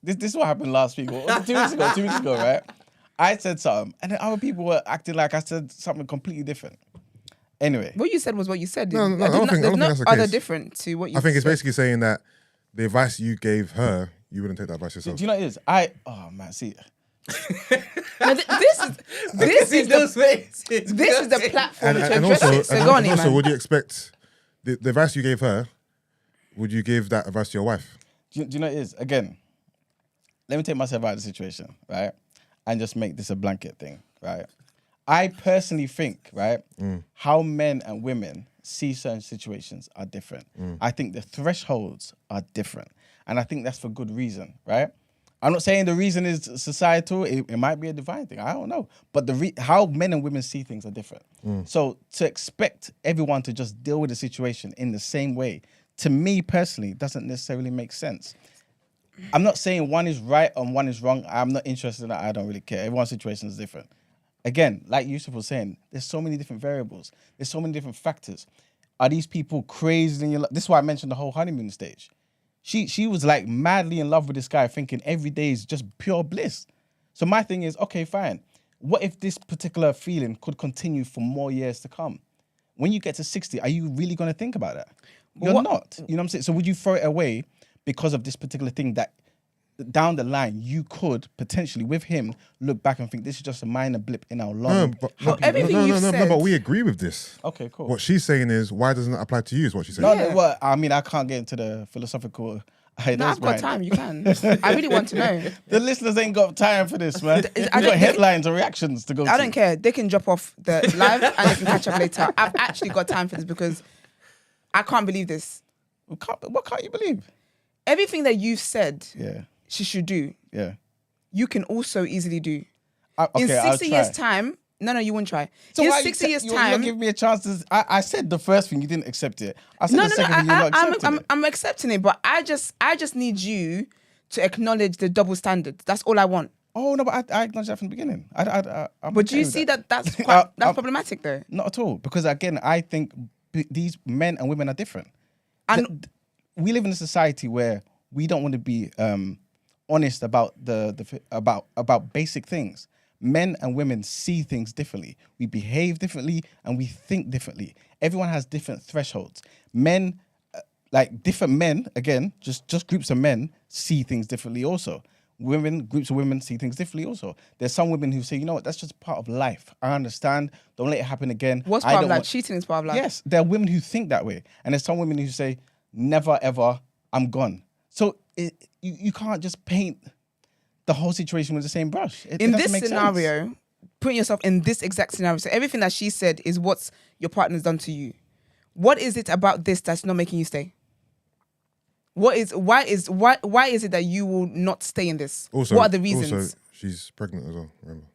This is what happened last week. Or 2 weeks ago. 2 weeks ago, right? I said something, and then other people were acting like I said something completely different. Anyway, What you said was what you said. No, I don't think that's the other case. different to what you I think it's said. basically saying that the advice you gave her, you wouldn't take that advice yourself. do you know what it is? Oh man, see, No, this is the platform to And address also, it. So go on, also, Iman. would you expect the advice you gave her? Would you give that advice to your wife? do you know what it is? Again, let me take myself out of the situation, right? And just make this a blanket thing, right? I personally think, right, how men and women see certain situations are different. I think the thresholds are different. And I think that's for good reason, right? I'm not saying the reason is societal. It might be a divine thing. I don't know. But how men and women see things are different. So to expect everyone to just deal with the situation in the same way, to me personally, doesn't necessarily make sense. I'm not saying one is right and one is wrong. I'm not interested in that. I don't really care. Everyone's situation is different. Again, like Yusuf was saying, there's so many different variables. There's so many different factors. Are these people crazy in your life? This is why I mentioned the whole honeymoon stage. She was like madly in love with this guy, thinking every day is just pure bliss. So my thing is, okay, fine. What if this particular feeling could continue for more years to come? When you get to 60, are you really going to think about that? You're not. You know what I'm saying? So would you throw it away because of this particular thing that down the line you could potentially, with him, look back and think this is just a minor blip in our long... everything you've said- but we agree with this. Okay, cool. What she's saying is, why doesn't it apply to you? Is what she's saying. No, well, I mean, I can't get into the philosophical Hey, No, those I've got behind- time. You can. I really want to know. The listeners ain't got time for this, man. We've I got don't- headlines or reactions to go to. I don't care. They can drop off the live and they can catch up later. I've actually got time for this because I can't believe this. What can't you believe? Everything that you've said Yeah, she should do, yeah. you can also easily do. Okay, In I'll 60 try. years' time, no, you wouldn't try. In why 60 years' you're time, giving me a chance to. I said the first thing, you didn't accept it. I said the second thing, you're not accepting it. I'm accepting it, but I just need you to acknowledge the double standards. That's all I want. Oh no, but I acknowledged that from the beginning. I'm But do okay you with see that? that's quite, that's problematic though? Not at all, because again, I think these men and women are different. And We live in a society where we don't want to be honest about about basic things. Men and women see things differently. We behave differently and we think differently. Everyone has different thresholds. Men, like different men, again, just groups of men see things differently also. Women, groups of women see things differently also. There's some women who say, you know what, that's just part of life. I understand. Don't let it happen again. what's I part of don't life? want- Cheating is part of life. Yes, there are women who think that way. And there's some women who say, never, ever, I'm gone. So you can't just paint the whole situation with the same brush. It In doesn't this make sense. scenario, put yourself in this exact scenario. So everything that she said is what your partner's done to you. What is it about this that's not making you stay? Why is it that you will not stay in this? Also, what are the reasons? Also, she's pregnant as well. Remember?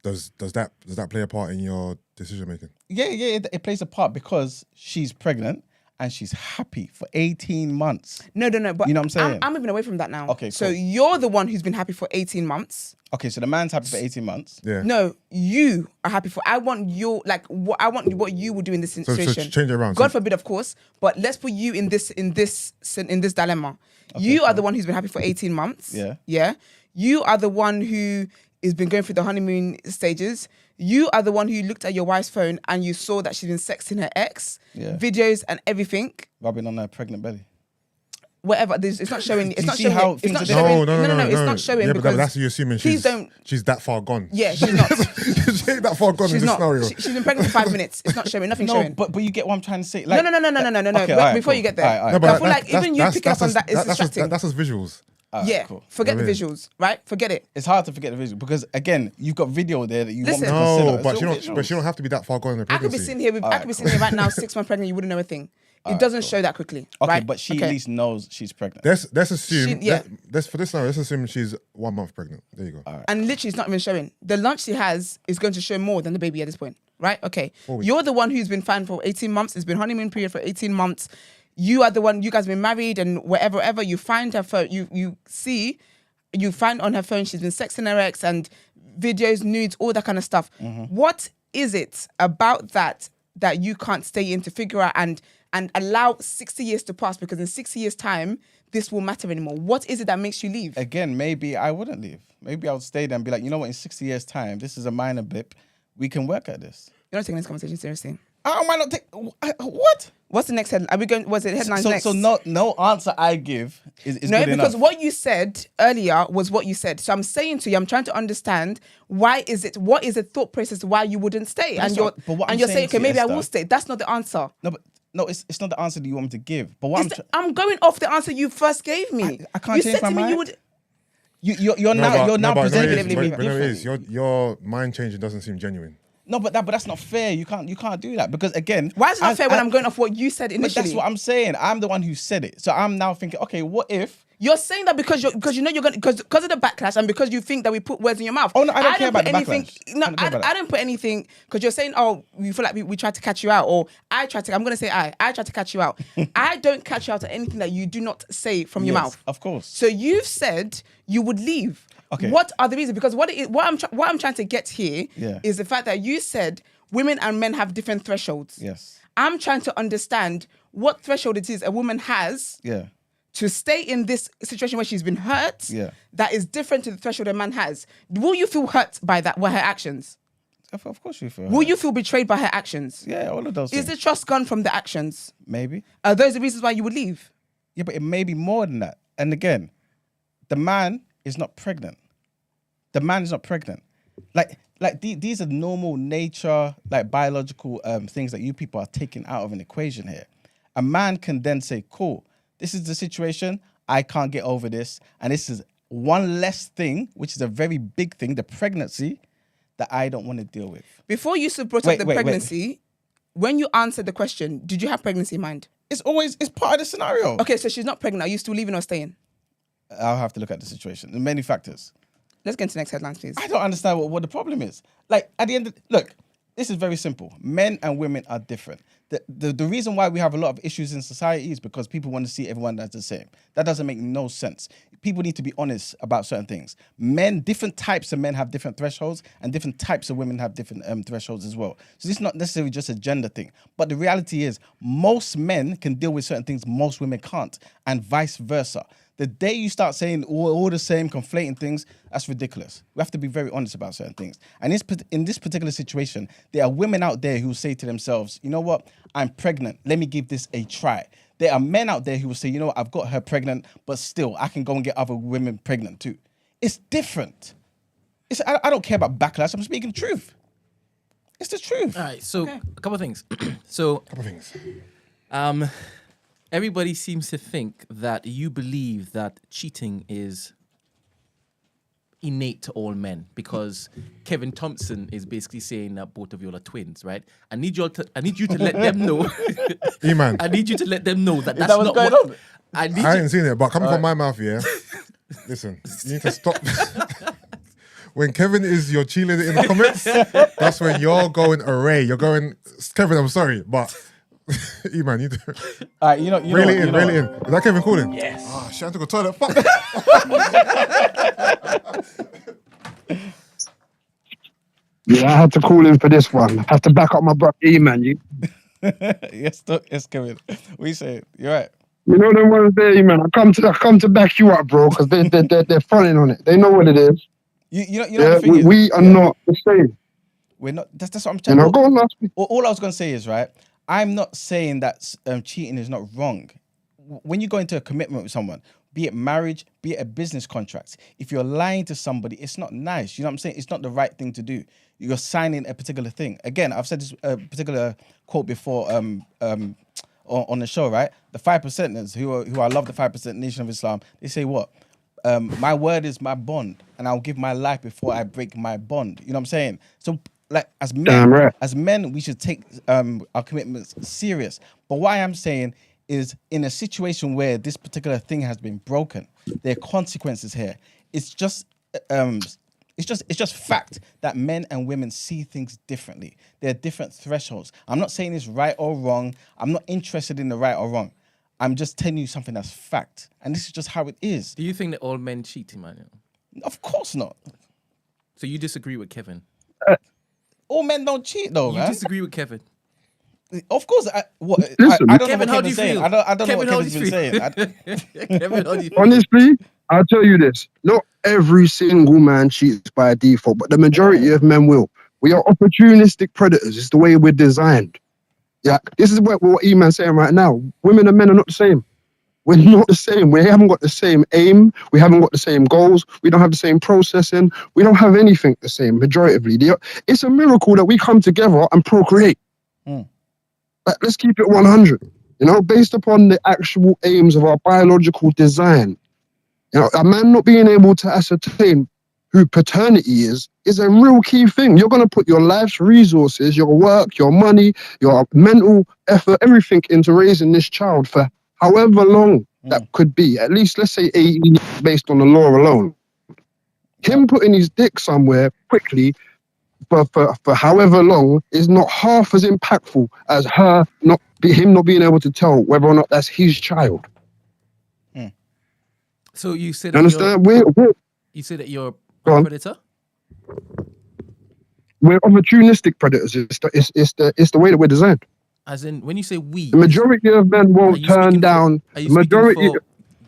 Does that play a part in your decision making? Yeah, it plays a part because she's pregnant and she's happy for 18 months. No, but You know what I'm saying? I'm moving away from that now. Okay, So cool. you're the one who's been happy for 18 months. Okay, so the man's happy for 18 months. Yeah. No, you are happy for. I want what you will do in this So situation. change it around. God So- forbid, of course, but let's put you in this dilemma. You are the one who's been happy for 18 months. Yeah. Yeah. You are the one who has been going through the honeymoon stages. You are the one who looked at your wife's phone and you saw that she's been sexting her ex, Yeah. videos and everything. Rubbing on her pregnant belly. Whatever. It's not showing. It's you not see showing. how It's things not are showing. different? No. It's not showing Yeah, because but that's you assuming please don't. she's that far gone. Yeah, she's not. she ain't that far gone She's in this not. scenario. She's been pregnant for 5 minutes. It's not showing. Nothing No, showing. but you get what I'm trying to say. No. Like, Okay, all but right, before cool. you get there, All right. No, but I feel like even you picking up on that is distracting. That's just visuals. All right, Yeah, cool. forget the I mean- visuals, right? Forget it. It's hard to forget the visual because again, you've got video there that you want me to Listen. consider. No, It's but all she don't have to be that far gone in the I could pregnancy. be sitting here. I could be sitting here right now, 6 months pregnant. You wouldn't know a thing. It doesn't show that quickly, Okay, right? but she at least knows she's pregnant. Let's assume. Yeah. Let's for this scenario. Let's assume she's 1 month pregnant. There you go. And literally, it's not even showing. The lunch she has is going to show more than the baby at this point, right? Okay. 4 weeks. You're the one who's been fine for 18 months. It's been honeymoon period for 18 months. You are the one. You guys have been married, and wherever you find her phone, you find on her phone she's been sexting her ex and videos, nudes, all that kind of stuff. What is it about that you can't stay in to figure out and allow 60 years to pass? Because in 60 years' time, this will matter anymore. What is it that makes you leave? Again, maybe I wouldn't leave. Maybe I would stay there and be like, you know what? In 60 years' time, this is a minor blip. We can work at this. You're not taking this conversation seriously. I might not take what? What's the next headline? Are we going? Was it headlines next? So no answer I give is No, good because enough. what you said earlier was what you said. So I'm saying to you, I'm trying to understand what is the thought process why you wouldn't stay, But and that's you're not- but what I'm saying, saying okay, to you, maybe I Esther- will stay. That's not the answer. No, it's not the answer that you want me to give. But what I'm going off the answer you first gave me. I can't you change said my to me mind. you would. You're now but presenting it it to me is. But no, it is. differently. Your mind changing doesn't seem genuine. No, but that's not fair. You can't do that because again, Why is it not fair when I'm going off what you said But initially? that's what I'm saying. I'm the one who said it. So I'm now thinking, okay, what if? You're saying that because you know you're going because of the backlash and because you think that we put words in your mouth. Oh, no, I don't care didn't about put the anything. backlash. No, I don't care about I didn't put anything because you're saying, oh, you feel like we tried to catch you out, or I tried to. I'm going to say I tried to catch you out. I don't catch you out at anything that you do not say from your Yes, mouth. of course. So you've said you would leave. Okay. What are the reasons? Because what I'm trying to get here is the fact that you said women and men have different thresholds. Yes. I'm trying to understand what threshold it is a woman has Yeah. to stay in this situation where she's been hurt, Yeah. that is different to the threshold a man has. Will you feel hurt by that, by her actions? Of course you feel. Will you feel betrayed by her actions? Yeah, all of those Is things. the trust gone from the actions? Maybe. Are those the reasons why you would leave? Yeah, but it may be more than that. And again, the man is not pregnant. The man is not pregnant. These are normal nature, like biological things that you people are taking out of an equation here. A man can then say, cool, this is the situation. I can't get over this. And this is one less thing, which is a very big thing, the pregnancy, that I don't want to deal with. Before you brought up the pregnancy, when you answered the question, did you have pregnancy in mind? It's part of the scenario. Okay, so she's not pregnant. Are you still leaving or staying? I'll have to look at the situation. There are many factors. Let's get into the next headlines, please. I don't understand what the problem is. Like, at the end of... Look, this is very simple. Men and women are different. The reason why we have a lot of issues in society is because people want to see everyone as the same. That doesn't make no sense. People need to be honest about certain things. Different types of men have different thresholds, and different types of women have different thresholds as well. So this is not necessarily just a gender thing. But the reality is, most men can deal with certain things most women can't, and vice versa. The day you start saying all the same, conflating things, that's ridiculous. We have to be very honest about certain things. And in this particular situation, there are women out there who will say to themselves, you know what, I'm pregnant. Let me give this a try. There are men out there who will say, you know what, I've got her pregnant, but still, I can go and get other women pregnant too. It's different. I don't care about backlash. I'm speaking the truth. It's the truth. All right, so a couple of things. Everybody seems to think that you believe that cheating is innate to all men because Kevin Thompson is basically saying that both of you are twins, right? I need you to let them know. E-man. I need you to let them know that that's what's not going what on? I ain't seen it, but coming from my mouth, yeah. Listen, you need to stop. When Kevin is your cheerleader in the comments, that's when you're going array. You're going, Kevin, I'm sorry, but E-man, you do. All right, you know Reel it in. Is that Kevin calling? Yes. Oh, shit, I have to go toilet. Fuck. Yeah, I had to call in for this one. I have to back up my brother E-man. Yes, Kevin. What you say? You're right. You know them ones there, E-man. I come to back you up, bro, because they're fronting on it. They know what it is. You know the thing is, we are not the same. We're not. That's what I'm trying. You know, go on, last week. All I was gonna say is, right, I'm not saying that cheating is not wrong. When you go into a commitment with someone, be it marriage, be it a business contract, if you're lying to somebody, it's not nice. You know what I'm saying? It's not the right thing to do. You're signing a particular thing. Again, I've said this particular quote before on the show, right? The 5%ers who I love, the 5% Nation of Islam, they say what? My word is my bond, and I'll give my life before I break my bond. You know what I'm saying? So, like, as men, we should take our commitments serious. But what I am saying is, in a situation where this particular thing has been broken, there are consequences here. It's just fact that men and women see things differently. There are different thresholds. I'm not saying it's right or wrong. I'm not interested in the right or wrong. I'm just telling you something that's fact. And this is just how it is. Do you think that all men cheat, Emmanuel? Of course not. So you disagree with Kevin? All men don't cheat, though, man. You disagree with Kevin? Of course. I don't Kevin, know what Kevin's saying. I don't know what Kevin's been saying. Kevin, how do you feel? Honestly, I'll tell you this. Not every single man cheats by default, but the majority of men will. We are opportunistic predators. It's the way we're designed. Yeah, this is what E-man's saying right now. Women and men are not the same. We're not the same. We haven't got the same aim. We haven't got the same goals. We don't have the same processing. We don't have anything the same, majoritively. It's a miracle that we come together and procreate. Like, let's keep it 100, based upon the actual aims of our biological design. A man not being able to ascertain who paternity is a real key thing. You're going to put your life's resources, your work, your money, your mental effort, everything into raising this child for however long that could be. At least, let's say 18 years based on the law alone. Him putting his dick somewhere quickly for however long is not half as impactful as him not being able to tell whether or not that's his child. So you said you understand? You say that you're a predator? We're opportunistic predators. It's the way that we're designed. As in, when you say we, the majority of men won't turn down. Are you majority for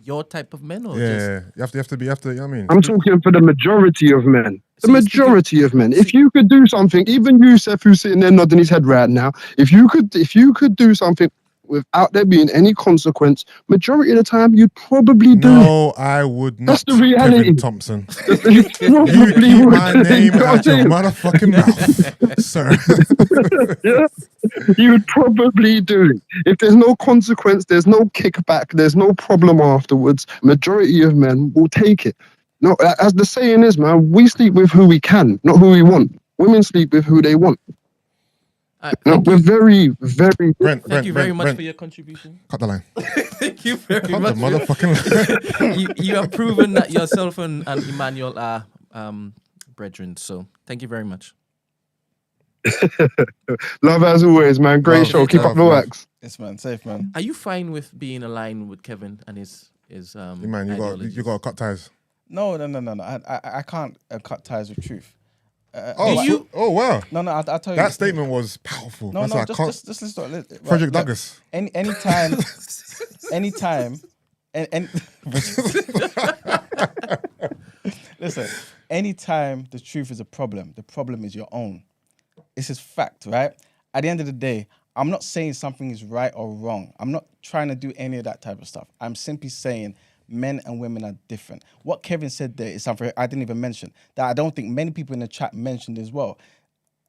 your type of men, or you have to. You know what I mean? I'm talking for the majority of men. The majority of men. If you could do something, even Yusuf, who's sitting there nodding his head right now, if you could do something without there being any consequence, majority of the time you'd probably do it. No, I would not. That's the reality. Kevin Thompson. You You probably keep would. my name You know what I'm out your saying? motherfucking mouth, sir. Yeah, you would probably do it. If there's no consequence, there's no kickback, there's no problem afterwards, majority of men will take it. No, as the saying is, man, we sleep with who we can, not who we want. Women sleep with who they want. No, we're very, very. Thank you very much for your contribution. Cut the line. Thank you very Cut much. the motherfucking line. You have proven that yourself and Emmanuel are brethren. So thank you very much. Love as always, man. Great Love, show. Keep up the love. wax. Yes, man. Safe, man. Are you fine with being aligned with Kevin and his Man, you ideologies? got to cut ties. No. I can't cut ties with truth. Oh wow. No, I'll tell you. That statement was powerful. No, That's no, why I can't. just listen to it. Frederick Look, Douglass. Anytime, and listen, anytime the truth is a problem, the problem is your own. This is fact, right? At the end of the day, I'm not saying something is right or wrong. I'm not trying to do any of that type of stuff. I'm simply saying men and women are different. What Kevin said there is something I didn't even mention, that I don't think many people in the chat mentioned as well.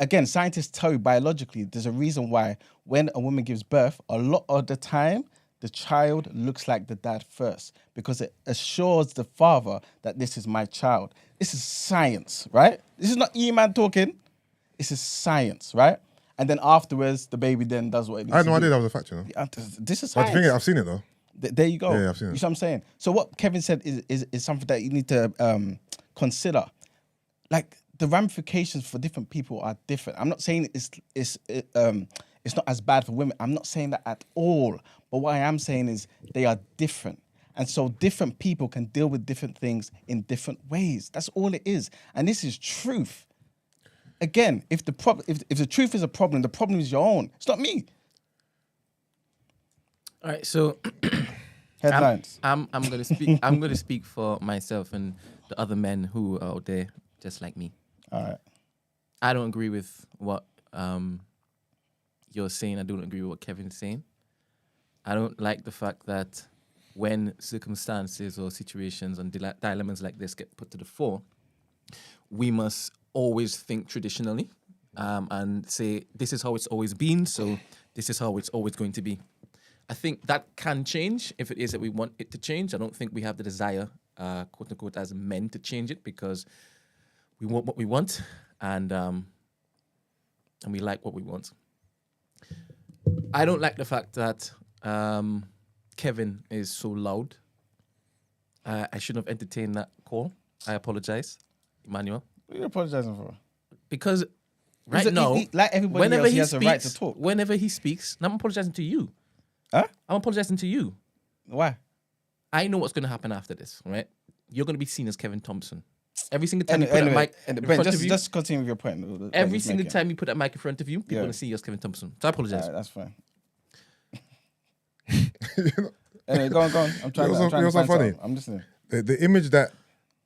Again, scientists tell you biologically, there's a reason why when a woman gives birth, a lot of the time, the child looks like the dad first, because it assures the father that this is my child. This is science, right? This is not E-man talking. This is science, right? And then afterwards, the baby then does what it needs I had to no do. idea that was a fact, you know. This is But science. the thing is, I've seen it though. There you go. Yeah, I've seen it. You see what I'm saying? So what Kevin said is something that you need to consider. Like, the ramifications for different people are different. I'm not saying it's not as bad for women. I'm not saying that at all. But what I am saying is they are different. And so different people can deal with different things in different ways. That's all it is. And this is truth. Again, if the truth is a problem, the problem is your own. It's not me. All right, so Headlines. I'm gonna speak. I'm gonna speak for myself and the other men who are out there just like me. All right. I don't agree with what you're saying. I don't agree with what Kevin's saying. I don't like the fact that when circumstances or situations and dilemmas like this get put to the fore, we must always think traditionally and say, this is how it's always been, so this is how it's always going to be. I think that can change if it is that we want it to change. I don't think we have the desire, quote unquote, as men to change it, because we want what we want and we like what we want. I don't like the fact that Kevin is so loud. I shouldn't have entertained that call. I apologize, Emmanuel. What are you apologizing for? Because right now, like everybody else, he has a right to talk. Whenever he speaks, and I'm apologizing to you. Huh? I'm apologizing to you. Why? I know what's going to happen after this, right? You're going to be seen as Kevin Thompson. Every single time you put that mic in front of you. Just continue with your point. Every single time you put that mic in front of you, people are going to see you as Kevin Thompson. So I apologize. Alright, that's fine. Anyway, go on. I'm trying to funny. find something. I'm listening. The image that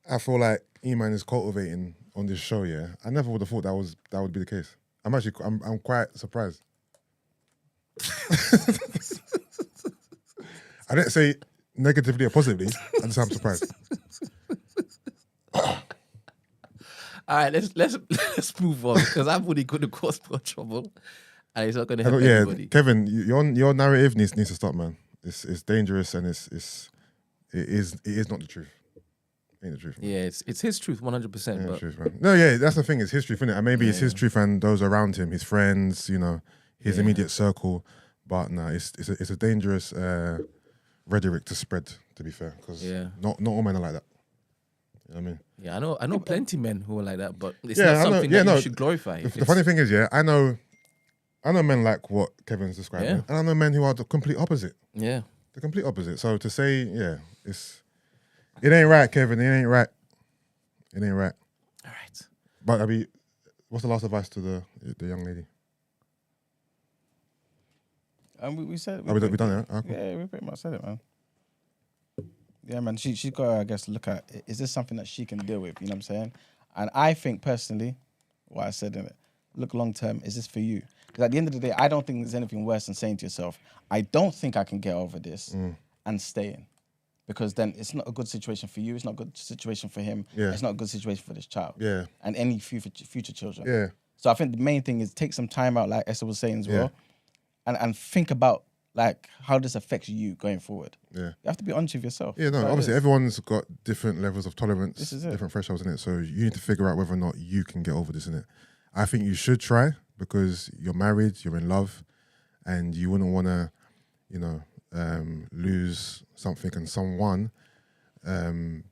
I feel like E-Man is cultivating on this show, yeah, I never would have thought that would be the case. I'm quite surprised. I didn't say negatively or positively. I just am surprised. All right, let's move on, because I'm really going to cause more trouble, and it's not going to help anybody. Kevin, your narrative needs to stop, man. It's dangerous, and it is not the truth. Ain't the truth. Man. Yeah, it's his truth, 100%. Ain't But the truth, man. No, yeah, that's the thing. It's his truth, isn't it? And maybe it's his truth and those around him, his friends, his immediate circle. But no, it's a dangerous rhetoric to spread. To be fair, because not all men are like that. You know what I mean? Yeah, I know plenty men who are like that, but it's not something that you should glorify. The funny thing is, I know men like what Kevin's describing, and I know men who are the complete opposite. Yeah, the complete opposite. So to say, it ain't right, Kevin. It ain't right. It ain't right. All right. But what's the last advice to the young lady? We said it. We done it. Huh? Cool. Yeah, we pretty much said it, man. Yeah, man. She's got to, I guess, look at, is this something that she can deal with? You know what I'm saying? And I think personally, what I said in it, look long term, is this for you? Because at the end of the day, I don't think there's anything worse than saying to yourself, I don't think I can get over this and staying. Because then it's not a good situation for you. It's not a good situation for him. Yeah. It's not a good situation for this child. Yeah. And any future children. Yeah. So I think the main thing is take some time out, like Esther was saying as well, and think about like how this affects you going forward. Yeah. You have to be honest with yourself. Yeah, no, That's what it obviously is. everyone's got different levels of tolerance, This is it. different thresholds in it. So you need to figure out whether or not you can get over this in it. I think you should try because you're married, you're in love, and you wouldn't want to, lose something and someone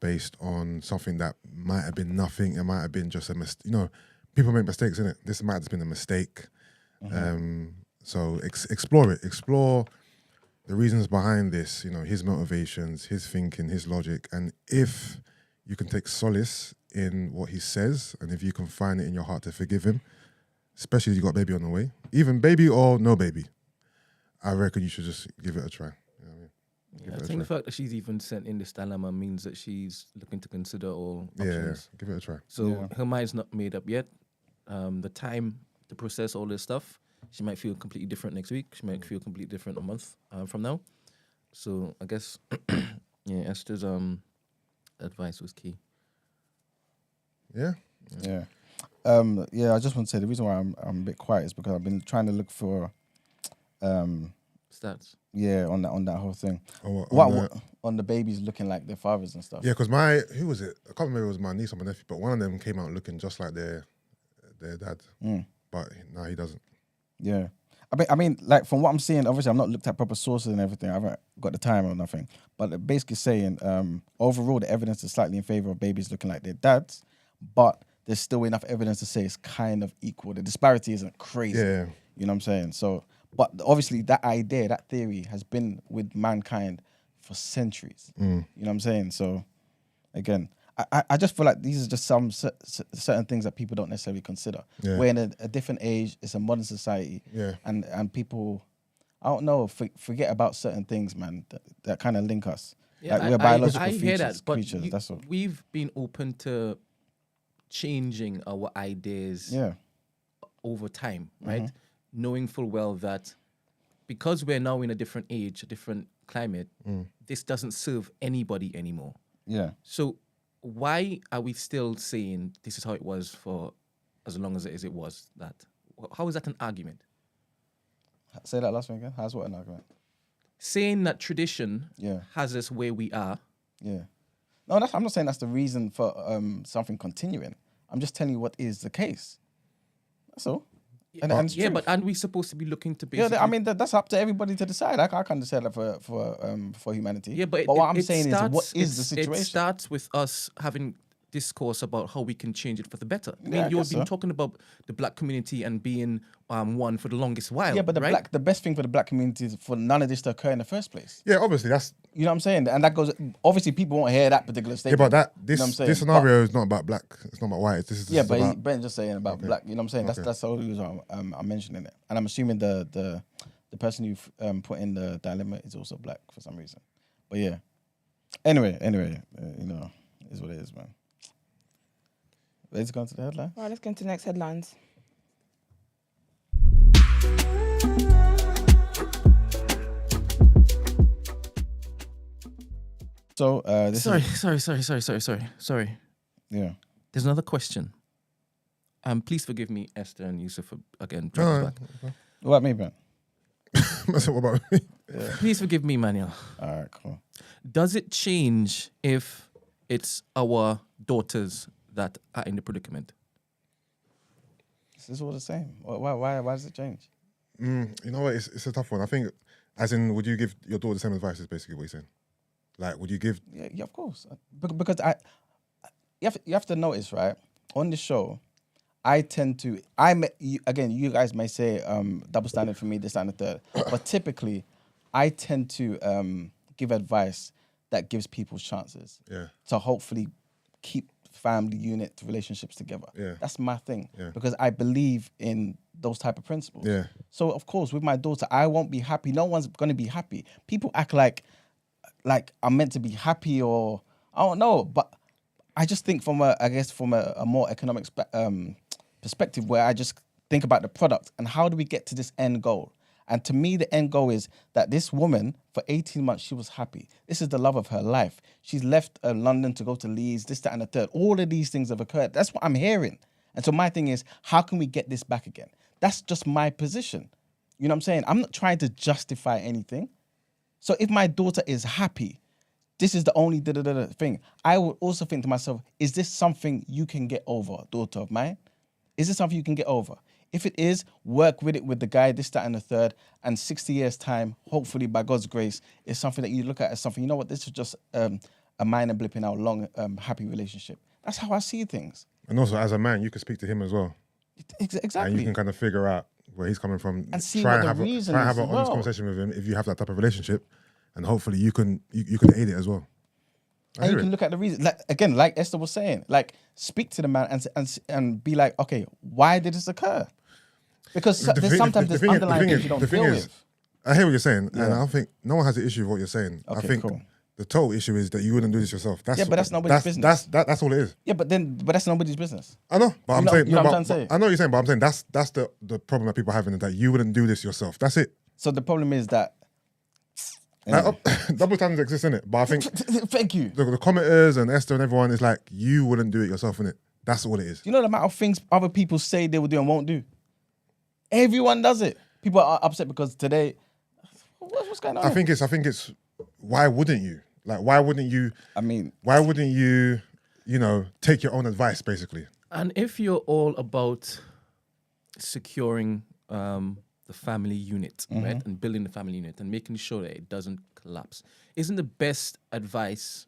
based on something that might have been nothing. It might have been just a mistake. People make mistakes in it. This might have been a mistake. So explore it. Explore the reasons behind this, his motivations, his thinking, his logic. And if you can take solace in what he says, and if you can find it in your heart to forgive him, especially if you got baby on the way, even baby or no baby, I reckon you should just give it a try. You know what I mean? Give I it a think the try. fact that she's even sent in this dilemma means that she's looking to consider all options. Give it a try. So her mind's not made up yet. The time to process all this stuff, she might feel completely different next week. She might feel completely different a month from now. So I guess, Esther's advice was key. Yeah. Yeah. I just want to say the reason why I'm a bit quiet is because I've been trying to look for Stats. on that whole thing. On the babies looking like their fathers and stuff. Yeah, because who was it? I can't remember if it was my niece or my nephew, but one of them came out looking just like their dad. But no, he doesn't. Yeah. I mean, like from what I'm seeing, obviously I've not looked at proper sources and everything. I haven't got the time or nothing. But they're basically saying overall the evidence is slightly in favor of babies looking like their dads, but there's still enough evidence to say it's kind of equal. The disparity isn't crazy. Yeah. You know what I'm saying? So, but obviously that idea, that theory has been with mankind for centuries. You know what I'm saying? So, again, I just feel like these are just some certain things that people don't necessarily consider. Yeah. We're in a different age. It's a modern society. Yeah. And people, I don't know, forget about certain things, man, that kind of link us. Yeah, like we're biological I hear that, but creatures. That's all. we've been open to changing our ideas over time, right? Knowing full well that because we're now in a different age, a different climate, this doesn't serve anybody anymore. Yeah. So why are we still saying this is how it was for as long as it was that? How is that an argument? Say that last one again. How's what an argument? Saying that tradition Yeah. has us where we are. Yeah. No, I'm not saying that's the reason for something continuing. I'm just telling you what is the case. That's all. And it's Yeah, truth. but aren't we supposed to be looking to basically... Yeah, I mean that's up to everybody to decide. I can't decide that for humanity. Yeah, but what I'm saying is, what is the It situation? starts with us having discourse about how we can change it for the better. I mean, I you've guess been so. talking about the black community and being one for the longest while. Yeah, but right? the best thing for the black community is for none of this to occur in the first place. Yeah, obviously that's. You know what I'm saying? And that goes. Obviously, people won't hear that particular Yeah, statement. but you know what I'm saying? this scenario is not about black. It's not about white. This is Yeah, just but about. Brent just saying about black. You know what I'm saying? Okay. That's the only reason I'm mentioning it. And I'm assuming the person who put in the dilemma is also black for some reason. But yeah. Anyway, is what it is, man. Let's go on to the headline. Right, let's go into the next headlines. So this Sorry. yeah. There's another question. Please forgive me, Esther and Yusuf, for again No, dropping back. What about me, Ben? That's what about me. Please forgive me, Manuel. All right, cool. Does it change if it's our daughters that are in the predicament? This is all the same. Why does it change? You know what? It's a tough one. I think, as in, would you give your daughter the same advice? Is basically what you're saying. Like, would you give? Yeah, of course. Because you have to notice, right? On the show, I tend to you guys may say double standard for me, this and the third, but typically I tend to give advice that gives people chances. Yeah. To hopefully keep family unit relationships together. Yeah. That's my thing. Yeah. Because I believe in those type of principles. Yeah. So of course with my daughter, I won't be happy. No one's gonna be happy. People act like I'm meant to be happy, or I don't know, but I just think from a more economic perspective, where I just think about the product and how do we get to this end goal. And to me, the end goal is that this woman, for 18 months, she was happy. This is the love of her life. She's left London to go to Leeds, this, that, and the third. All of these things have occurred. That's what I'm hearing. And so my thing is, how can we get this back again? That's just my position. You know what I'm saying? I'm not trying to justify anything. So if my daughter is happy, this is the only thing. I would also think to myself, is this something you can get over, daughter of mine? Is this something you can get over? If it is, work with it with the guy, this, that, and the third, and 60 years' time, hopefully by God's grace, is something that you look at as something, you know what, this is just a minor blip in our long, happy relationship. That's how I see things. And also, as a man, you can speak to him as well. Exactly. And you can kind of figure out where he's coming from. And see try what and the reason try and is have an as honest well. conversation with him if you have that type of relationship. And hopefully you can aid it as well. And you can look at the reason. Like, again, like Esther was saying, like, speak to the man and be like, okay, why did this occur? Because sometimes there's underlying things you don't deal with. I hear what you're saying, and I think no one has an issue with what you're saying. Okay, I think cool. the total issue is that you wouldn't do this yourself. But that's nobody's business. That's all it is. Yeah, but that's nobody's business. I know, but I'm saying, you know what I'm trying to say? I know what you're saying, but I'm saying that's the problem that people have in it, that you wouldn't do this yourself. That's it. So the problem is that. Double standards exist in it, but I think Thank you. the commenters and Esther and everyone is like, you wouldn't do it yourself, innit? That's all it is. You know the amount of things other people say they will do and won't do? Everyone does it. People are upset because today, what's going on? I think it's why wouldn't you? Like, why wouldn't you? I mean, why wouldn't you? Take your own advice, basically. And if you're all about securing the family unit, right, and building the family unit and making sure that it doesn't collapse, isn't the best advice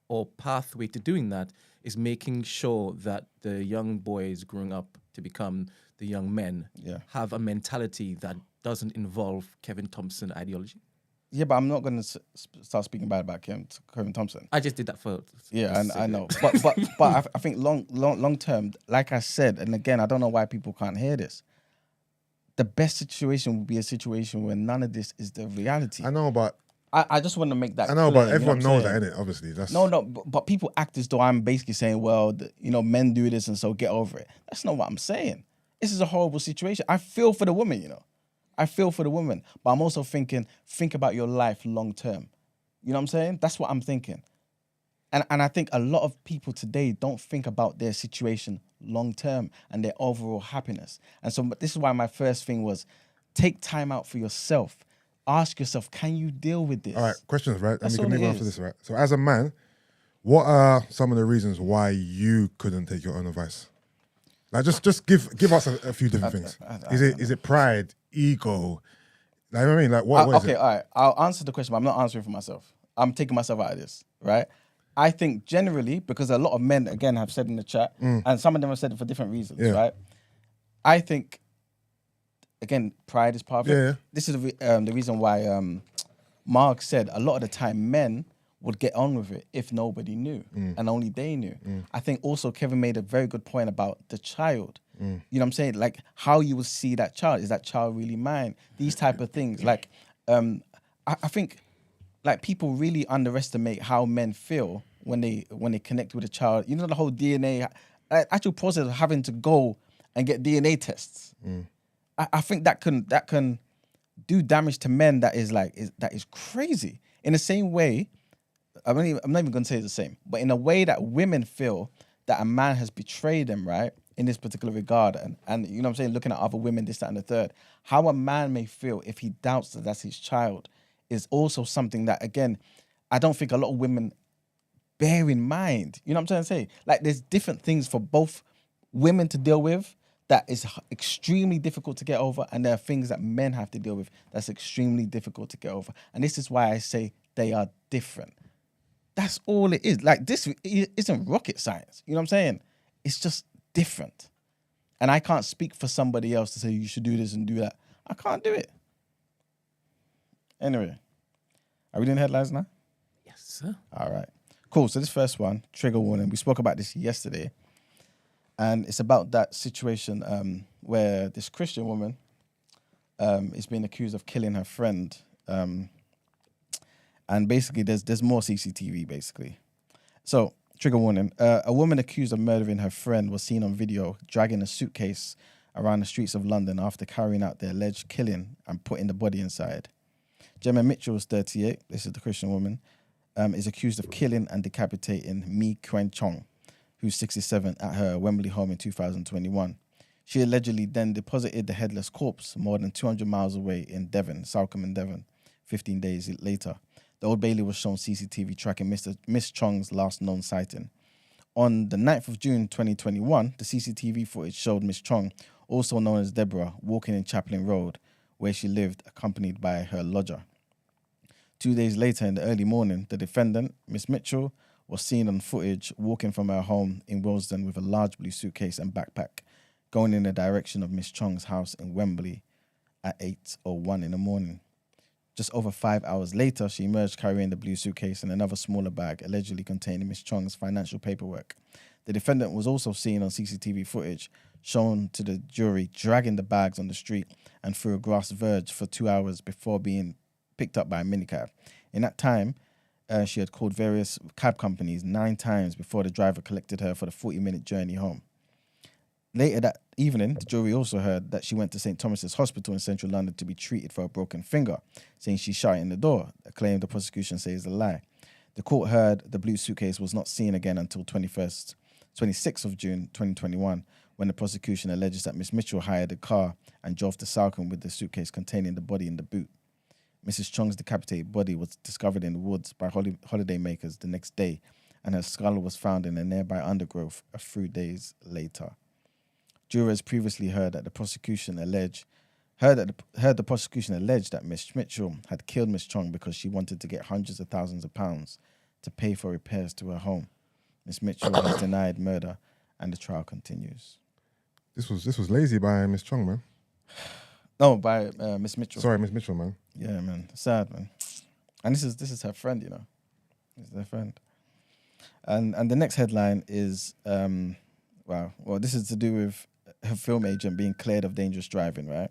or pathway to doing that is making sure that the young boys growing up to become the young men have a mentality that doesn't involve Kevin Thompson ideology? Yeah, but I'm not going to start speaking bad about Kevin Thompson. I just did that for... Yeah, I know. But I think long term, like I said, and again, I don't know why people can't hear this, the best situation would be a situation where none of this is the reality. I know, but... I just want to make that I know, clear, but everyone you know knows that, innit? Obviously. But people act as though I'm basically saying, well, men do this and so get over it. That's not what I'm saying. This is a horrible situation. I feel for the woman, I feel for the woman. But I'm also thinking, think about your life long term. You know what I'm saying? That's what I'm thinking. And I think a lot of people today don't think about their situation long term and their overall happiness. And so this is why my first thing was, take time out for yourself. Ask yourself, can you deal with this? All right, questions, right? That's and we can all move it on to is. this, right? So as a man, what are some of the reasons why you couldn't take your own advice? Like, just give us a few different things. Is it pride, ego? Like, you know what I mean? Like, what is okay, it? all right. I'll answer the question, but I'm not answering for myself. I'm taking myself out of this, right? I think generally, because a lot of men, again, have said in the chat, and some of them have said it for different reasons, right? I think, again, pride is part of it. Yeah. This is the reason why Mark said a lot of the time men would get on with it if nobody knew and only they knew. I think also Kevin made a very good point about the child. You know what I'm saying? Like how you will see that child. Is that child really mine? These type of things. Like I think like people really underestimate how men feel when they connect with a child. You know, the whole DNA, actual process of having to go and get DNA tests. I think that can do damage to men that is crazy. In the same way, I'm not even going to say it's the same, but in a way that women feel that a man has betrayed them, right, in this particular regard, and you know what I'm saying, looking at other women, this, that, and the third, how a man may feel if he doubts that that's his child is also something that, again, I don't think a lot of women bear in mind. You know what I'm trying to say? Like, there's different things for both women to deal with that is extremely difficult to get over, and there are things that men have to deal with that's extremely difficult to get over. And this is why I say they are different. That's all it is. Like, this isn't rocket science. You know what I'm saying? It's just different. And I can't speak for somebody else to say you should do this and do that. I can't do it. Anyway, are we doing headlines now? Yes, sir. All right. Cool. So this first one, trigger warning. We spoke about this yesterday. And it's about that situation where this Christian woman is being accused of killing her friend. And basically, there's more CCTV, basically. So, trigger warning. A woman accused of murdering her friend was seen on video dragging a suitcase around the streets of London after carrying out the alleged killing and putting the body inside. Gemma Mitchell was 38, this is the Christian woman, is accused of killing and decapitating Mi Kuen Chong, who's 67, at her Wembley home in 2021. She allegedly then deposited the headless corpse more than 200 miles away in Devon, Salcombe in Devon, 15 days later. The Old Bailey was shown CCTV tracking Miss Chong's last known sighting. On the 9th of June 2021, the CCTV footage showed Miss Chong, also known as Deborah, walking in Chaplin Road, where she lived, accompanied by her lodger. 2 days later, in the early morning, the defendant, Miss Mitchell, was seen on footage walking from her home in Willesden with a large blue suitcase and backpack, going in the direction of Miss Chong's house in Wembley at 8:01 in the morning. Just over 5 hours later, she emerged carrying the blue suitcase and another smaller bag allegedly containing Miss Chong's financial paperwork. The defendant was also seen on CCTV footage shown to the jury dragging the bags on the street and through a grass verge for 2 hours before being picked up by a minicab. In that time, she had called various cab companies 9 times before the driver collected her for the 40-minute journey home. Later that evening, the jury also heard that she went to St. Thomas's Hospital in central London to be treated for a broken finger, saying she shot in the door, a claim the prosecution says is a lie. The court heard the blue suitcase was not seen again until 26th of June 2021, when the prosecution alleges that Miss Mitchell hired a car and drove to Salcombe with the suitcase containing the body in the boot. Mrs. Chong's decapitated body was discovered in the woods by holiday makers the next day, and her skull was found in a nearby undergrowth a few days later. Jurors previously heard the prosecution allege that Miss Mitchell had killed Miss Chong because she wanted to get hundreds of thousands of pounds to pay for repairs to her home. Miss Mitchell has denied murder, and the trial continues. This was lazy by Miss Chong, man. No, by Miss Mitchell. Sorry, Miss Mitchell, man. Yeah, man. Sad, man. And this is her friend, you know. This is her friend. And the next headline is this is to do with her film agent being cleared of dangerous driving, right?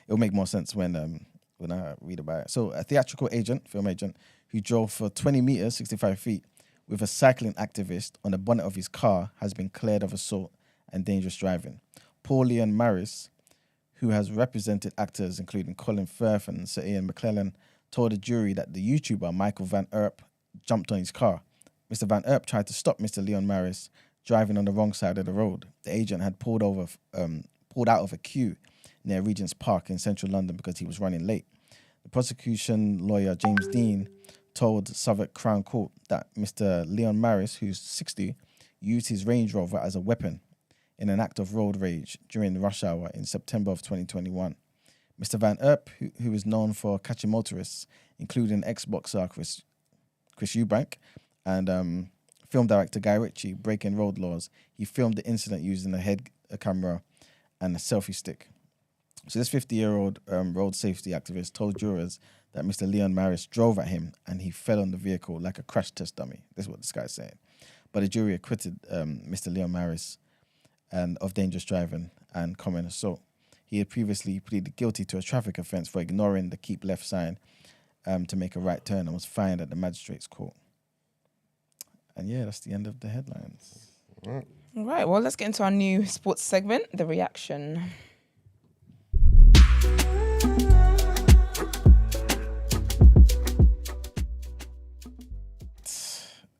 It'll make more sense when I read about it. So a theatrical agent, film agent, who drove for 20 meters, 65 feet, with a cycling activist on the bonnet of his car has been cleared of assault and dangerous driving. Paul Leon Maris, who has represented actors including Colin Firth and Sir Ian McClellan, told the jury that the YouTuber Michael Van Erp jumped on his car. Mr. Van Erp tried to stop Mr. Leon Maris driving on the wrong side of the road. The agent had pulled out of a queue near Regent's Park in central London because he was running late. The prosecution lawyer, James Dean, told Southwark Crown Court that Mr. Leon Maris, who's 60, used his Range Rover as a weapon in an act of road rage during the rush hour in September of 2021. Mr. Van Erp, who is known for catching motorists, including ex-boxer Chris Eubank and film director Guy Ritchie, breaking road laws, he filmed the incident using a camera and a selfie stick. So this 50-year-old road safety activist told jurors that Mr. Leon Maris drove at him and he fell on the vehicle like a crash test dummy. This is what this guy's saying. But the jury acquitted Mr. Leon Maris of dangerous driving and common assault. He had previously pleaded guilty to a traffic offence for ignoring the keep left sign to make a right turn and was fined at the magistrate's court. And yeah, that's the end of the headlines. All right, well, let's get into our new sports segment, The Reaction.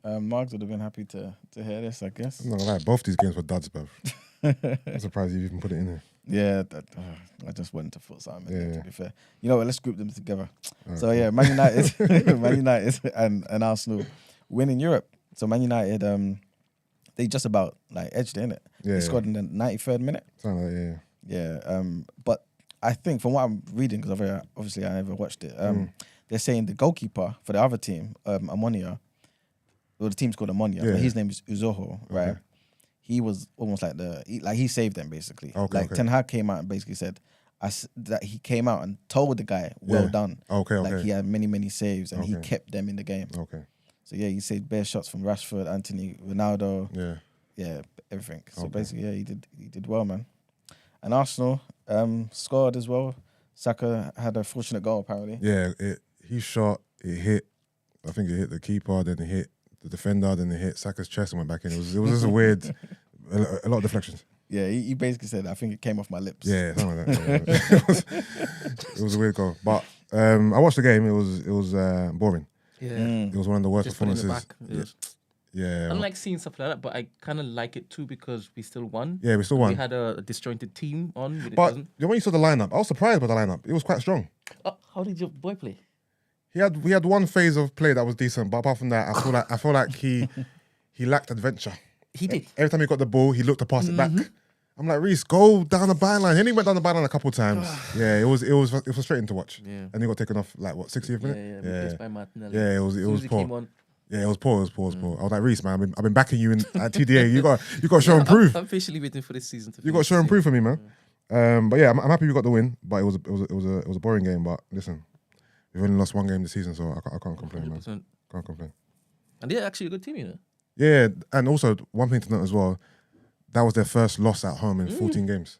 Margs would have been happy to hear this, I guess. I'm not gonna lie, both these games were duds, bruv. I'm surprised you even put it in there. Yeah, I just wanted to put something in there, Yeah. to be fair. You know what, let's group them together. Alright, So yeah, Man United and Arsenal win in Europe. So Man United, they just about like edged it, innit? Yeah, They scored in the 93rd minute. Sound like, yeah. Yeah, but I think from what I'm reading, because obviously I never watched it, they're saying the goalkeeper for the other team, Ammonia, well, the team's called Ammonia, but his name is Uzoho, right? Okay. He was almost like he saved them basically. Okay, Like okay. Ten Hag came out and basically said that he came out and told the guy, well done. Okay. Like he had many saves and he Okay. kept them in the game. Okay. So yeah, he saved bare shots from Rashford, Anthony, Ronaldo, Yeah. everything. So Okay. basically, yeah, he did well, man. And Arsenal scored as well. Saka had a fortunate goal apparently. Yeah, he shot, it hit, I think it hit the keeper, then it hit the defender, then it hit Saka's chest and went back in. It was just a weird, a lot of deflections. Yeah, he basically said, I think it came off my lips. Yeah, something like that. Yeah. It was a weird goal. But I watched the game. It was boring. Yeah. Mm. It was one of the worst Just put it in the performances. back. It was- Yeah. I don't like seeing stuff like that, but I kind of like it too because we still won. Yeah, we still We won. had a disjointed team on. But when you saw the lineup, I was surprised by the lineup. It was quite strong. How did your boy play? He had one phase of play that was decent, but apart from that, I feel like he lacked adventure. He did. Every time he got the ball, he looked to pass it back. I'm like, Reece, go down the byline. He only went down the byline a couple of times. Yeah, it was frustrating to watch. Yeah. And he got taken off like what 60th minute. Yeah. Replaced by Martinelli. Yeah, it As was soon as he poor. came on, Yeah, it was poor. I was like, Reece, man, I've been backing you at TDA. You got to show and prove. I'm patiently waiting for this season to. You got to show and prove for me, man. But yeah, I'm happy we got the win. But it was a boring game. But listen, we've only lost one game this season, so I can't complain, man. 100%. Can't complain. And they're actually a good team, you know. Yeah, and also one thing to note as well, that was their first loss at home in 14 games.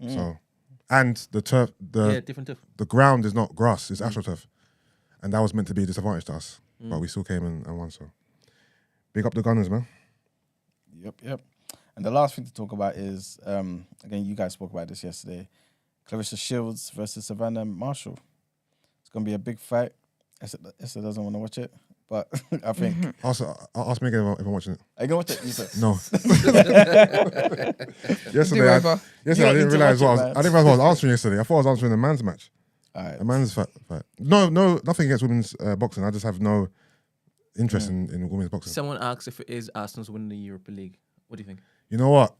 So, and the turf, Different turf. the ground is not grass; it's AstroTurf, and that was meant to be a disadvantage to us, but we still came and won. So, big up the Gunners, man. Yep. And the last thing to talk about is, again, you guys spoke about this yesterday, Clarissa Shields versus Savannah Marshall. It's going to be a big fight. Esther doesn't want to watch it, but I think... Ask me again if I'm watching it. Are you going to watch it? You said? No. Do yesterday, over. I You didn't need to realize watch what it, I didn't realize what I was answering yesterday. I thought I was answering a man's match, All right. a man's fight. No, nothing against women's boxing. I just have no interest in women's boxing. Someone asks if it is Arsenal's winning the Europa League. What do you think? You know what?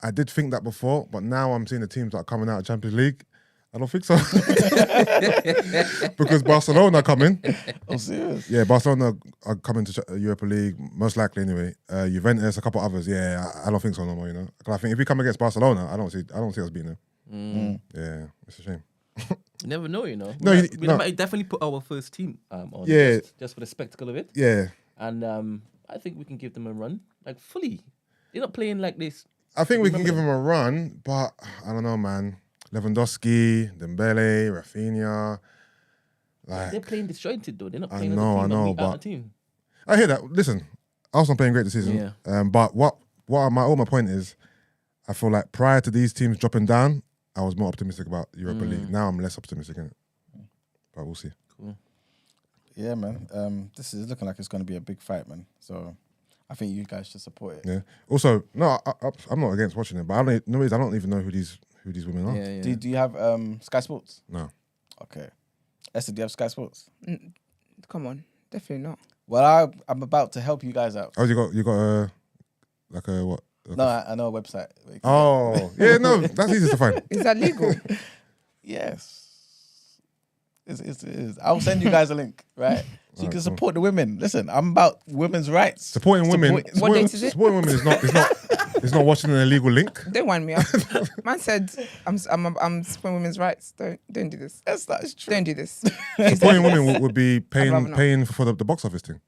I did think that before, but now I'm seeing the teams that are coming out of Champions League. I don't think so. Because Barcelona are coming. Oh, serious? Yeah, Barcelona are coming to Europa League, most likely anyway. Juventus, a couple others. Yeah, I don't think so no more, you know. 'Cause I think if we come against Barcelona, I don't see us beating them. Yeah, it's a shame. You never know, you know. No, We might definitely put our first team on. Yeah. Just for the spectacle of it. Yeah. And I think we can give them a run. Like, fully. They're not playing like this. I think we can give them a run, but I don't know, man. Lewandowski, Dembele, Rafinha. They're Like, playing disjointed, though. They're not I playing know, as a team. I know, and we are but- a team. I hear that. Listen, Arsenal playing great this season. Yeah. But what my point is, I feel like prior to these teams dropping down, I was more optimistic about Europa League. Now I'm less optimistic in it. But we'll see. Yeah, man. This is looking like it's going to be a big fight, man. So I think you guys should support it. Yeah. Also, no, I'm not against watching it, but I don't even know who these women are. Yeah. Do you have Sky Sports? No. Okay. Esther, do you have Sky Sports? Come on, definitely not. Well, I'm about to help you guys out. Oh, you got a like a what? Like No, I know a website. where you can Oh, yeah, no, that's easy to find. Is that legal? Yes. It is. I'll send you guys a link, right? So you can support the women. Listen, I'm about women's rights. Supporting women. What date is it? Supporting women is not watching an illegal link. Don't wind me up. Man said I'm supporting women's rights. Don't do this. Yes, that is true. Don't do this. Supporting women would be rather not. paying for the box office thing.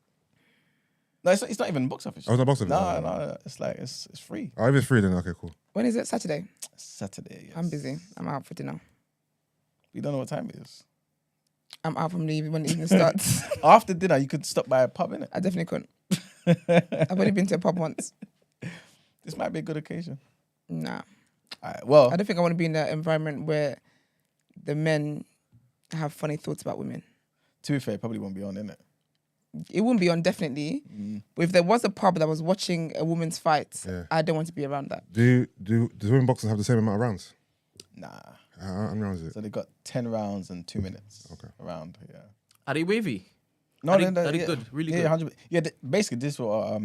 No, it's not even box office. Oh, it's not box office? No. It's like it's free. Oh, if it's free, then okay, cool. When is it? Saturday. Saturday. Yes. I'm busy. I'm out for dinner. You don't know what time it is. I'm out from leaving when the evening starts. After dinner, you could stop by a pub, innit? I definitely couldn't. I've only been to a pub once. This might be a good occasion. Nah. All right. Well, I don't think I want to be in an environment where the men have funny thoughts about women. to be fair, it probably won't be on, innit? It wouldn't be on, definitely. But if there was a pub that was watching a woman's fight, Yeah. I don't want to be around that. Does women boxing have the same amount of rounds? Nah. How many rounds is it? So they got 10 rounds and 2 minutes. Okay. Around, yeah. Are they wavy? No, Are they good? Really yeah, good? 100%. Yeah, basically, this is what I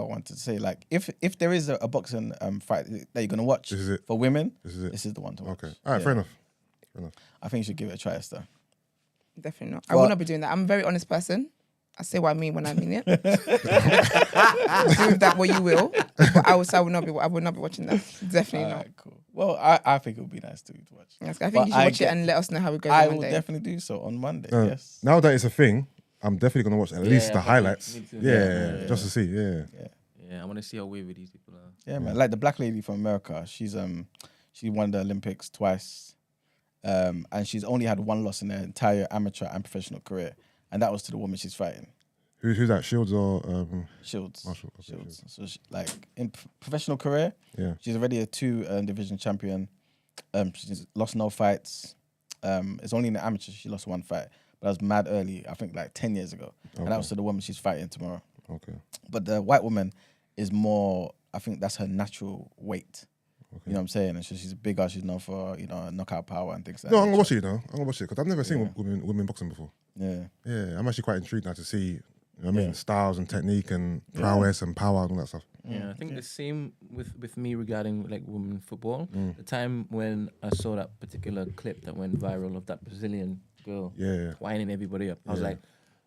wanted to say. Like, if there is a boxing fight that you're gonna watch This is it. for women, This is it. this is the one to watch. Okay. All right. Yeah. Fair enough. I think you should give it a try, Esther. Definitely not. I Well- will not be doing that. I'm a very honest person. I say what I mean when I mean it. Do with that what you will. But I will not be watching that. Definitely All not. right, cool. Well, I think it would be nice to watch. Yes, I think But you should watch it and let us know how it goes I on will Monday. definitely do so on Monday. No, Yes. Now that it's a thing, I'm definitely gonna watch at least the probably. highlights. Me too. Yeah, just to see. Yeah. Yeah, I want to see how wavy these people are. Yeah, man. Like the black lady from America, she won the Olympics twice, and she's only had one loss in her entire amateur and professional career, and that was to the woman she's fighting. Who's that? Shields or Shields. Marshall? Okay, Shields. So she, like in professional career, Yeah. she's already a 2 division champion. She's lost no fights. It's only in the amateur she lost 1 fight, but that was mad early. I think like 10 years ago, and that was to the woman she's fighting tomorrow. Okay. But the white woman is more. I think that's her natural weight. Okay. You know what I'm saying? And so she's bigger. She's known for knockout power and things like No, that. I'm gonna watch it. You know, I'm gonna watch it because I've never seen women boxing before. Yeah. Yeah, I'm actually quite intrigued now to see. You know what I mean, styles and technique and prowess and power and all that stuff. Yeah, I think the same with me regarding like women football. The time when I saw that particular clip that went viral of that Brazilian girl winding everybody up, I was like,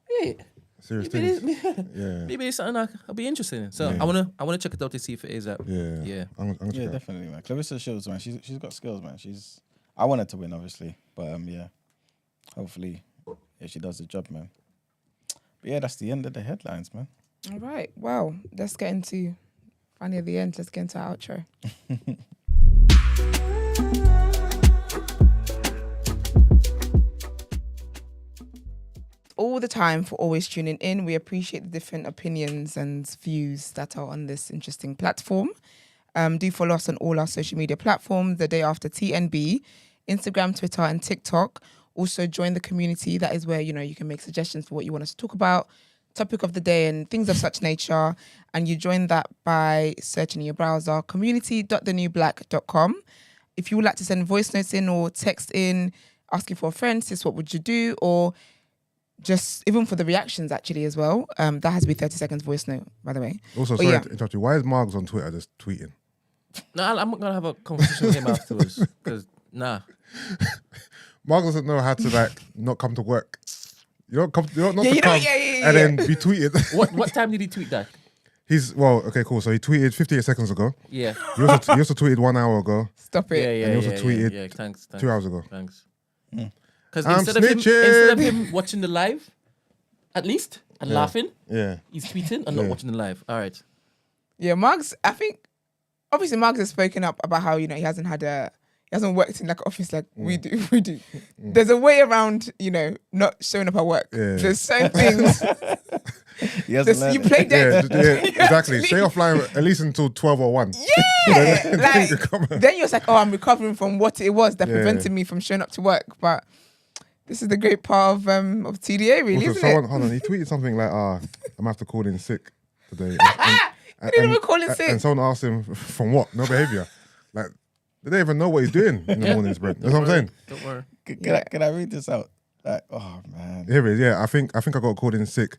hey, Serious maybe things. maybe it's something I'll be interested in. So I wanna check it out to see if it is up. Yeah. I'm gonna check it out. Definitely, man. Clarissa Shields, man. She's got skills, man. I want her to win, obviously, but hopefully, she does the job, man. But yeah, that's the end of the headlines, man. All right. Well, let's get into finally at the end. Let's get into our outro. All the time for always tuning in. We appreciate the different opinions and views that are on this interesting platform. Do follow us on all our social media platforms, The Day After TNB, Instagram, Twitter, and TikTok. Also join the community. That is where, you can make suggestions for what you want us to talk about, topic of the day and things of such nature. And you join that by searching in your browser, community.thenewblack.com. If you would like to send voice notes in or text in, asking for a friend, sis, what would you do? Or just even for the reactions actually as well. That has to be 30 seconds voice note, by the way. Also, But sorry to interrupt you. Why is Margs on Twitter just tweeting? No, I'm gonna have a conversation with him afterwards because Margs doesn't know how to like not come to work. You don't come. You don't not Yeah, to you know- come yeah. and then be tweeted. What time did he tweet that? He's okay, cool. So he tweeted 58 seconds ago. Yeah. He also tweeted 1 hour ago. Stop it. Yeah. And he also tweeted Yeah. Thanks. 2 hours ago. Thanks. Because I'm instead of him watching the live, at least and laughing, Yeah. he's tweeting and not watching the live. All right. Yeah, Margs, I think, obviously Margs has spoken up about how, he hasn't worked in like an office like we do. There's a way around, not showing up at work. Yeah. There's certain things. He hasn't learned You it. play dead. Yeah, exactly. Stay offline at least until 12 or 1. Yeah. Then you come out. Then you're like, oh, I'm recovering from what it was that Yeah. prevented me from showing up to work. But this is the great part of TDA, really, Also, isn't someone, it? hold on, he tweeted something like, I'm gonna have to call in sick today. He didn't even call in sick. And someone asked him, from what? No behavior. Like, they don't even know what he's doing in the mornings, bro. That's what I'm saying. Don't worry. Can I read this out? Like, oh man. Here it is, yeah. I think I got called in sick.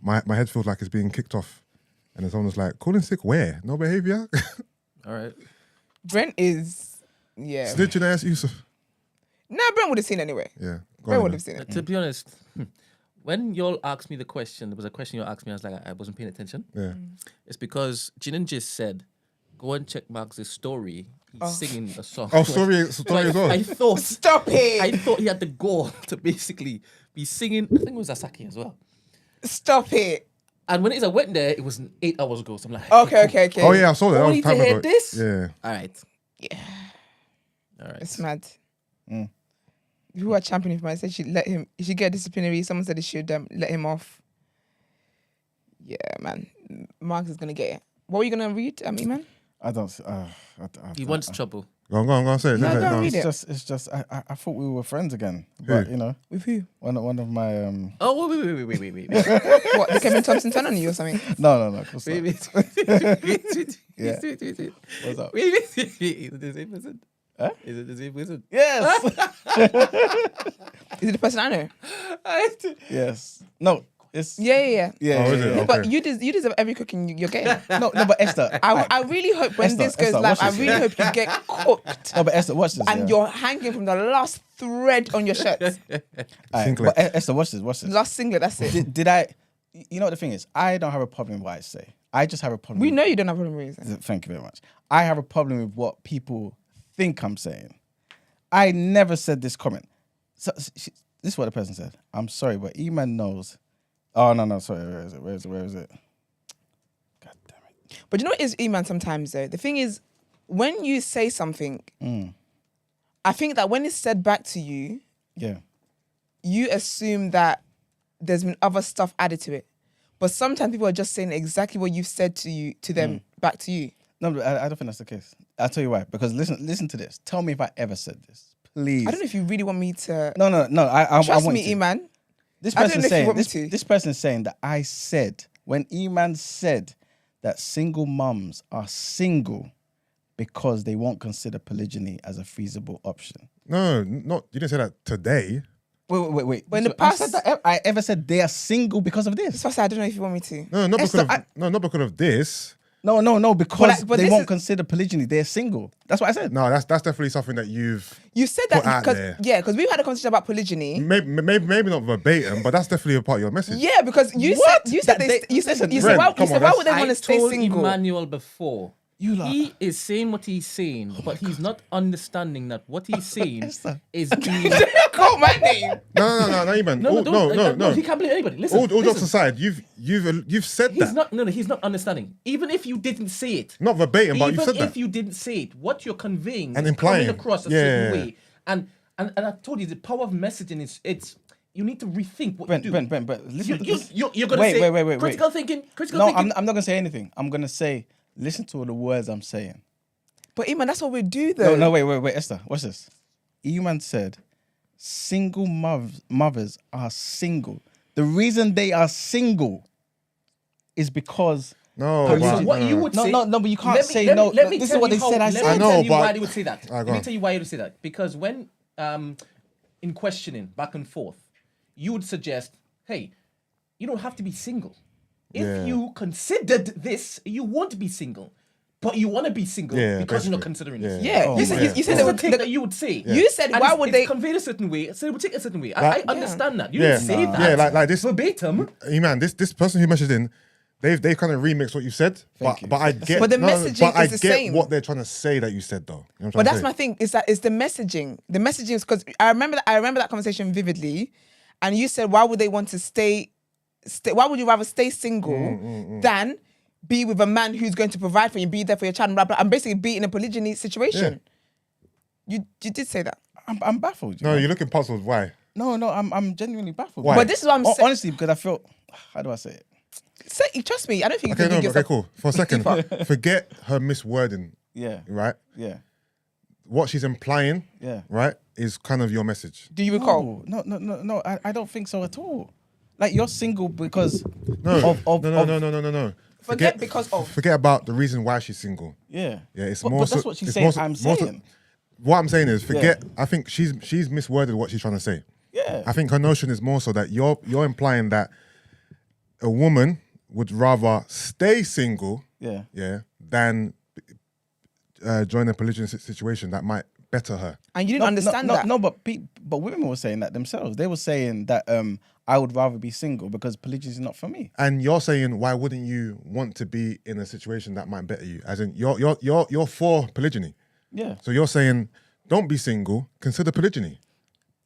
My head feels like it's being kicked off. And then someone was like, call in sick where? No behavior? All right. Brent is, yeah. Snitching ass Yusuf. No, Brent would have seen anyway. Yeah. Go Brent on, would then. have seen it. To be honest, when y'all asked me the question, there was a question you asked me. I was like, I wasn't paying attention. Yeah. It's because Jinan just said, go and check Mark's story. He's singing a song. Oh, story as well. I thought Stop it. I thought he had the goal to basically be singing. I think it was Asaki as well. Stop it. And when I went there, it was 8 hours ago. So I'm like, Okay. Oh, yeah, I saw that. That Only was time to hear ago. this? Yeah. All right. Yeah. All right. It's mad. Who are championing for? I said he should get disciplinary. Someone said he should let him off. Yeah, man. Marks is gonna get it. What were you gonna read, Iman? I don't. He wants trouble. Go on, say it. No, say it, go on, on. read it. It's just. I thought we were friends again, but With who? one of my Oh, wait. What? The Kevin Thompson turn on you or something? no. Of course not. Wait. Yeah. Wait. What's up? Wait. Is it the same person? Huh? Is it the same person? Yes. Is it the person I know? Yes. No. It's Yeah. Yeah. Oh, is it? Yeah, but Okay. you deserve every cooking you're getting. No, but Esther. I really hope when Esther, this goes Esther, live, watch I this, really yeah. hope you get cooked No, but Esther, watch this. and yeah. you're hanging from the last thread on your shirt. Alright, Singlet. but Esther, watch this. Last singlet, that's it. Did I? You know what the thing is? I don't have a problem with what I say. I just have a problem. We with, know you don't have a problem with it. Thank you very much. I have a problem with what people think I'm saying. I never said this comment. So this is what the person said. I'm sorry, but E-Man knows. Oh no, sorry. Where is it? God damn it. But you know what is E-Man sometimes though? The thing is, when you say something, I think that when it's said back to you, Yeah. you assume that there's been other stuff added to it. But sometimes people are just saying exactly what you've said to them back to you. No, but I don't think that's the case. I'll tell you why. Because listen to this. Tell me if I ever said this, please. I don't know if you really want me to. No. I Trust want me, you. Iman. This I don't person know if you saying want me to. this person is saying that I said when Iman said that single mums are single because they won't consider polygyny as a feasible option. No, not you didn't say that today. Wait. But in the I past- said that I ever said they are single because of this? So I don't know if you want me to. No, not Esther, because of not because of this. No, because but they this won't is- consider polygyny. They're single. That's what I said. No, that's definitely something that you've You said put that out there. because we've had a conversation about polygyny. Maybe not verbatim, but that's definitely a part of your message. Yeah, because you What? said That you said listen, you said Ren, why, come on, why would they I want to stay told single? Emmanuel before. You lot. He is saying what he's saying, but he's not understanding that what he's saying Esther. is being. Call my name. No, even. No. He can't believe anybody. Listen, All jokes listen. aside, you've said He's that. not. He's not understanding. Even if you didn't say it, Not verbatim, but you even said if that. you didn't say it, what you're conveying And is implying. coming across a Yeah. certain way. And I told you the power of messaging is it's you need to rethink what you do. Ben, listen. You're gonna Wait, say wait. critical thinking. No, I'm not gonna say anything. I'm gonna say, listen to all the words I'm saying. But Iman, that's what we do though. No, wait, Esther, watch this. Eman said, single mothers are single. The reason they are single is because. No, So but, what you would say? No, but you can't let me- say let me- no. let me This is tell what you they how- said. I let said. me I know, tell you but- why they would say that. go Let me on. tell you why they would say that. Because when in questioning back and forth, you would suggest, hey, you don't have to be single. If Yeah. you considered this, you won't be single. But you want to be single Yeah, because you're not basically. considering this. Yeah, Oh, you said yeah. you said It's they the would, thing that you would say. you said And why it's- would it's they? conveyed a certain way, so they would take a certain way. Like- I understand that. You Yeah. didn't say that. Yeah, like this. verbatim. Man, this person who messaged in, they kind of remixed what you said. Thank you. But I get. But the no, messaging but I is the get same. what they're trying to say that you said though. You know what I'm But trying that's to my say? thing. Is that it's the messaging. The messaging is because I remember that conversation vividly, and you said why would they want to stay? Why would you rather stay single than be with a man who's going to provide for you, be there for your child, blah, blah, and basically be in a polygyny situation? You did say that. I'm baffled. No, you're looking puzzled. Why? No, I'm genuinely baffled. Why? But this is what I'm saying. Honestly, because I feel. How do I say it? Trust me, I don't think you Okay, can no, dig okay, yourself. cool. For a second, forget her miswording, Yeah, right? yeah, What she's implying, yeah. right, is kind of your message. Do you recall? No. I don't think so at all. Like you're single because No, of no. Forget because of. Forget about the reason why she's single. Yeah, Yeah, it's but, more. But that's so- what she's it's saying. more so- I'm more so- saying. What I'm saying is, forget. I think she's misworded what she's trying to say. Yeah. I think her notion is more so that you're implying that a woman would rather stay single, Yeah. than join a polygamous situation that might better her. And you didn't understand that. No, but women were saying that themselves. They were saying that I would rather be single because polygyny is not for me. And you're saying, why wouldn't you want to be in a situation that might better you? As in, you're for polygyny. Yeah. So you're saying, don't be single, consider polygyny.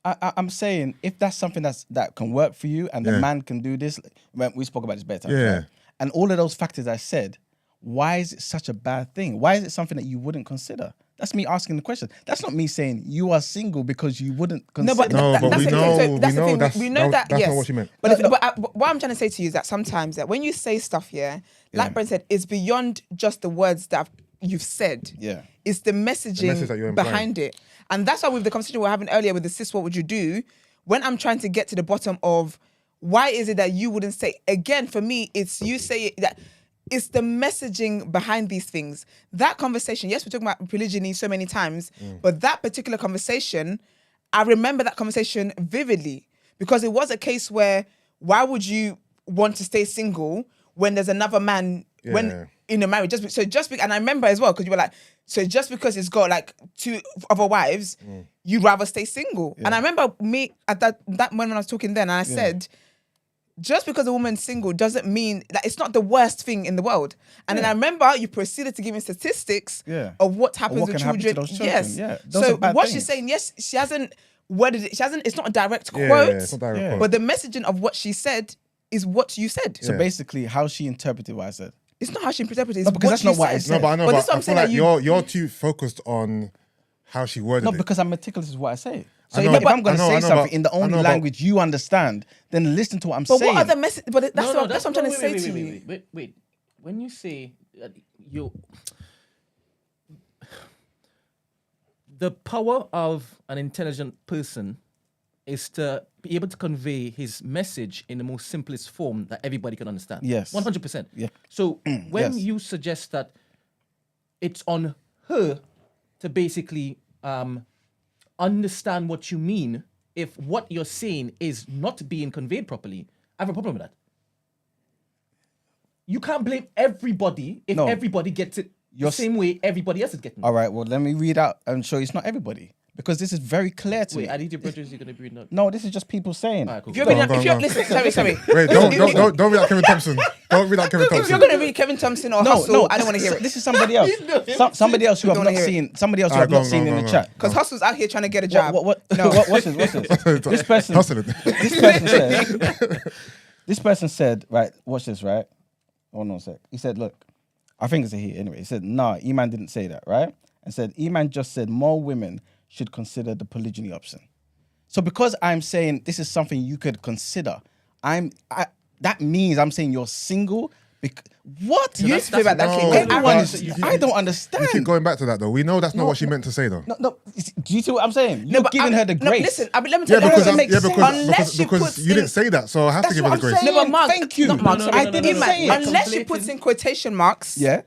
I'm saying if that's something that can work for you and the Yeah. man can do this, we spoke about this better. Yeah. Right? And all of those factors I said, why is it such a bad thing? Why is it something that you wouldn't consider? That's me asking the question. That's not me saying you are single because you wouldn't No, consider. but, No, that- but that's we the thing. know- So we that's the know thing. that's- We know that, that's yes. not what she meant. But, but what I'm trying to say to you is that sometimes that when you say stuff, like Brent said, it's beyond just the words that you've said. Yeah. It's the messaging message that you're implying. behind it. And that's why with the conversation we were having earlier with the sis, what would you do? When I'm trying to get to the bottom of why is it that you wouldn't say, again, for me, it's you say that it's the messaging behind these things. That conversation, yes, we're talking about polygyny so many times, but that particular conversation, I remember that conversation vividly because it was a case where why would you want to stay single when there's another man when in a marriage? And I remember as well because you were like, so just because it's got like 2 other wives, you'd rather stay single. And I remember me at that moment when I was talking then, and I said, just because a woman's single doesn't mean that it's not the worst thing in the world. And then I remember you proceeded to give me statistics of what happens what with can happen to children. those children. Yes. Yeah, those So are bad what things. she's saying, yes, she hasn't worded it. It's not a direct Yeah, quote. it's not direct quote. But the messaging of what she said is what you said. So basically, how she interpreted what I said. It's not how she interpreted it. It's No, because what that's you not what I said. said. No, but I know, But but this is what I I'm feel saying like that you- you're too focused on how she worded No, it. because I'm meticulous is what I say. So I know, if I'm going to I say know, something but- in the I only know, but- language you understand, then listen to what I'm But saying. what are the message? But that's No, what I'm trying to say wait, to wait, you. Wait. When you say the power of an intelligent person is to be able to convey his message in the most simplest form that everybody can understand. Yes. 100%. Yeah. So when Yes. you suggest that it's on her to basically understand what you mean, if what you're saying is not being conveyed properly, I have a problem with that. You can't blame everybody if No. everybody gets it the You're same way everybody else is getting it. All right, well, let me read out and show you it's not everybody. Because this is very clear to Wait, me. I need your brothers, you're going to be not. No, this is just people saying. All right, cool. If you're Go gonna, on, go if on, you're go on. listen, sorry. Wait, don't read out Kevin Thompson. Don't read out Kevin If Thompson. you're gonna read Kevin Thompson or Hustle, I don't want to hear it. This is somebody else. Somebody else who I've don't not wanna hear it. seen. Somebody else who Ah, I've go not on, seen go in on, the go on. chat. Because Hustle's out here trying to get a job. No. What's this? This person. Hustling. This person said, right, watch this, right? Hold on a sec. He said, look, I think it's a he anyway. He said, nah, E-Man didn't say that, right? And said, E-Man just said more women should consider the polygyny option. So because I'm saying this is something you could consider, that means I'm saying you're single. What? You need to play back that No, clip. Everyone but is, I don't understand. You keep going back to that though. We know that's not what she meant to say though. No, do you see what I'm saying? You're but giving her the no, grace. listen, let me tell Yeah, you. because doesn't make sense. Unless she puts you in- didn't say that, so I have to That's give her what the I'm grace. saying. No, but Mark, Thank you. Not Mark, I didn't Iman, say it. unless she puts in quotation marks. Yeah.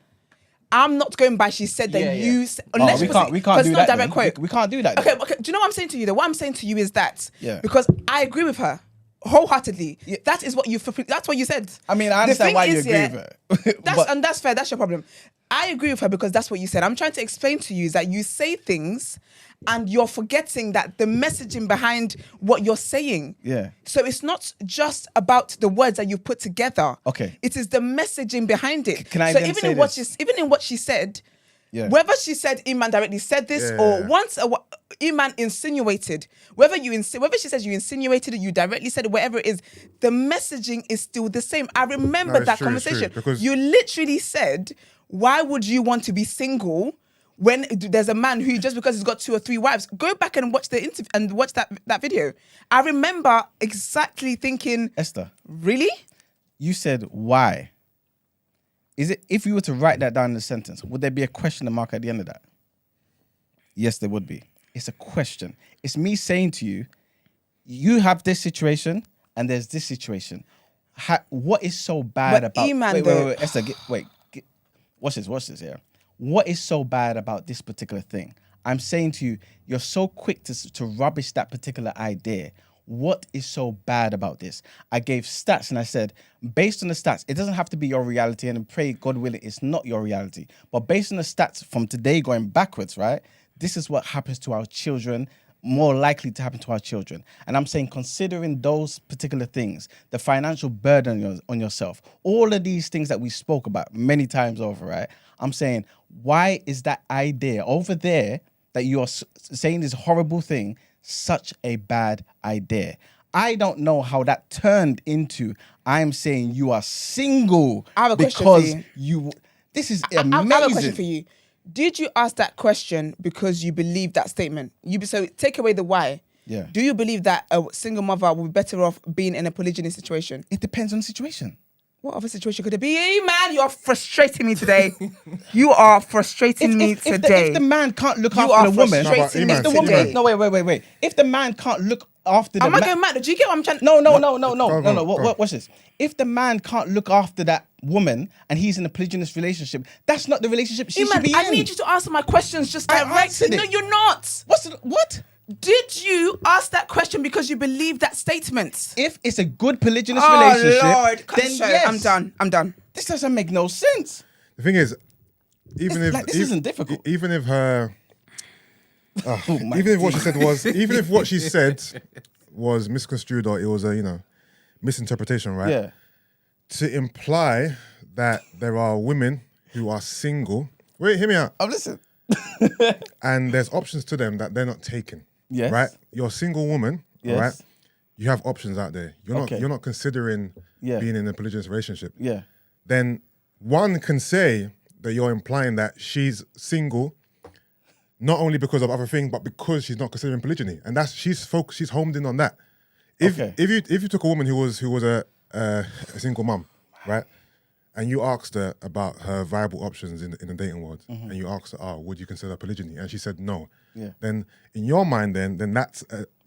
I'm not going by. She said that Yeah, yeah. you. Unless we she puts can't. it- We 'cause can't it's do not that. direct then. quote. We can't do that. Okay, then. okay. Do you know what I'm saying to you? What I'm saying to you is that Yeah. because I agree with her wholeheartedly. That is what you. That's what you said. I mean, I The understand thing why you is, agree yeah, with her. And that's fair. That's your problem. I agree with her because that's what you said. I'm trying to explain to you is that you say things and you're forgetting that the messaging behind what you're saying. Yeah. So it's not just about the words that you've put together. Okay. It is the messaging behind it. Can I so then even say in what this? even in what she said, Yeah. whether she said Iman directly said this Yeah. or once Iman insinuated, whether she says you insinuated it, you directly said it, whatever it is, the messaging is still the same. I remember it's that true, it's true, conversation. because- You literally said, why would you want to be single when there's a man who just because he's got 2 or 3 wives? Go back and watch the interview and watch that video. I remember exactly thinking, Esther, really? you said why. Is it if you were to write that down in a sentence, would there be a question mark at the end of that? Yes, there would be. It's a question. It's me saying to you, you have this situation and there's this situation. What is so bad But about? Iman, Wait, Esther, watch this here. What is so bad about this particular thing? I'm saying to you, you're so quick to rubbish that particular idea. What is so bad about this? I gave stats and I said, based on the stats, it doesn't have to be your reality, and pray God willing, it's not your reality. But based on the stats from today going backwards, right? This is what happens to our children, more likely to happen to our children. And I'm saying, considering those particular things, the financial burden on yourself, all of these things that we spoke about many times over, right? I'm saying, why is that idea over there that you're saying this horrible thing such a bad idea? I don't know how that turned into I'm saying you are single I have a question for because you. This is I amazing. have a question for you. Did you ask that question because you believe that statement? So take away the why. Yeah. Do you believe that a single mother would be better off being in a polygyny situation? It depends on the situation. What other situation could it be? Hey, man, you're frustrating me today. You are frustrating me today. If the man can't look You after are the woman, frustrating me if the woman, today. no, wait. If the man can't look after the Am I man, going mad? Do you get what I'm trying? no. Go. Watch this. If the man can't look after that woman and he's in a polygynous relationship, that's not the relationship she should be in. I need you to answer my questions just I directly. answered it. No, you're not. What? Did you ask that question because you believe that statement? If it's a good polygynous Oh, relationship, Lord. then Sorry, yes. I'm done. This doesn't make no sense. The thing is, even if this isn't difficult. even if her, my even if what she said was, even if what she said was misconstrued or it was a misinterpretation, right? Yeah. To imply that there are women who are single. Wait, hear me out. I'm listening. And there's options to them that they're not taking. Yes. Right? You're a single woman, Yes. right? You have options out there. Okay. You're not considering Yeah. being in a polygynous relationship. Yeah. Then one can say that you're implying that she's single not only because of other things, but because she's not considering polygyny, and that's she's homed in on that. If you took a woman who was a single mum, right, and you asked her about her viable options in the dating world, and you asked her, would you consider polygyny, and she said no, then in your mind, then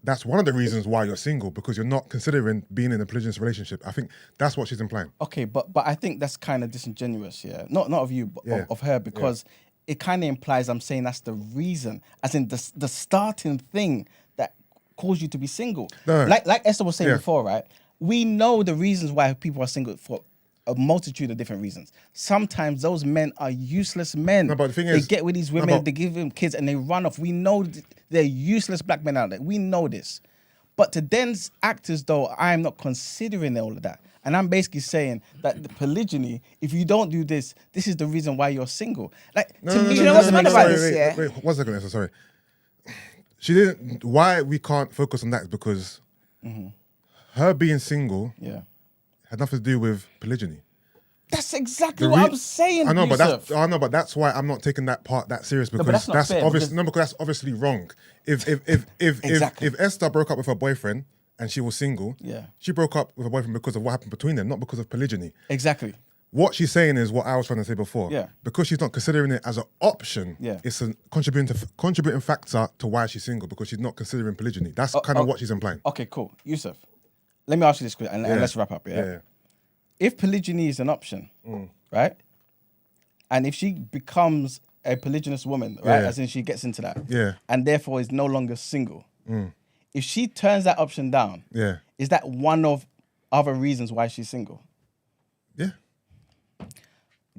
that's one of the reasons why you're single, because you're not considering being in a polygynous relationship. I think that's what she's implying. Okay, but I think that's kind of disingenuous, not of you, but of her, because it kind of implies I'm saying that's the reason, as in the starting thing that caused you to be single. No. Like Esther was saying before, right? We know the reasons why people are single for a multitude of different reasons. Sometimes those men are useless men. No, but the thing they is, get with these women, they give them kids, and they run off. We know they're useless black men out there. We know this. But to then act as though I'm not considering all of that. And I'm basically saying that the polygyny, if you don't do this, this is the reason why you're single. Like, to me, you know what's mad about this, Wait, 1 second, Esther, sorry. She didn't. Why we can't focus on that is because her being single had nothing to do with polygyny. That's exactly what I'm saying. I know, Yusuf. but that's why I'm not taking that part that serious, because that's not fair, obvious. because- No, because that's obviously wrong. If Exactly. if Esther broke up with her boyfriend and she was single, she broke up with her boyfriend because of what happened between them, not because of polygyny. Exactly. What she's saying is what I was trying to say before. Yeah. Because she's not considering it as an option, it's a contributing factor to why she's single, because she's not considering polygyny. That's kind of what she's implying. Okay, cool. Yusuf, let me ask you this question, and let's wrap up, yeah? If polygyny is an option, right? And if she becomes a polygynous woman, right? As in she gets into that, and therefore is no longer single, if she turns that option down, is that one of other reasons why she's single? Yeah.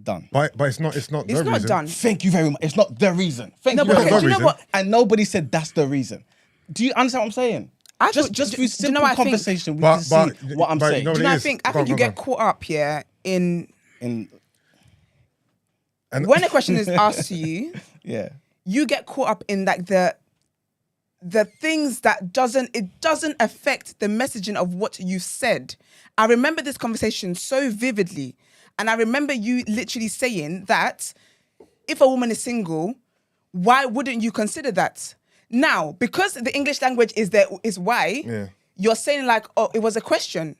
Done. But it's not the It's not reason. done. Thank you very much. It's not the reason. Thank you but very okay, much. do you know what? And nobody said that's the reason. Do you understand what I'm saying? Just through do you know simple what I think? conversation, we But- can see but- what I'm but you saying. know Do what you know, it I is? think Go on, you go get on. caught up here in And when a question is asked to you, Yeah. you get caught up in like the things that doesn't affect the messaging of what you said. I remember this conversation so vividly, and I remember you literally saying that if a woman is single, why wouldn't you consider that? Now, because the English language is why you're saying like, oh, it was a question,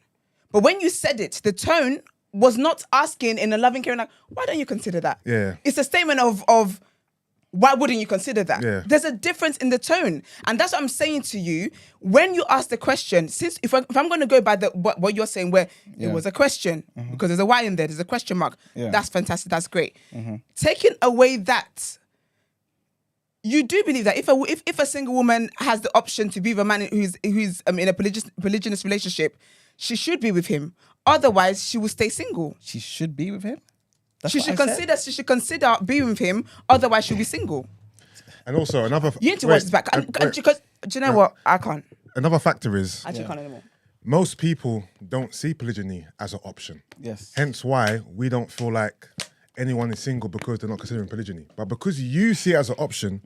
but when you said it, the tone was not asking in a loving, caring, like, why don't you consider that? Yeah. It's a statement of why wouldn't you consider that? Yeah. There's a difference in the tone. And that's what I'm saying to you. When you ask the question, since if I'm going to go by what you're saying, where it was a question, because there's a Y in there's a question mark. Yeah. That's fantastic. That's great. Taking away that, you do believe that if a single woman has the option to be with a man who's in a polygynous relationship, she should be with him. Otherwise, she will stay single. She should be with him? That's She what I said? should consider being with him. Otherwise, she'll be single. And also another. You need to watch this back. Because do you know what? I can't. Another factor is I actually can't anymore. most people don't see polygyny as an option. Yes. Hence why we don't feel like anyone is single because they're not considering polygyny. But because you see it as an option,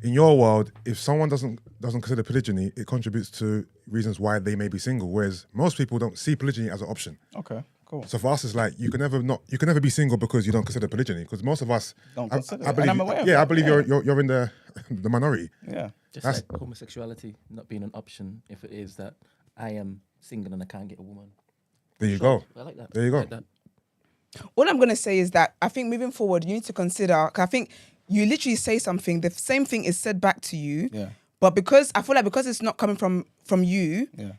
in your world, if someone doesn't consider polygyny, it contributes to reasons why they may be single. Whereas most people don't see polygyny as an option. Okay, cool. So for us, it's like you can never be single because you don't consider polygyny. Because most of us Don't consider I it. believe, And I'm aware of I that, believe yeah. you're in the minority. Yeah. Just That's- like homosexuality not being an option if it is that I am single and I can't get a woman. There you go. I like that. There you go. I like that. All I'm going to say is that I think moving forward, you need to consider, 'cause I think you literally say something, the same thing is said back to you. Yeah. But because I feel like because it's not coming from you, Yeah.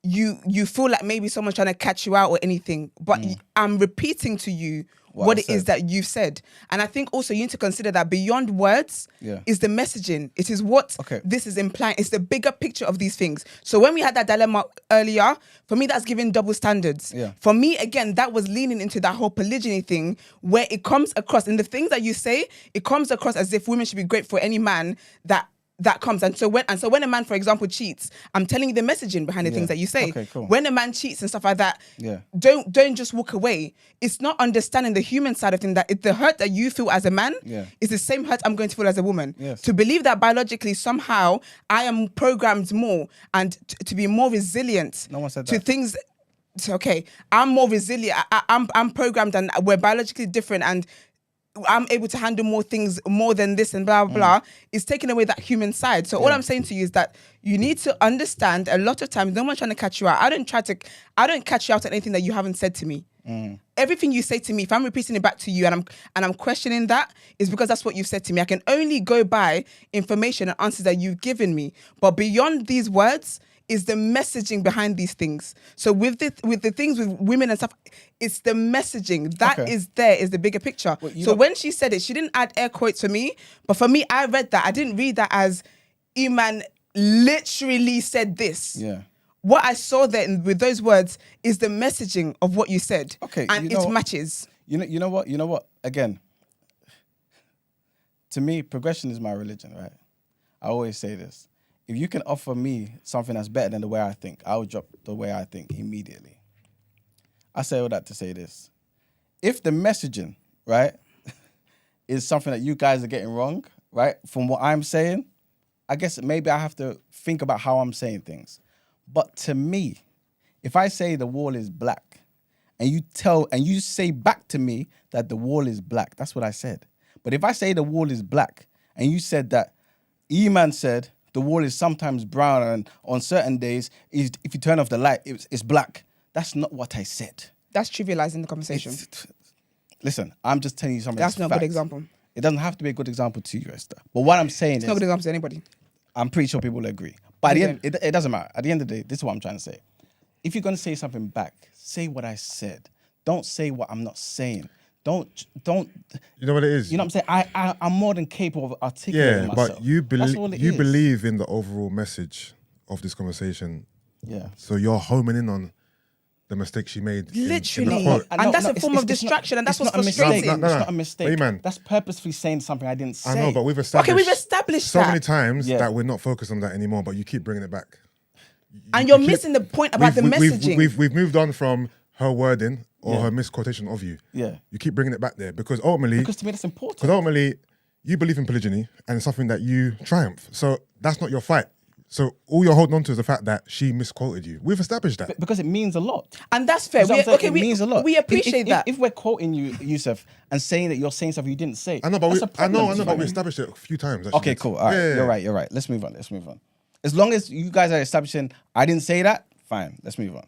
you feel like maybe someone's trying to catch you out or anything. But I'm repeating to you what I it is said. that you've said. And I think also you need to consider that beyond words Yeah. is the messaging. It is what Okay. this is implying. It's the bigger picture of these things. So when we had that dilemma earlier, for me, that's giving double standards. Yeah. For me, again, that was leaning into that whole polygyny thing where it comes across, in the things that you say, it comes across as if women should be great for any man that comes. And so when a man, for example, cheats, I'm telling you the messaging behind the things that you say. Okay, cool. When a man cheats and stuff like that, Yeah. don't just walk away. It's not understanding the human side of things, that the hurt that you feel as a man is the same hurt I'm going to feel as a woman. Yes. To believe that biologically somehow I am programmed more and to be more resilient No one said to that. things. So, okay, I'm more resilient. I'm programmed and we're biologically different, and I'm able to handle more things more than this and blah, blah, blah, is taking away that human side. So all I'm saying to you is that you need to understand a lot of times, no one's trying to catch you out. I don't catch you out at anything that you haven't said to me. Everything you say to me, if I'm repeating it back to you and I'm questioning that, is because that's what you've said to me. I can only go by information and answers that you've given me. But beyond these words is the messaging behind these things. So with the things with women and stuff, it's the messaging that is the bigger picture. Well, so when she said it, she didn't add air quotes for me, but for me, I read that. I didn't read that as Iman literally said this. Yeah. What I saw there with those words is the messaging of what you said. Okay, and it matches. You know what? Again, to me, progression is my religion, right? I always say this. If you can offer me something that's better than the way I think, I'll drop the way I think immediately. I say all that to say this. If the messaging, right, is something that you guys are getting wrong, right, from what I'm saying, I guess maybe I have to think about how I'm saying things. But to me, if I say the wall is black and you say back to me that the wall is black, that's what I said. But if I say the wall is black and you said that E-Man said the wall is sometimes brown and on certain days, if you turn off the light, it's black. That's not what I said. That's trivializing the conversation. Listen, I'm just telling you something. That's not a good example. It doesn't have to be a good example to you, Esther. But what I'm saying it's not a good example to anybody. I'm pretty sure people will agree. But it doesn't matter. At the end of the day, this is what I'm trying to say. If you're going to say something back, say what I said. Don't say what I'm not saying. Don't. You know what it is? You know what I'm saying? I'm more than capable of articulating myself. But you believe in the overall message of this conversation. Yeah. So you're homing in on the mistake she made. Literally. In the quote. And that's a form of distraction, and that's what's frustrating. It's not a mistake. Hey, man. That's purposefully saying something I didn't say. I know, but we've established so that. many times that we're not focused on that anymore, but you keep bringing it back. And you're missing the point about the messaging. We've moved on from her wording or her misquotation of you. Yeah. You keep bringing it back there because ultimately... Because to me that's important. Because ultimately, you believe in polygyny and it's something that you triumph. So that's not your fight. So all you're holding on to is the fact that she misquoted you. We've established that. Because it means a lot. And that's fair. It means a lot. We appreciate that. If we're quoting you, Yusuf, and saying that you're saying stuff you didn't say, I know, but we established it a few times. Actually. Okay, cool. All right, you're right. Let's move on. As long as you guys are establishing, I didn't say that, fine. Let's move on.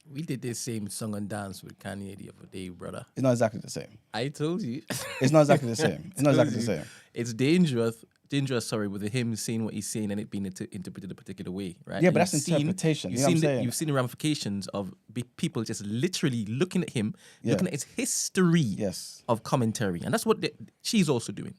We did this same song and dance with Kanye the other day, brother. It's not exactly the same. I told you. It's not exactly the same. It's not exactly the same. It's dangerous, with him saying what he's saying and it being interpreted a particular way, right? Yeah, but that's interpretation. You've seen the ramifications of people just literally looking at him, looking at his history of commentary. And that's what she's also doing.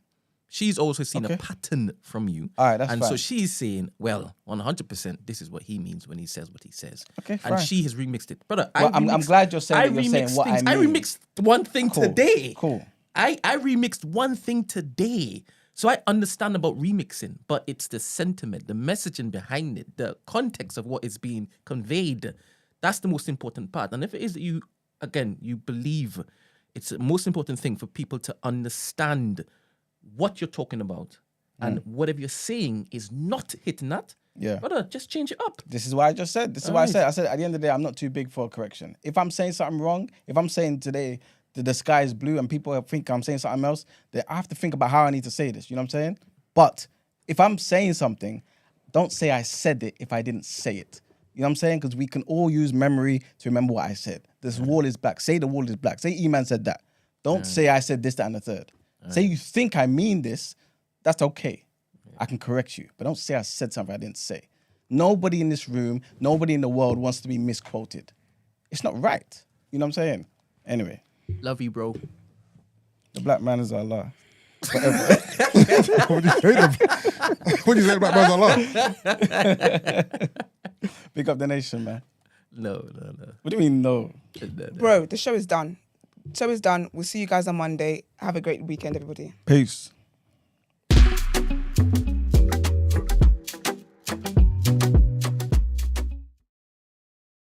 She's also seen a pattern from you. All right, that's and fine. so she's saying, well, 100%, this is what he means when he says what he says. Okay, and fine. she has remixed it. Brother, I'm glad you're saying that you're saying what I mean. I remixed one thing today. Cool. I remixed one thing today. So I understand about remixing, but it's the sentiment, the messaging behind it, the context of what is being conveyed. That's the most important part. And if it is that you believe it's the most important thing for people to understand what you're talking about and whatever you're saying is not hitting that, brother, just change it up. This is what I just said. This is what I said. I said at the end of the day, I'm not too big for a correction. If I'm saying something wrong, if I'm saying today the sky is blue and people think I'm saying something else, then I have to think about how I need to say this. You know what I'm saying? But if I'm saying something, don't say I said it if I didn't say it. You know what I'm saying? Because we can all use memory to remember what I said. This wall is black. Say the wall is black. Say E-Man said that. Don't say I said this, that, and the third. Say you think I mean this, that's okay. I can correct you. But don't say I said something I didn't say. Nobody in this room, nobody in the world wants to be misquoted. It's not right. You know what I'm saying? Anyway. Love you, bro. The black man is Allah. What do you say about Allah? Pick up the nation, man. No. What do you mean, no? Bro, the show is done. We'll see you guys on Monday. Have a great weekend, everybody. Peace.